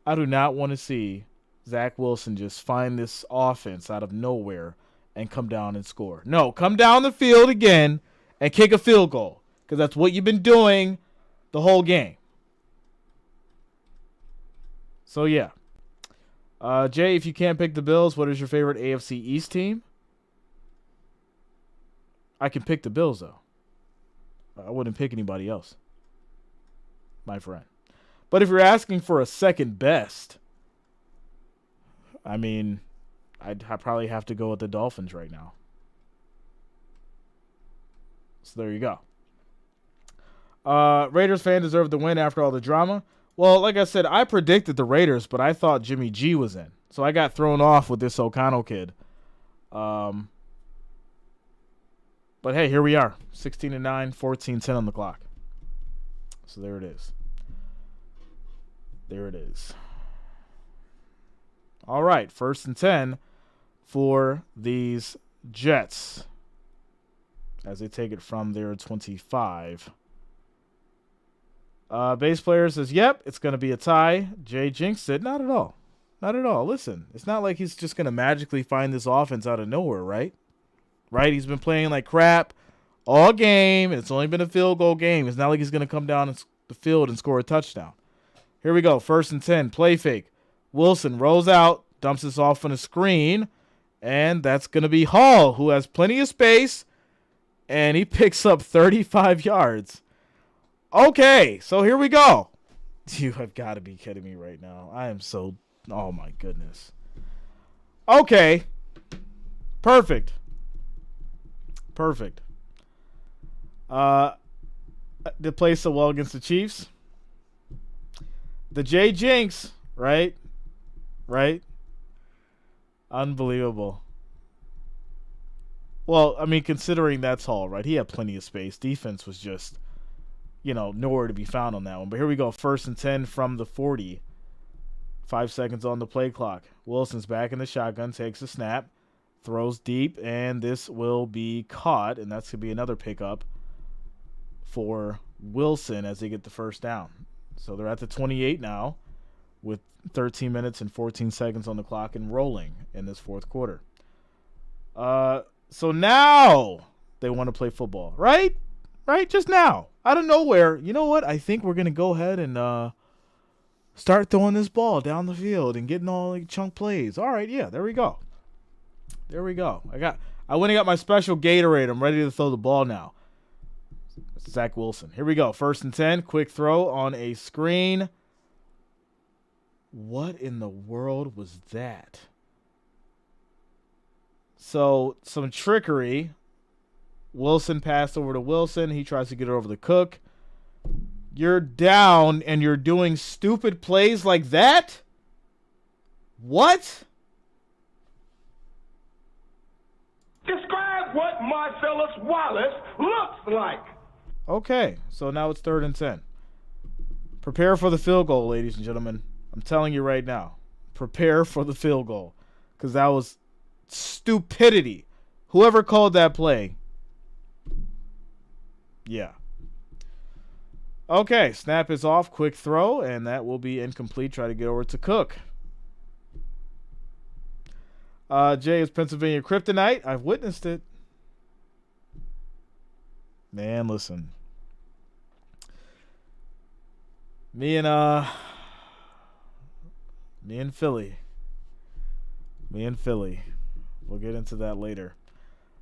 I do not want to see Zach Wilson just find this offense out of nowhere and come down and score. No, come down the field again and kick a field goal because that's what you've been doing the whole game. So, yeah. Jay, if you can't pick the Bills, what is your favorite AFC East team? I can pick the Bills, though. I wouldn't pick anybody else, my friend. But if you're asking for a second best, I mean, I'd probably have to go with the Dolphins right now. So there you go. Raiders fan deserved the win after all the drama. Well, like I said, I predicted the Raiders, but I thought Jimmy G was in. So I got thrown off with this O'Connell kid. But hey, here we are. 16-9, 14-10 on the clock. So there it is. There it is. All right, 1st and 10 for these Jets as they take it from their 25. Base player says, yep, it's going to be a tie. Jay jinxed it. Not at all. Not at all. Listen, it's not like he's just going to magically find this offense out of nowhere, right? Right? He's been playing like crap all game. It's only been a field goal game. It's not like he's going to come down the field and score a touchdown. Here we go. 1st and 10. Play fake. Wilson rolls out, dumps this off on a screen, and that's going to be Hall, who has plenty of space, and he picks up 35 yards. Okay, so here we go. You have got to be kidding me right now. I am so... Oh, my goodness. Okay. Perfect. Perfect. They play so well against the Chiefs. The J Jinx, right? Right? Unbelievable. Well, I mean, considering that's Hall, right? He had plenty of space. Defense was just, nowhere to be found on that one. But here we go. 1st and 10 from the 40. 5 seconds on the play clock. Wilson's back in the shotgun, takes a snap, throws deep, and this will be caught, and that's going to be another pickup for Wilson as they get the first down. So they're at the 28 now with 13 minutes and 14 seconds on the clock and rolling in this fourth quarter. So now they want to play football, right? Right? Just now. Out of nowhere. You know what? I think we're going to go ahead and start throwing this ball down the field and getting all like chunk plays. All right, yeah, there we go. There we go. I went and got my special Gatorade. I'm ready to throw the ball now. Zach Wilson. Here we go. 1st and 10. Quick throw on a screen. What in the world was that? So, some trickery. Wilson passed over to Wilson. He tries to get it over the Cook. You're down and you're doing stupid plays like that? What? Describe what Marcellus Wallace looks like. Okay, so now it's 3rd and 10. Prepare for the field goal, ladies and gentlemen. I'm telling you right now. Prepare for the field goal. Because that was stupidity. Whoever called that play. Yeah. Okay, snap is off. Quick throw, and that will be incomplete. Try to get over to Cook. Jay is Pennsylvania Kryptonite. I've witnessed it. Man, listen. Me and Philly. We'll get into that later.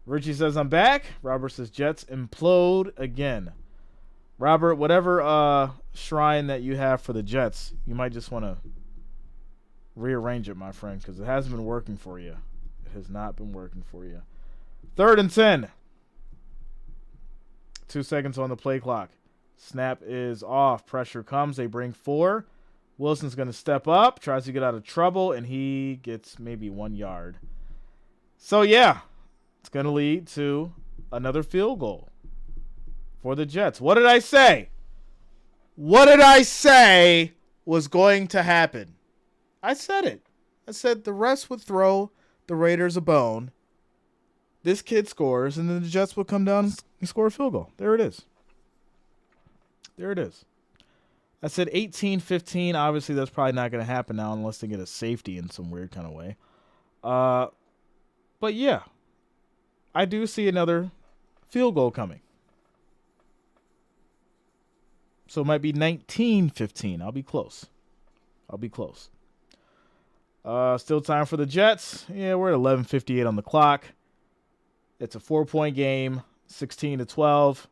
Richie says, I'm back. Robert says, Jets implode again. Robert, whatever shrine that you have for the Jets, you might just want to rearrange it, my friend, because it hasn't been working for you. It has not been working for you. 3rd and 10. 2 seconds on the play clock. Snap is off. Pressure comes. They bring 4. Wilson's going to step up, tries to get out of trouble, and he gets maybe 1 yard. So, yeah, it's going to lead to another field goal for the Jets. What did I say? What did I say was going to happen? I said it. I said the refs would throw the Raiders a bone. This kid scores, and then the Jets will come down and score a field goal. There it is. There it is. I said 18-15. Obviously, that's probably not going to happen now unless they get a safety in some weird kind of way. But, yeah, I do see another field goal coming. So it might be 19-15. I'll be close. Still time for the Jets. Yeah, we're at 11:58 on the clock. It's a 4-point game, 16-12.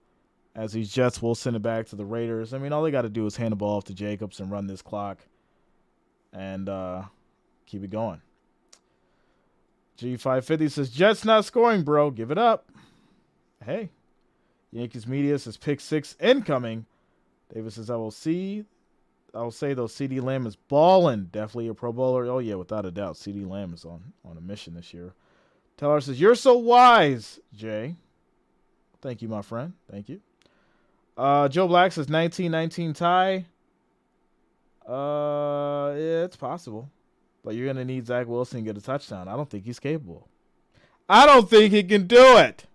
As these Jets will send it back to the Raiders. I mean, all they got to do is hand the ball off to Jacobs and run this clock and keep it going. G550 says, Jets not scoring, bro. Give it up. Hey. Yankees media says pick 6 incoming. Davis says, I will see I'll say though, CD Lamb is balling. Definitely a Pro Bowler. Oh yeah, without a doubt. CD Lamb is on a mission this year. Teller says, "You're so wise, Jay." Thank you, my friend. Thank you. Joe Black says 19-19 tie. Yeah, it's possible. But you're gonna need Zach Wilson to get a touchdown. I don't think he's capable. I don't think he can do it.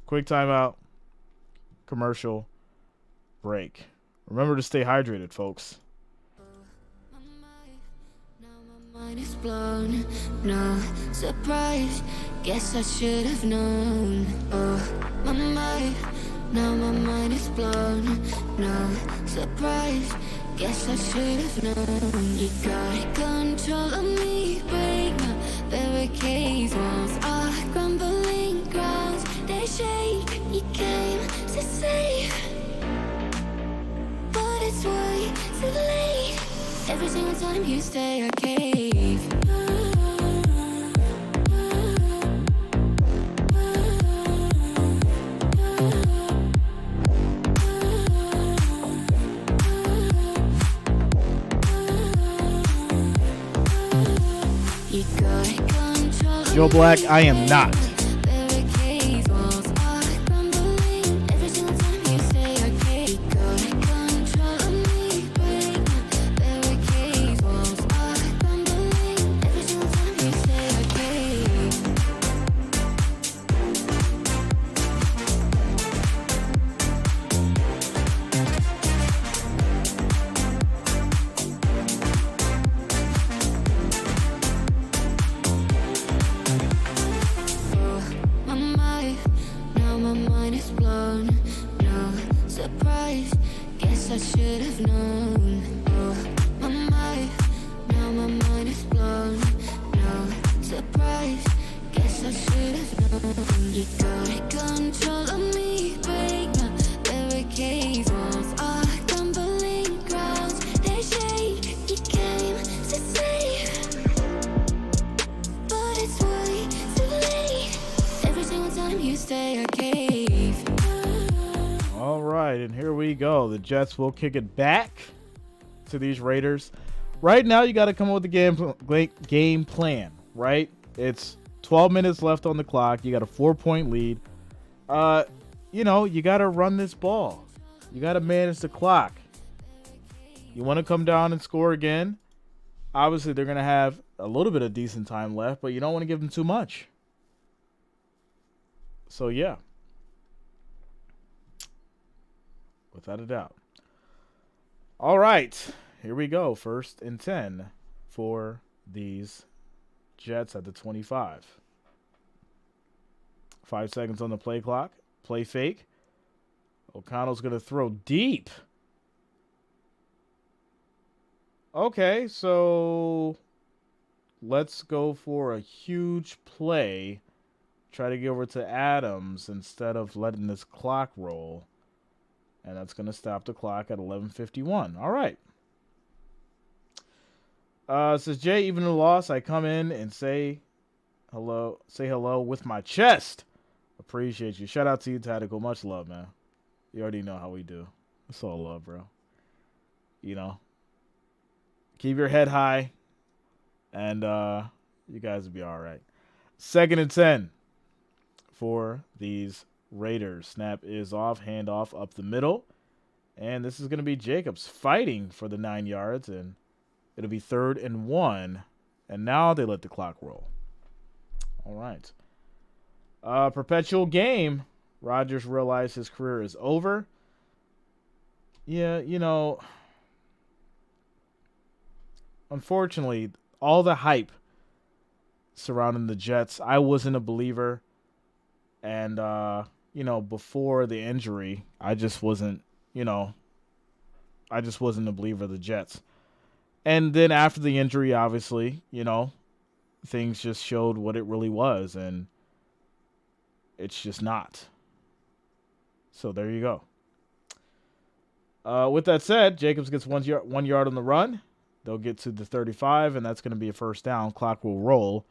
Quick timeout. Commercial break. Remember to stay hydrated, folks. Now my mind is blown. No surprise. Guess I should have known. Oh, my mind. Now my mind is blown. No surprise. Guess I should have known. You got control of me. Break my barricades. Walls are crumbling grounds. They shake. You came to save. But it's way too late. Every single time you stay, I cave. You got control. Joe Black, I am not. Barricades, walls are crumbling. Every single time you say I cave. You got control of me. Break my barricades, walls are crumbling. Every single time you say I cave. My mind, now my mind is blown. No surprise, guess I should have known. Oh, my mind, now my mind is blown. No surprise, guess I should have known. You got control of me, break my barricades. Walls are crumbling grounds, they shake. You came to save. But it's way too late. Every single time you stay, I cave. All right, and here we go. The Jets will kick it back to these Raiders. Right now, you got to come up with a game plan, right? It's 12 minutes left on the clock. You got a 4-point lead. You got to run this ball. You got to manage the clock. You want to come down and score again. Obviously, they're going to have a little bit of decent time left, but you don't want to give them too much. So, yeah. Without a doubt. All right. Here we go. 1st and 10 for these Jets at the 25. 5 seconds on the play clock. Play fake. O'Connell's going to throw deep. Okay, so let's go for a huge play. Try to get over to Adams instead of letting this clock roll. And that's going to stop the clock at 11:51. All right. Says Jay, even in the loss, I come in and say hello with my chest. Appreciate you. Shout out to you, Tactical. Much love, man. You already know how we do. It's all love, bro. You know. Keep your head high. And you guys will be all right. 2nd and 10 for these Raiders. Snap is off. Handoff up the middle. And this is going to be Jacobs fighting for the 9 yards. And it'll be 3rd and 1. And now they let the clock roll. All right. Perpetual game. Rodgers realized his career is over. Yeah, unfortunately, all the hype surrounding the Jets, I wasn't a believer. And, before the injury, I just wasn't a believer of the Jets. And then after the injury, obviously, things just showed what it really was. And it's just not. So there you go. With that said, Jacobs gets 1 yard on the run. They'll get to the 35, and that's going to be a 1st down. Clock will roll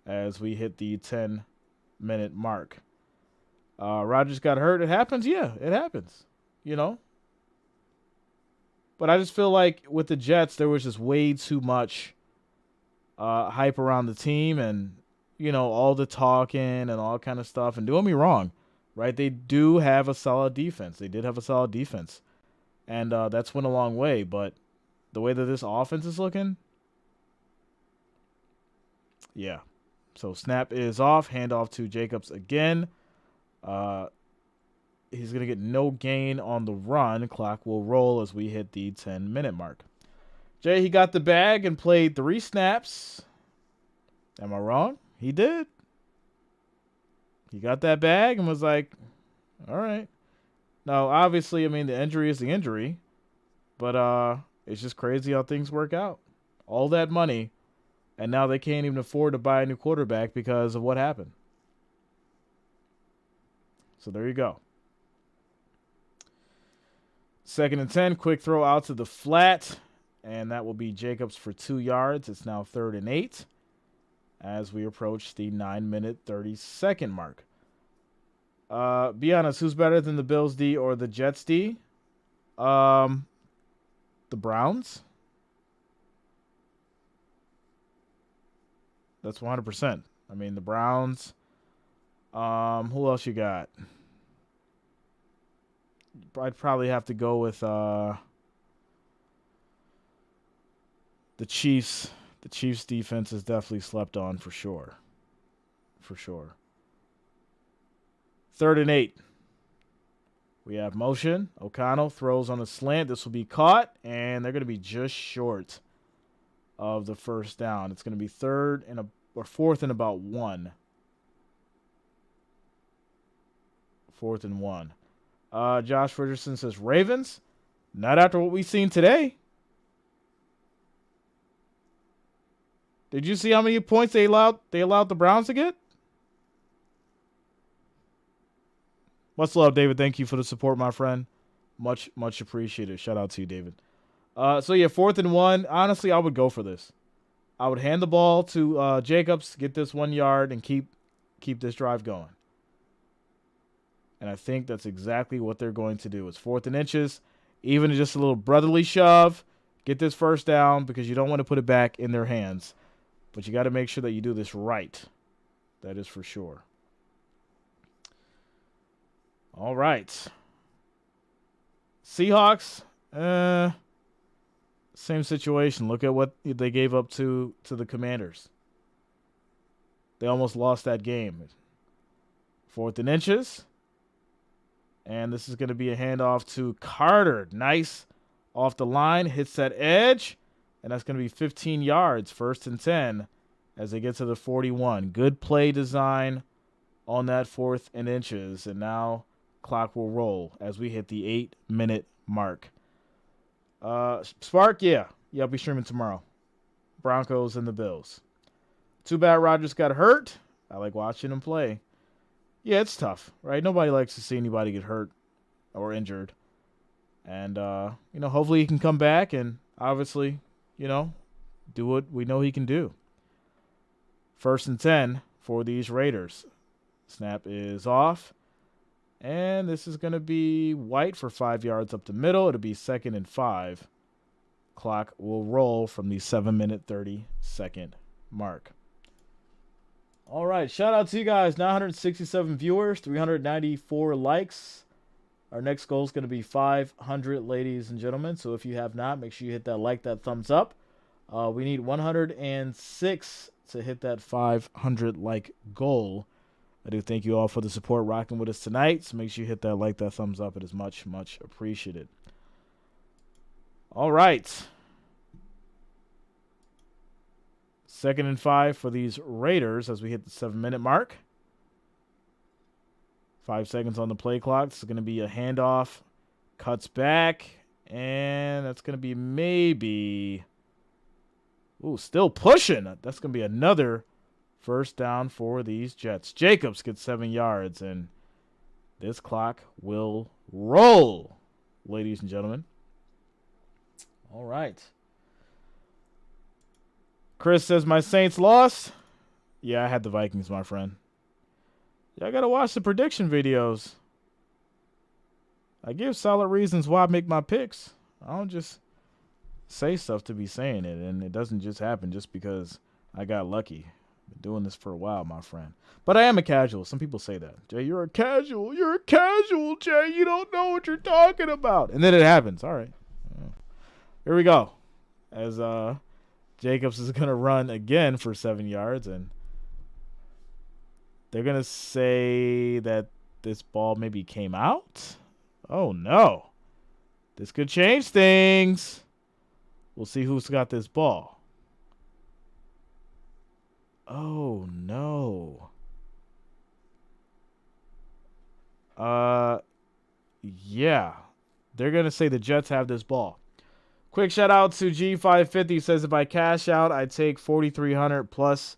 as we hit the 10-minute mark. Rodgers got hurt. It happens? Yeah, it happens. But I just feel like with the Jets, there was just way too much hype around the team and, all the talking and all kind of stuff. And don't get me wrong, right? They do have a solid defense. They did have a solid defense. And that's went a long way. But the way that this offense is looking, yeah. So snap is off. Handoff to Jacobs again. He's going to get no gain on the run. Clock will roll as we hit the 10-minute mark. Jay, he got the bag and played 3 snaps. Am I wrong? He did. He got that bag and was like, all right. Now, obviously, the injury is the injury. But it's just crazy how things work out. All that money, and now they can't even afford to buy a new quarterback because of what happened. So there you go. 2nd and 10, quick throw out to the flat, and that will be Jacobs for 2 yards. It's now 3rd and 8 as we approach the 9-minute, 30-second mark. Be honest, who's better than the Bills D or the Jets D? The Browns? That's 100%. The Browns. Who else you got? I'd probably have to go with the Chiefs. The Chiefs' defense is definitely slept on for sure. For sure. 3rd and 8. We have motion. O'Connell throws on a slant. This will be caught, and they're going to be just short of the first down. It's going to be 4th and about 1. 4th and 1. Josh Richardson says Ravens. Not after what we've seen today. Did you see how many points they allowed the Browns to get? Much love, David. Thank you for the support, my friend. Much appreciated. Shout out to you, David. 4th and 1. Honestly, I would go for this. I would hand the ball to Jacobs, get this 1 yard, and keep this drive going. And I think that's exactly what they're going to do. It's 4th and inches, even just a little brotherly shove. Get this first down because you don't want to put it back in their hands. But you got to make sure that you do this right. That is for sure. All right. Seahawks, same situation. Look at what they gave up to the Commanders. They almost lost that game. 4th and inches. And this is going to be a handoff to Carter. Nice off the line. Hits that edge. And that's going to be 15 yards. 1st and 10 as they get to the 41. Good play design on that 4th and inches. And now clock will roll as we hit the 8-minute mark. Spark, yeah. I'll be streaming tomorrow. Broncos and the Bills. Too bad Rodgers got hurt. I like watching him play. Yeah, it's tough, right? Nobody likes to see anybody get hurt or injured. And, hopefully he can come back and obviously, do what we know he can do. 1st and 10 for these Raiders. Snap is off. And this is going to be White for 5 yards up the middle. It'll be 2nd and 5. Clock will roll from the 7-minute, 30-second mark. All right, shout out to you guys. 967 viewers, 394 likes. Our next goal is going to be 500, ladies and gentlemen. So if you have not, make sure you hit that thumbs up. We need 106 to hit that 500 like goal. I do thank you all for the support rocking with us tonight. So make sure you hit that thumbs up. It is much appreciated. All right. 2nd and 5 for these Raiders as we hit the 7-minute mark. 5 seconds on the play clock. This is going to be a handoff. Cuts back. And that's going to be maybe... Ooh, still pushing. That's going to be another first down for these Jets. Jacobs gets 7 yards. And this clock will roll, ladies and gentlemen. All right. Chris says, my Saints lost. Yeah, I had the Vikings, my friend. Yeah, I got to watch the prediction videos. I give solid reasons why I make my picks. I don't just say stuff to be saying it, and it doesn't just happen just because I got lucky. Been doing this for a while, my friend. But I am a casual. Some people say that. Jay, you're a casual. You're a casual, Jay. You don't know what you're talking about. And then it happens. All right. Here we go. As Jacobs is going to run again for 7 yards, and they're going to say that this ball maybe came out. Oh, no. This could change things. We'll see who's got this ball. Oh, no. Yeah. They're going to say the Jets have this ball. Quick shout out to G550. Says if I cash out, I take 4,300 plus.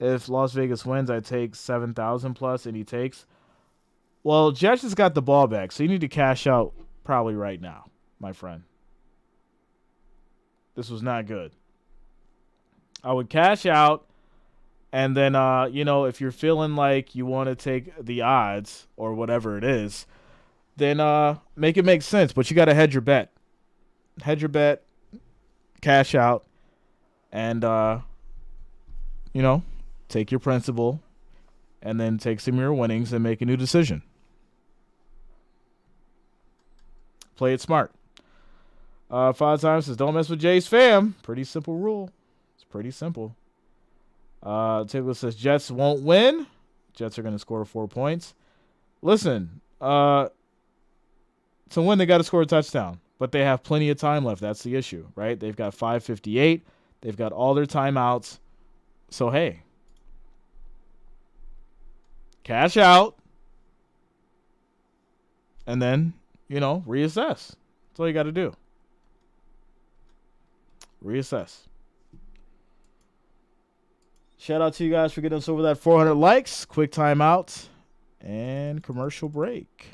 If Las Vegas wins, I take 7,000 plus, and he takes. Well, Jets just got the ball back, so you need to cash out probably right now, my friend. This was not good. I would cash out, and then, if you're feeling like you want to take the odds or whatever it is, then make it make sense. But you got to hedge your bet. Hedge your bet, cash out, and, take your principal, and then take some of your winnings and make a new decision. Play it smart. 5 times says, don't mess with Jay's fam. Pretty simple rule. It's pretty simple. Tickler says, Jets won't win. Jets are going to score 4 points. Listen, to win, they got to score a touchdown. But they have plenty of time left. That's the issue, right? They've got 5:58. They've got all their timeouts. So, hey, cash out. And then, reassess. That's all you got to do. Reassess. Shout out to you guys for getting us over that 400 likes. Quick timeout and commercial break.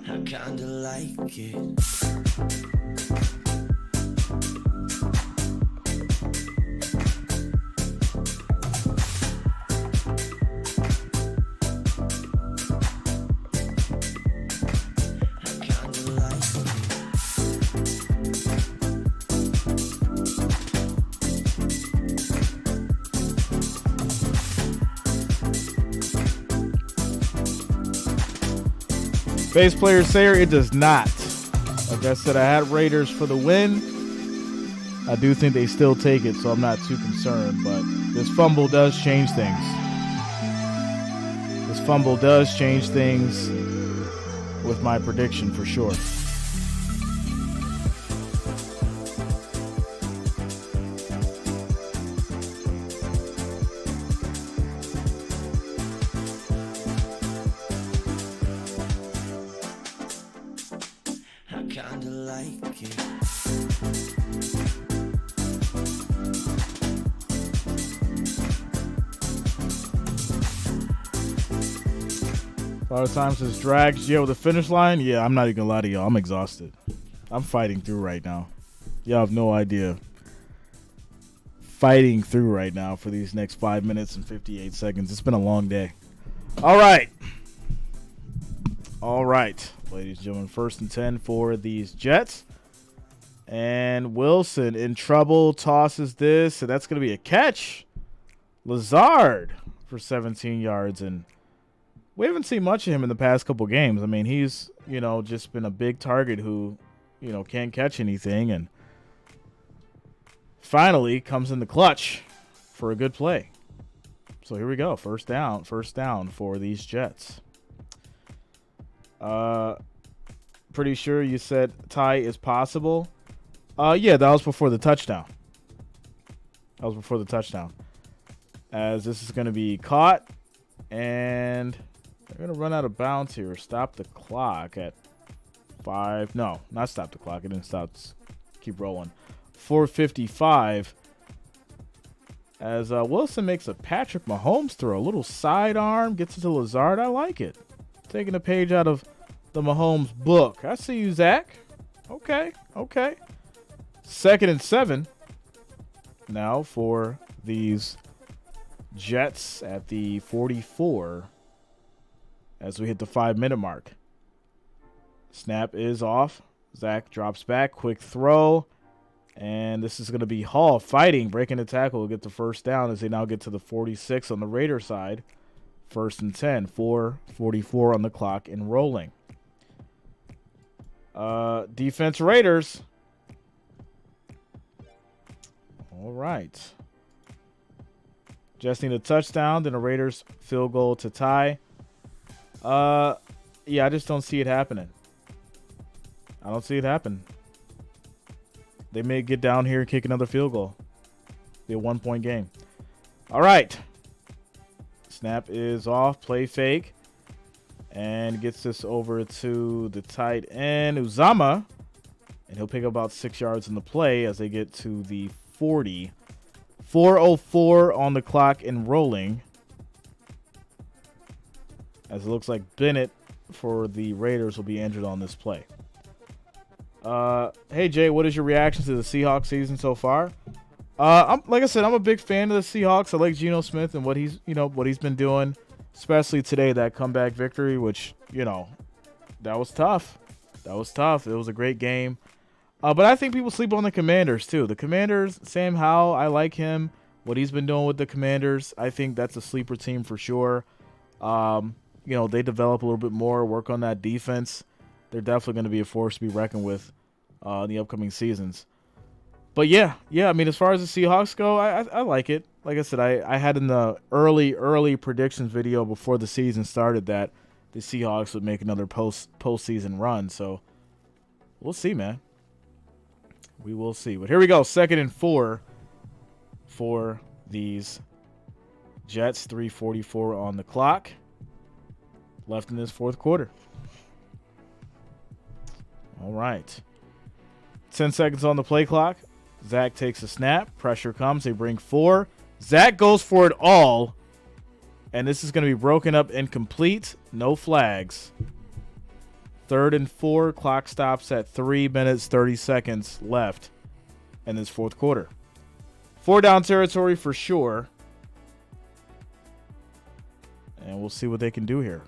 I kinda like it. Base player Sayer, it does not. Like I said, I had Raiders for the win. I do think they still take it, so I'm not too concerned. But this fumble does change things. This fumble does change things with my prediction for sure. Kinda like it. A lot of times this drags you over the finish line. Yeah, I'm not even gonna lie to y'all. I'm exhausted. I'm fighting through right now. Y'all have no idea. Fighting through right now for these next 5 minutes and 58 seconds. It's been a long day. All right. Ladies and gentlemen, 1st and 10 for these Jets. And Wilson in trouble, tosses this, and that's going to be a catch. Lazard for 17 yards, and we haven't seen much of him in the past couple games. I mean, he's, just been a big target who, can't catch anything, and finally comes in the clutch for a good play. So here we go. First down for these Jets. Pretty sure you said tie is possible. Yeah, that was before the touchdown. As this is going to be caught, and they're going to run out of bounds here. Stop the clock at 5. No, not stop the clock. It didn't stop. Keep rolling. 4:55. As Wilson makes a Patrick Mahomes throw. A little sidearm. Gets it to Lazard. I like it. Taking a page out of the Mahomes book. I see you, Zach. Okay. 2nd and 7. now for these Jets at the 44 as we hit the 5-minute mark. Snap is off. Zach drops back. Quick throw. And this is going to be Hall fighting, breaking the tackle. Will get the first down as they now get to the 46 on the Raider side. 1st and 10. 4:44 on the clock and rolling. Defense Raiders. All right. Just need a touchdown, then a Raiders field goal to tie. Yeah, I just don't see it happening. I don't see it happen. They may get down here and kick another field goal. Be a 1-point game. All right. Snap is off. Play fake. And gets this over to the tight end, Uzama. And he'll pick up about 6 yards in the play as they get to the 40. 4:04 on the clock and rolling. As it looks like Bennett for the Raiders will be injured on this play. Hey Jay, what is your reaction to the Seahawks season so far? Like I said, I'm a big fan of the Seahawks. I like Geno Smith and what he's been doing, especially today, that comeback victory, which, that was tough. That was tough. It was a great game. But I think people sleep on the Commanders too. The Commanders, Sam Howell, I like him. What he's been doing with the Commanders, I think that's a sleeper team for sure. They develop a little bit more, work on that defense. They're definitely going to be a force to be reckoned with in the upcoming seasons. But yeah, I mean, as far as the Seahawks go, I like it. Like I said, I had in the early predictions video before the season started that the Seahawks would make another postseason run. So we'll see, man. We will see. But here we go. 2nd and 4 for these Jets. 3:44 on the clock. Left in this 4th quarter. All right. 10 seconds on the play clock. Zach takes a snap. Pressure comes. They bring 4. Zach goes for it all. And this is going to be broken up incomplete. No flags. 3rd and 4. Clock stops at 3 minutes, 30 seconds left in this 4th quarter. 4-down territory for sure. And we'll see what they can do here.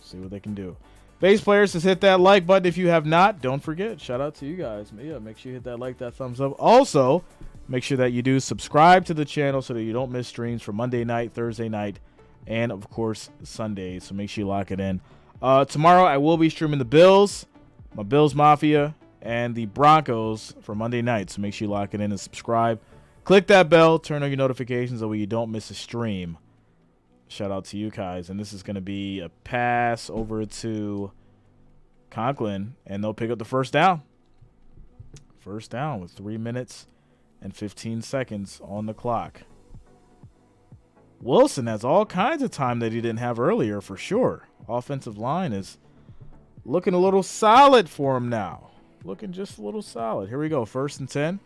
See what they can do. Base players, just hit that like button if you have not. Don't forget. Shout out to you guys. Yeah, make sure you hit that like, that thumbs up. Also, make sure that you do subscribe to the channel so that you don't miss streams for Monday night, Thursday night, and, of course, Sundays. So make sure you lock it in. Tomorrow, I will be streaming the Bills, my Bills Mafia, and the Broncos for Monday night. So make sure you lock it in and subscribe. Click that bell. Turn on your notifications so you don't miss a stream. Shout out to you guys. And this is going to be a pass over to Conklin, and they'll pick up the first down. First down with 3 minutes and 15 seconds on the clock. Wilson has all kinds of time that he didn't have earlier for sure. Offensive line is looking a little solid for him now. Looking just a little solid. Here we go. 1st and 10.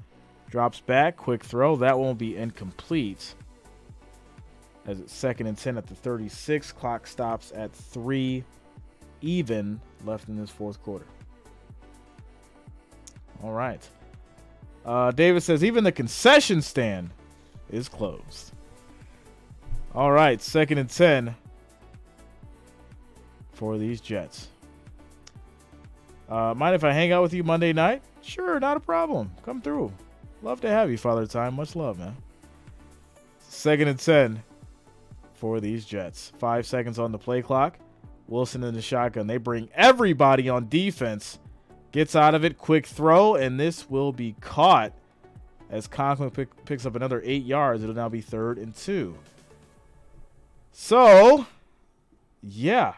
Drops back. Quick throw. That won't be incomplete. As it's 2nd and 10 at the 36. Clock stops at 3 even left in this 4th quarter. All right. David says even the concession stand is closed. All right. 2nd and 10 for these Jets. Mind if I hang out with you Monday night? Sure, not a problem. Come through. Love to have you, Father Time. Much love, man. 2nd and 10 for these Jets. 5 seconds on the play clock. Wilson in the shotgun. They bring everybody on defense. Gets out of it. Quick throw, and this will be caught as Conklin picks up another 8 yards. It'll now be 3rd and 2. So, yeah.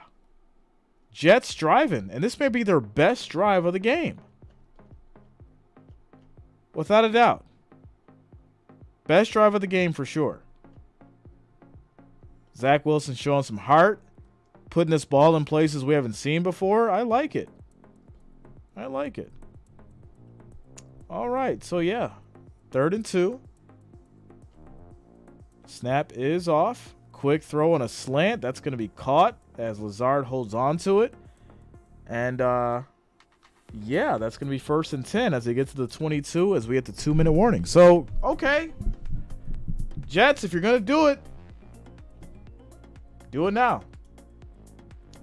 Jets driving, and this may be their best drive of the game. Without a doubt. Best drive of the game for sure. Zach Wilson showing some heart, putting this ball in places we haven't seen before. I like it. I like it. All right, so yeah. 3rd and 2. Snap is off. Quick throw on a slant. That's going to be caught as Lazard holds on to it. And Yeah, that's going to be 1st and 10 as they get to the 22 as we hit the 2-minute warning. So, okay. Jets, if you're going to do it now.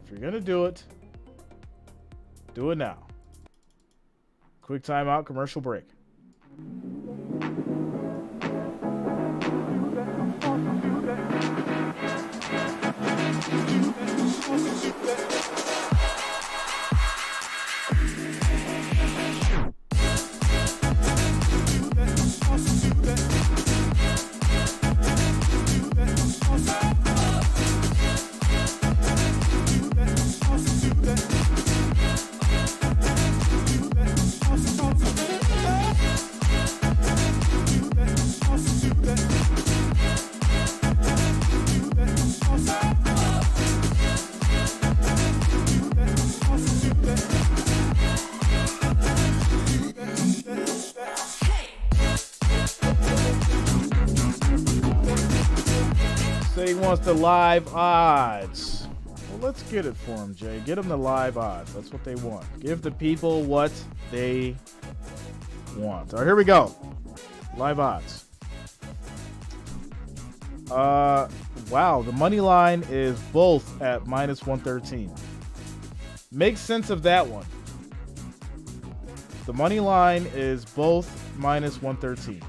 If you're going to do it now. Quick timeout, commercial break. So he wants the live odds. Well, let's get it for him, Jay. Get him the live odds. That's what they want. Give the people what they want. All right, here we go. Live odds. Wow, the money line is both at -113. Makes sense of that one. The money line is both -113.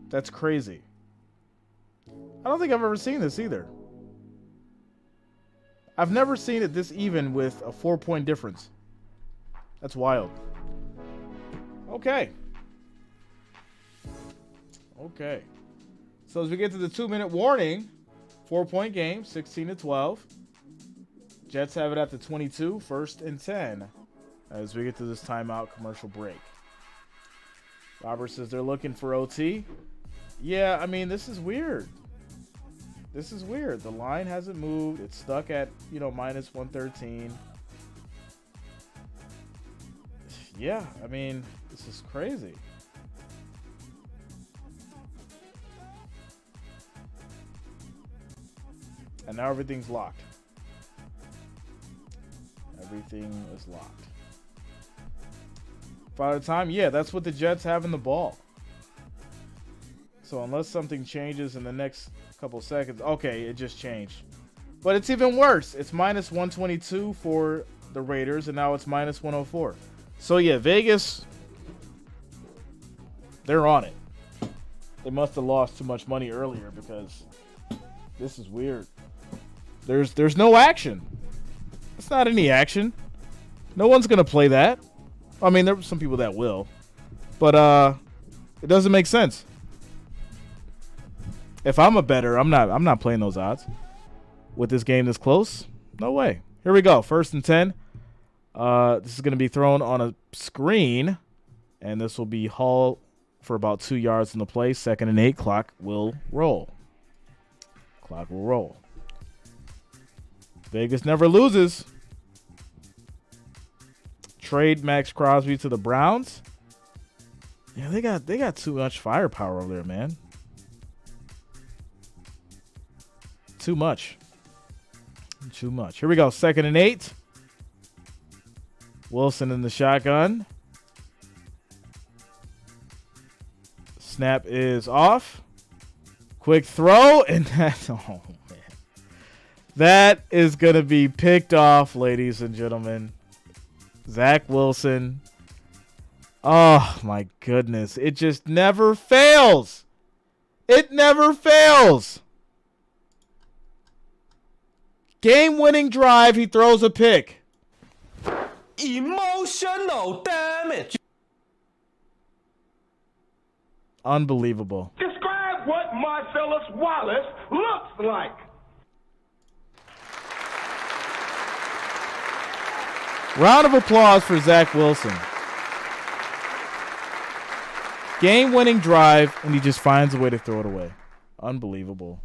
That's crazy. I don't think I've ever seen this either. I've never seen it this even with a 4-point difference. That's wild. Okay. So as we get to the 2-minute warning, 4-point game, 16-12. Jets have it at the 22, 1st and 10. As we get to this timeout commercial break. Robert says they're looking for OT. Yeah, I mean, this is weird. The line hasn't moved. It's stuck at, -113. Yeah, I mean, this is crazy. And now everything's locked. Everything is locked. Father time, yeah, that's what the Jets have in the ball. So unless something changes in the next couple seconds, okay, it just changed. But it's even worse. It's -122 for the Raiders, and now it's -104. So yeah, Vegas, they're on it. They must have lost too much money earlier because this is weird. There's no action. It's not any action. No one's gonna play that. I mean, there are some people that will, but it doesn't make sense. If I'm a bettor, I'm not playing those odds with this game this close. No way. Here we go. 1st and 10. This is going to be thrown on a screen, and this will be hauled for about 2 yards in the play. 2nd and 8. Clock will roll. Vegas never loses. Trade Max Crosby to the Browns. Yeah, they got too much firepower over there, man. Too much. Here we go. 2nd and 8. Wilson in the shotgun. Snap is off. Quick throw, and that's man. That is going to be picked off, ladies and gentlemen. Zach Wilson. Oh, my goodness. It just never fails. Game-winning drive. He throws a pick. Emotional damage. Unbelievable. Describe what Marcellus Wallace looks like. Round of applause for Zach Wilson. Game-winning drive, and he just finds a way to throw it away. Unbelievable.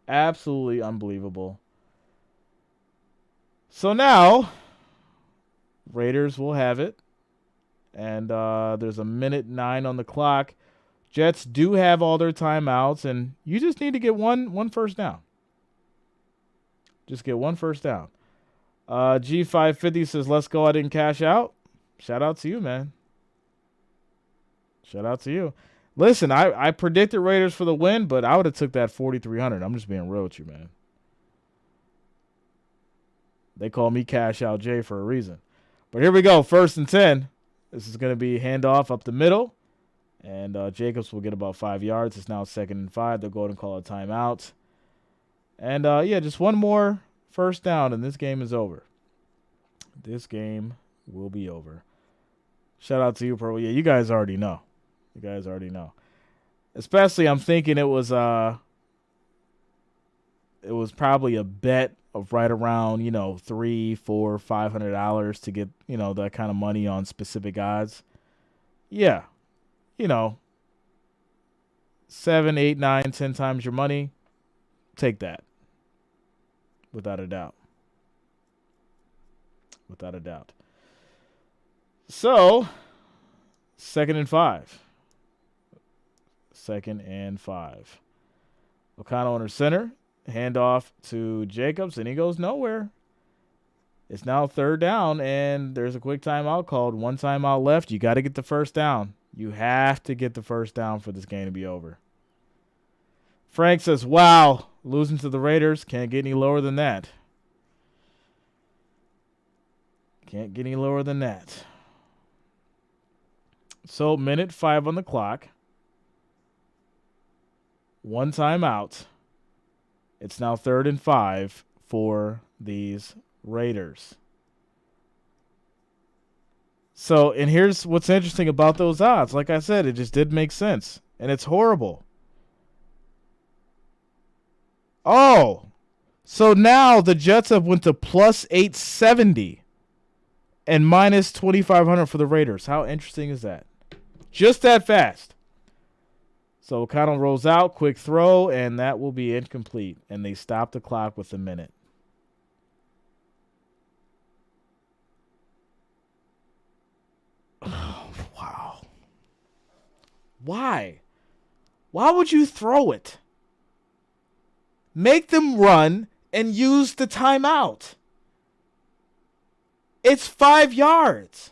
Absolutely unbelievable. So now, Raiders will have it. And there's 1:09 on the clock. Jets do have all their timeouts, and you just need to get one first down. Just get one first down. G550 says, let's go. I didn't cash out. Shout out to you, man. Shout out to you. Listen, I predicted Raiders for the win, but I would have took that 4,300. I'm just being real with you, man. They call me Cash Out Jay for a reason. But here we go. 1st and 10. This is going to be handoff up the middle. And Jacobs will get about 5 yards. It's now 2nd and 5. They'll go ahead and call a timeout. And, yeah, just one more first down, and this game is over. This game will be over. Shout out to you, Pearl. Yeah, you guys already know. You guys already know. Especially, I'm thinking it was probably a bet of right around, $300, $400, $500 to get, that kind of money on specific odds. Yeah. 7, 8, 9, 10 times your money. Take that. Without a doubt. Without a doubt. So, 2nd and 5. 2nd and 5. O'Connell under center. Handoff to Jacobs, and he goes nowhere. It's now 3rd down, and there's a quick timeout called. 1 timeout left. You got to get the first down. You have to get the first down for this game to be over. Frank says, wow, losing to the Raiders. Can't get any lower than that. Can't get any lower than that. So, minute 5 on the clock. 1 timeout. It's now 3rd and 5 for these Raiders. So, and here's what's interesting about those odds. Like I said, it just didn't make sense. And it's horrible. Oh, so now the Jets have went to plus 870 and minus 2,500 for the Raiders. How interesting is that? Just that fast. So O'Connell rolls out, quick throw, and that will be incomplete. And they stop the clock with a minute. Oh, wow. Why? Why would you throw it? Make them run and use the timeout. It's 5 yards.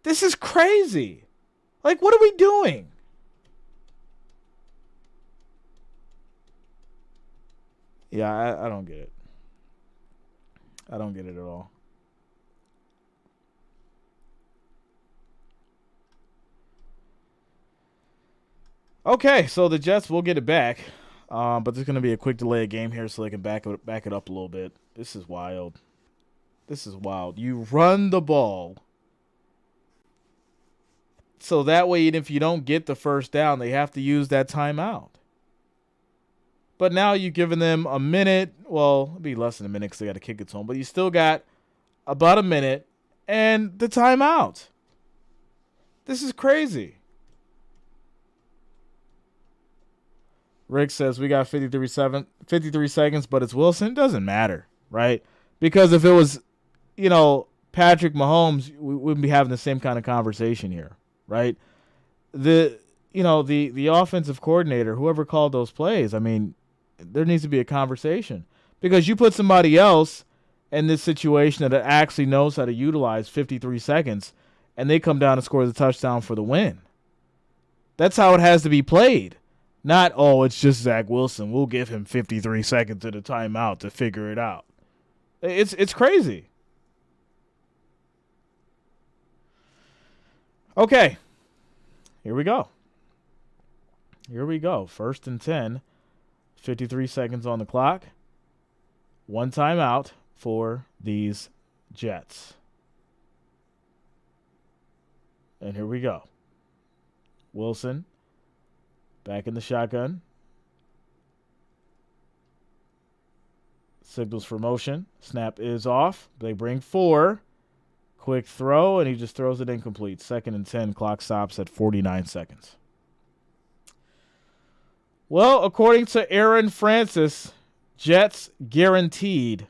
This is crazy. Like, what are we doing? Yeah, I don't get it. I don't get it at all. Okay, so the Jets will get it back. But there's going to be a quick delay of game here so they can back it up a little bit. This is wild. This is wild. You run the ball. So that way, even if you don't get the first down, they have to use that timeout. But now you've given them a minute. Well, it'll be less than a minute because they got to kick it to them. But you still got about a minute and the timeout. This is crazy. Rick says we got 53 seconds, but it's Wilson. It doesn't matter, right? Because if it was, Patrick Mahomes, we wouldn't be having the same kind of conversation here, right? The offensive coordinator, whoever called those plays, I mean, there needs to be a conversation because you put somebody else in this situation that actually knows how to utilize 53 seconds, and they come down and score the touchdown for the win. That's how it has to be played. Not, it's just Zach Wilson. We'll give him 53 seconds at a timeout to figure it out. It's crazy. Okay. Here we go. 1st and 10. 53 seconds on the clock. 1 timeout for these Jets. And here we go. Wilson. Back in the shotgun. Signals for motion. Snap is off. They bring 4. Quick throw, and he just throws it incomplete. 2nd and 10. Clock stops at 49 seconds. Well, according to Aaron Francis, Jets guaranteed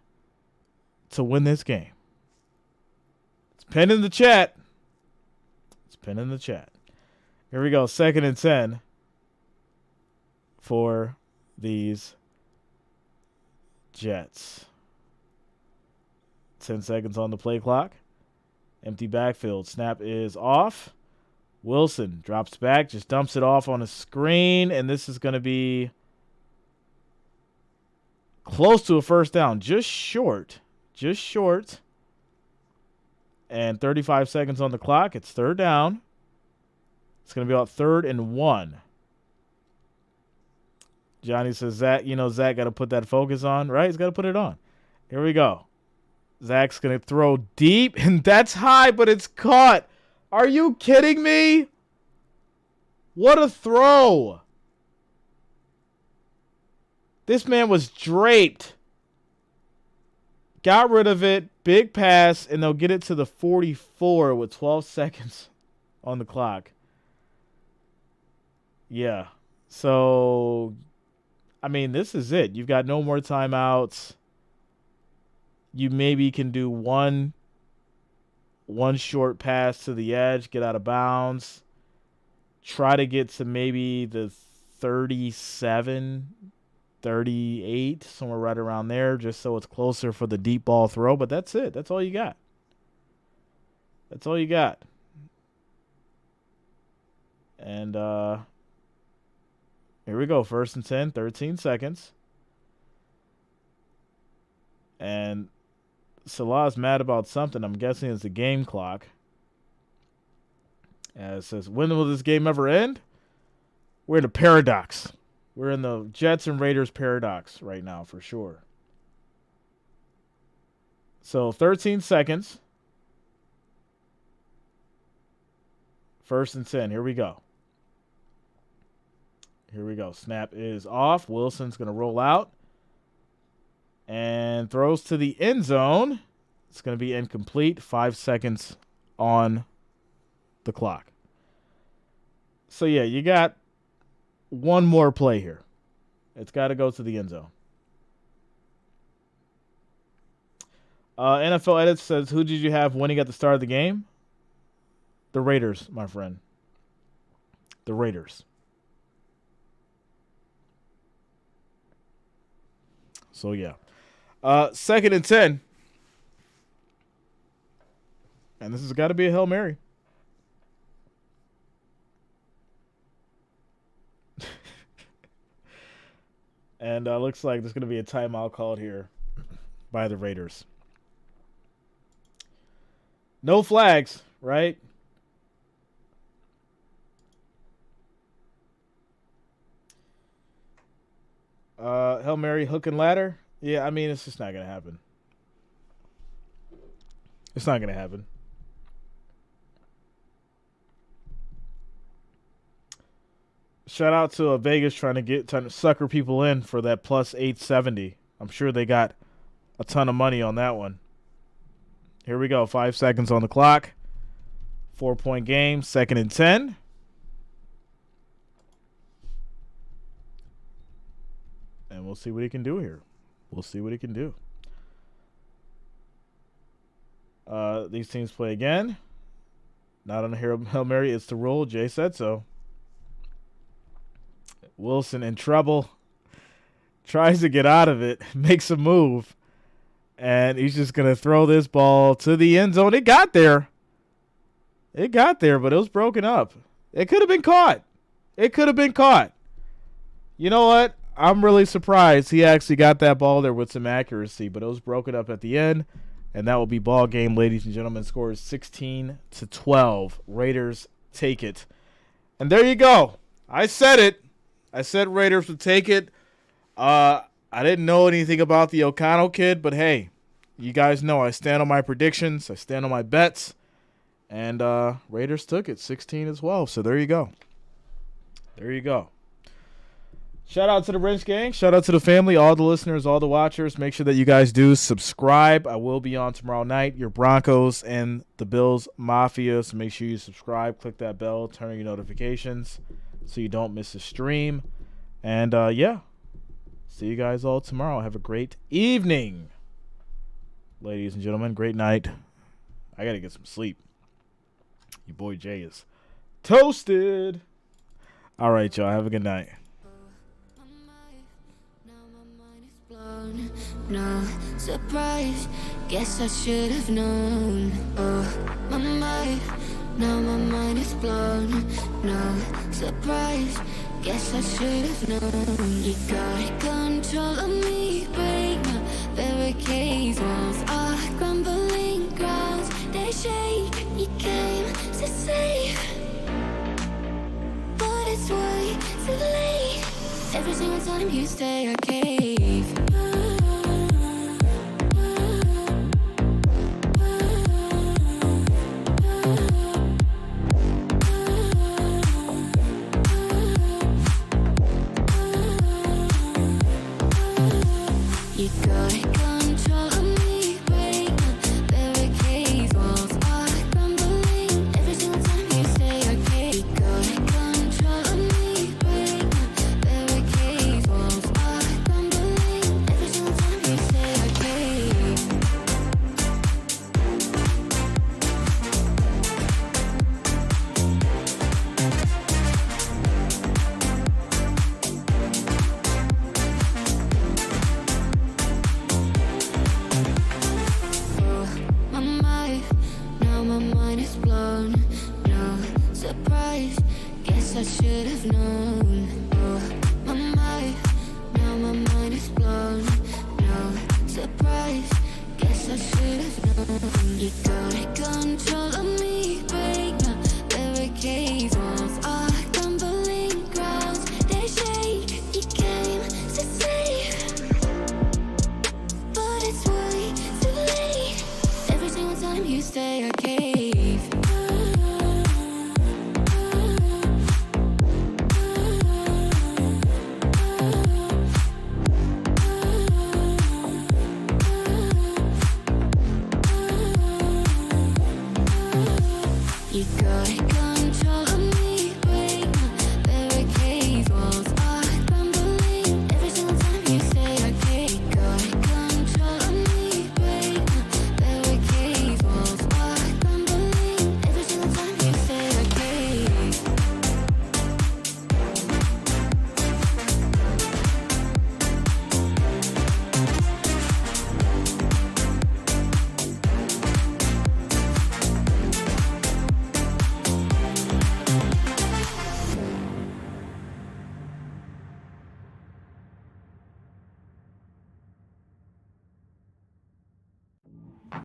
to win this game. It's pinned in the chat. Here we go. 2nd and 10. For these Jets. 10 seconds on the play clock. Empty backfield. Snap is off. Wilson drops back, just dumps it off on a screen, and this is going to be close to a first down. Just short. Just short. And 35 seconds on the clock. It's third down. It's going to be about 3rd and 1. Johnny says, Zach, Zach got to put that focus on, right? He's got to put it on. Here we go. Zach's going to throw deep, and that's high, but it's caught. Are you kidding me? What a throw. This man was draped. Got rid of it. Big pass, and they'll get it to the 44 with 12 seconds on the clock. Yeah. So, I mean, this is it. You've got no more timeouts. You maybe can do one short pass to the edge, get out of bounds, try to get to maybe the 37, 38, somewhere right around there, just so it's closer for the deep ball throw. But that's it. That's all you got. That's all you got. And here we go. 1st and 10, 13 seconds. And Salah's mad about something. I'm guessing it's the game clock. It says, when will this game ever end? We're in a paradox. We're in the Jets and Raiders paradox right now for sure. So 13 seconds. 1st and 10. Here we go. Here we go. Snap is off. Wilson's going to roll out. And throws to the end zone. It's going to be incomplete. 5 seconds on the clock. So, yeah, you got one more play here. It's got to go to the end zone. NFL Edit says, who did you have winning at the start of the game? The Raiders, my friend. The Raiders. So, yeah. 2nd and 10. And this has got to be a Hail Mary. And looks like there's going to be a timeout called here by the Raiders. No flags, right? Hail Mary, hook and ladder. Yeah, I mean, it's just not going to happen. It's not going to happen. Shout out to Vegas trying to sucker people in for that plus 870. I'm sure they got a ton of money on that one. Here we go. 5 seconds on the clock. 4-point game. 2nd and 10. And we'll see what he can do here. We'll see what he can do. These teams play again. Not on a Hail Mary. It's the rule. Jay said so. Wilson in trouble. Tries to get out of it. Makes a move. And he's just going to throw this ball to the end zone. It got there. It got there, but it was broken up. It could have been caught. It could have been caught. You know what? I'm really surprised he actually got that ball there with some accuracy, but it was broken up at the end, and that will be ball game, ladies and gentlemen. Score is 16-12. Raiders take it. And there you go. I said it. I said Raiders would take it. I didn't know anything about the O'Connell kid, but hey, you guys know I stand on my predictions. I stand on my bets. And Raiders took it 16-12. So there you go. There you go. Shout out to the Wrench Gang. Shout out to the family, all the listeners, all the watchers. Make sure that you guys do subscribe. I will be on tomorrow night. Your Broncos and the Bills Mafia. So make sure you subscribe. Click that bell. Turn on your notifications so you don't miss a stream. And, yeah. See you guys all tomorrow. Have a great evening, ladies and gentlemen. Great night. I got to get some sleep. Your boy Jay is toasted. All right, y'all. Have a good night. Now my mind is blown. no surprise. Guess I should have known. Oh, my mind, now my mind is blown. No surprise. Guess I should have known. You got control of me, break my barricades. Walls are crumbling, grounds they shake. You came to save, but it's way too late. Every single time you stay, I cave. You got control of me, break my barricades. Walls are crumbling. Every single time you say I can't. You got control of me, break my barricades. Walls are crumbling. Every single time you say I can't. My mind, now my mind is blown. No surprise, guess I should have known. Oh, my mind, now my mind is blown. No surprise, guess I should have known. You got control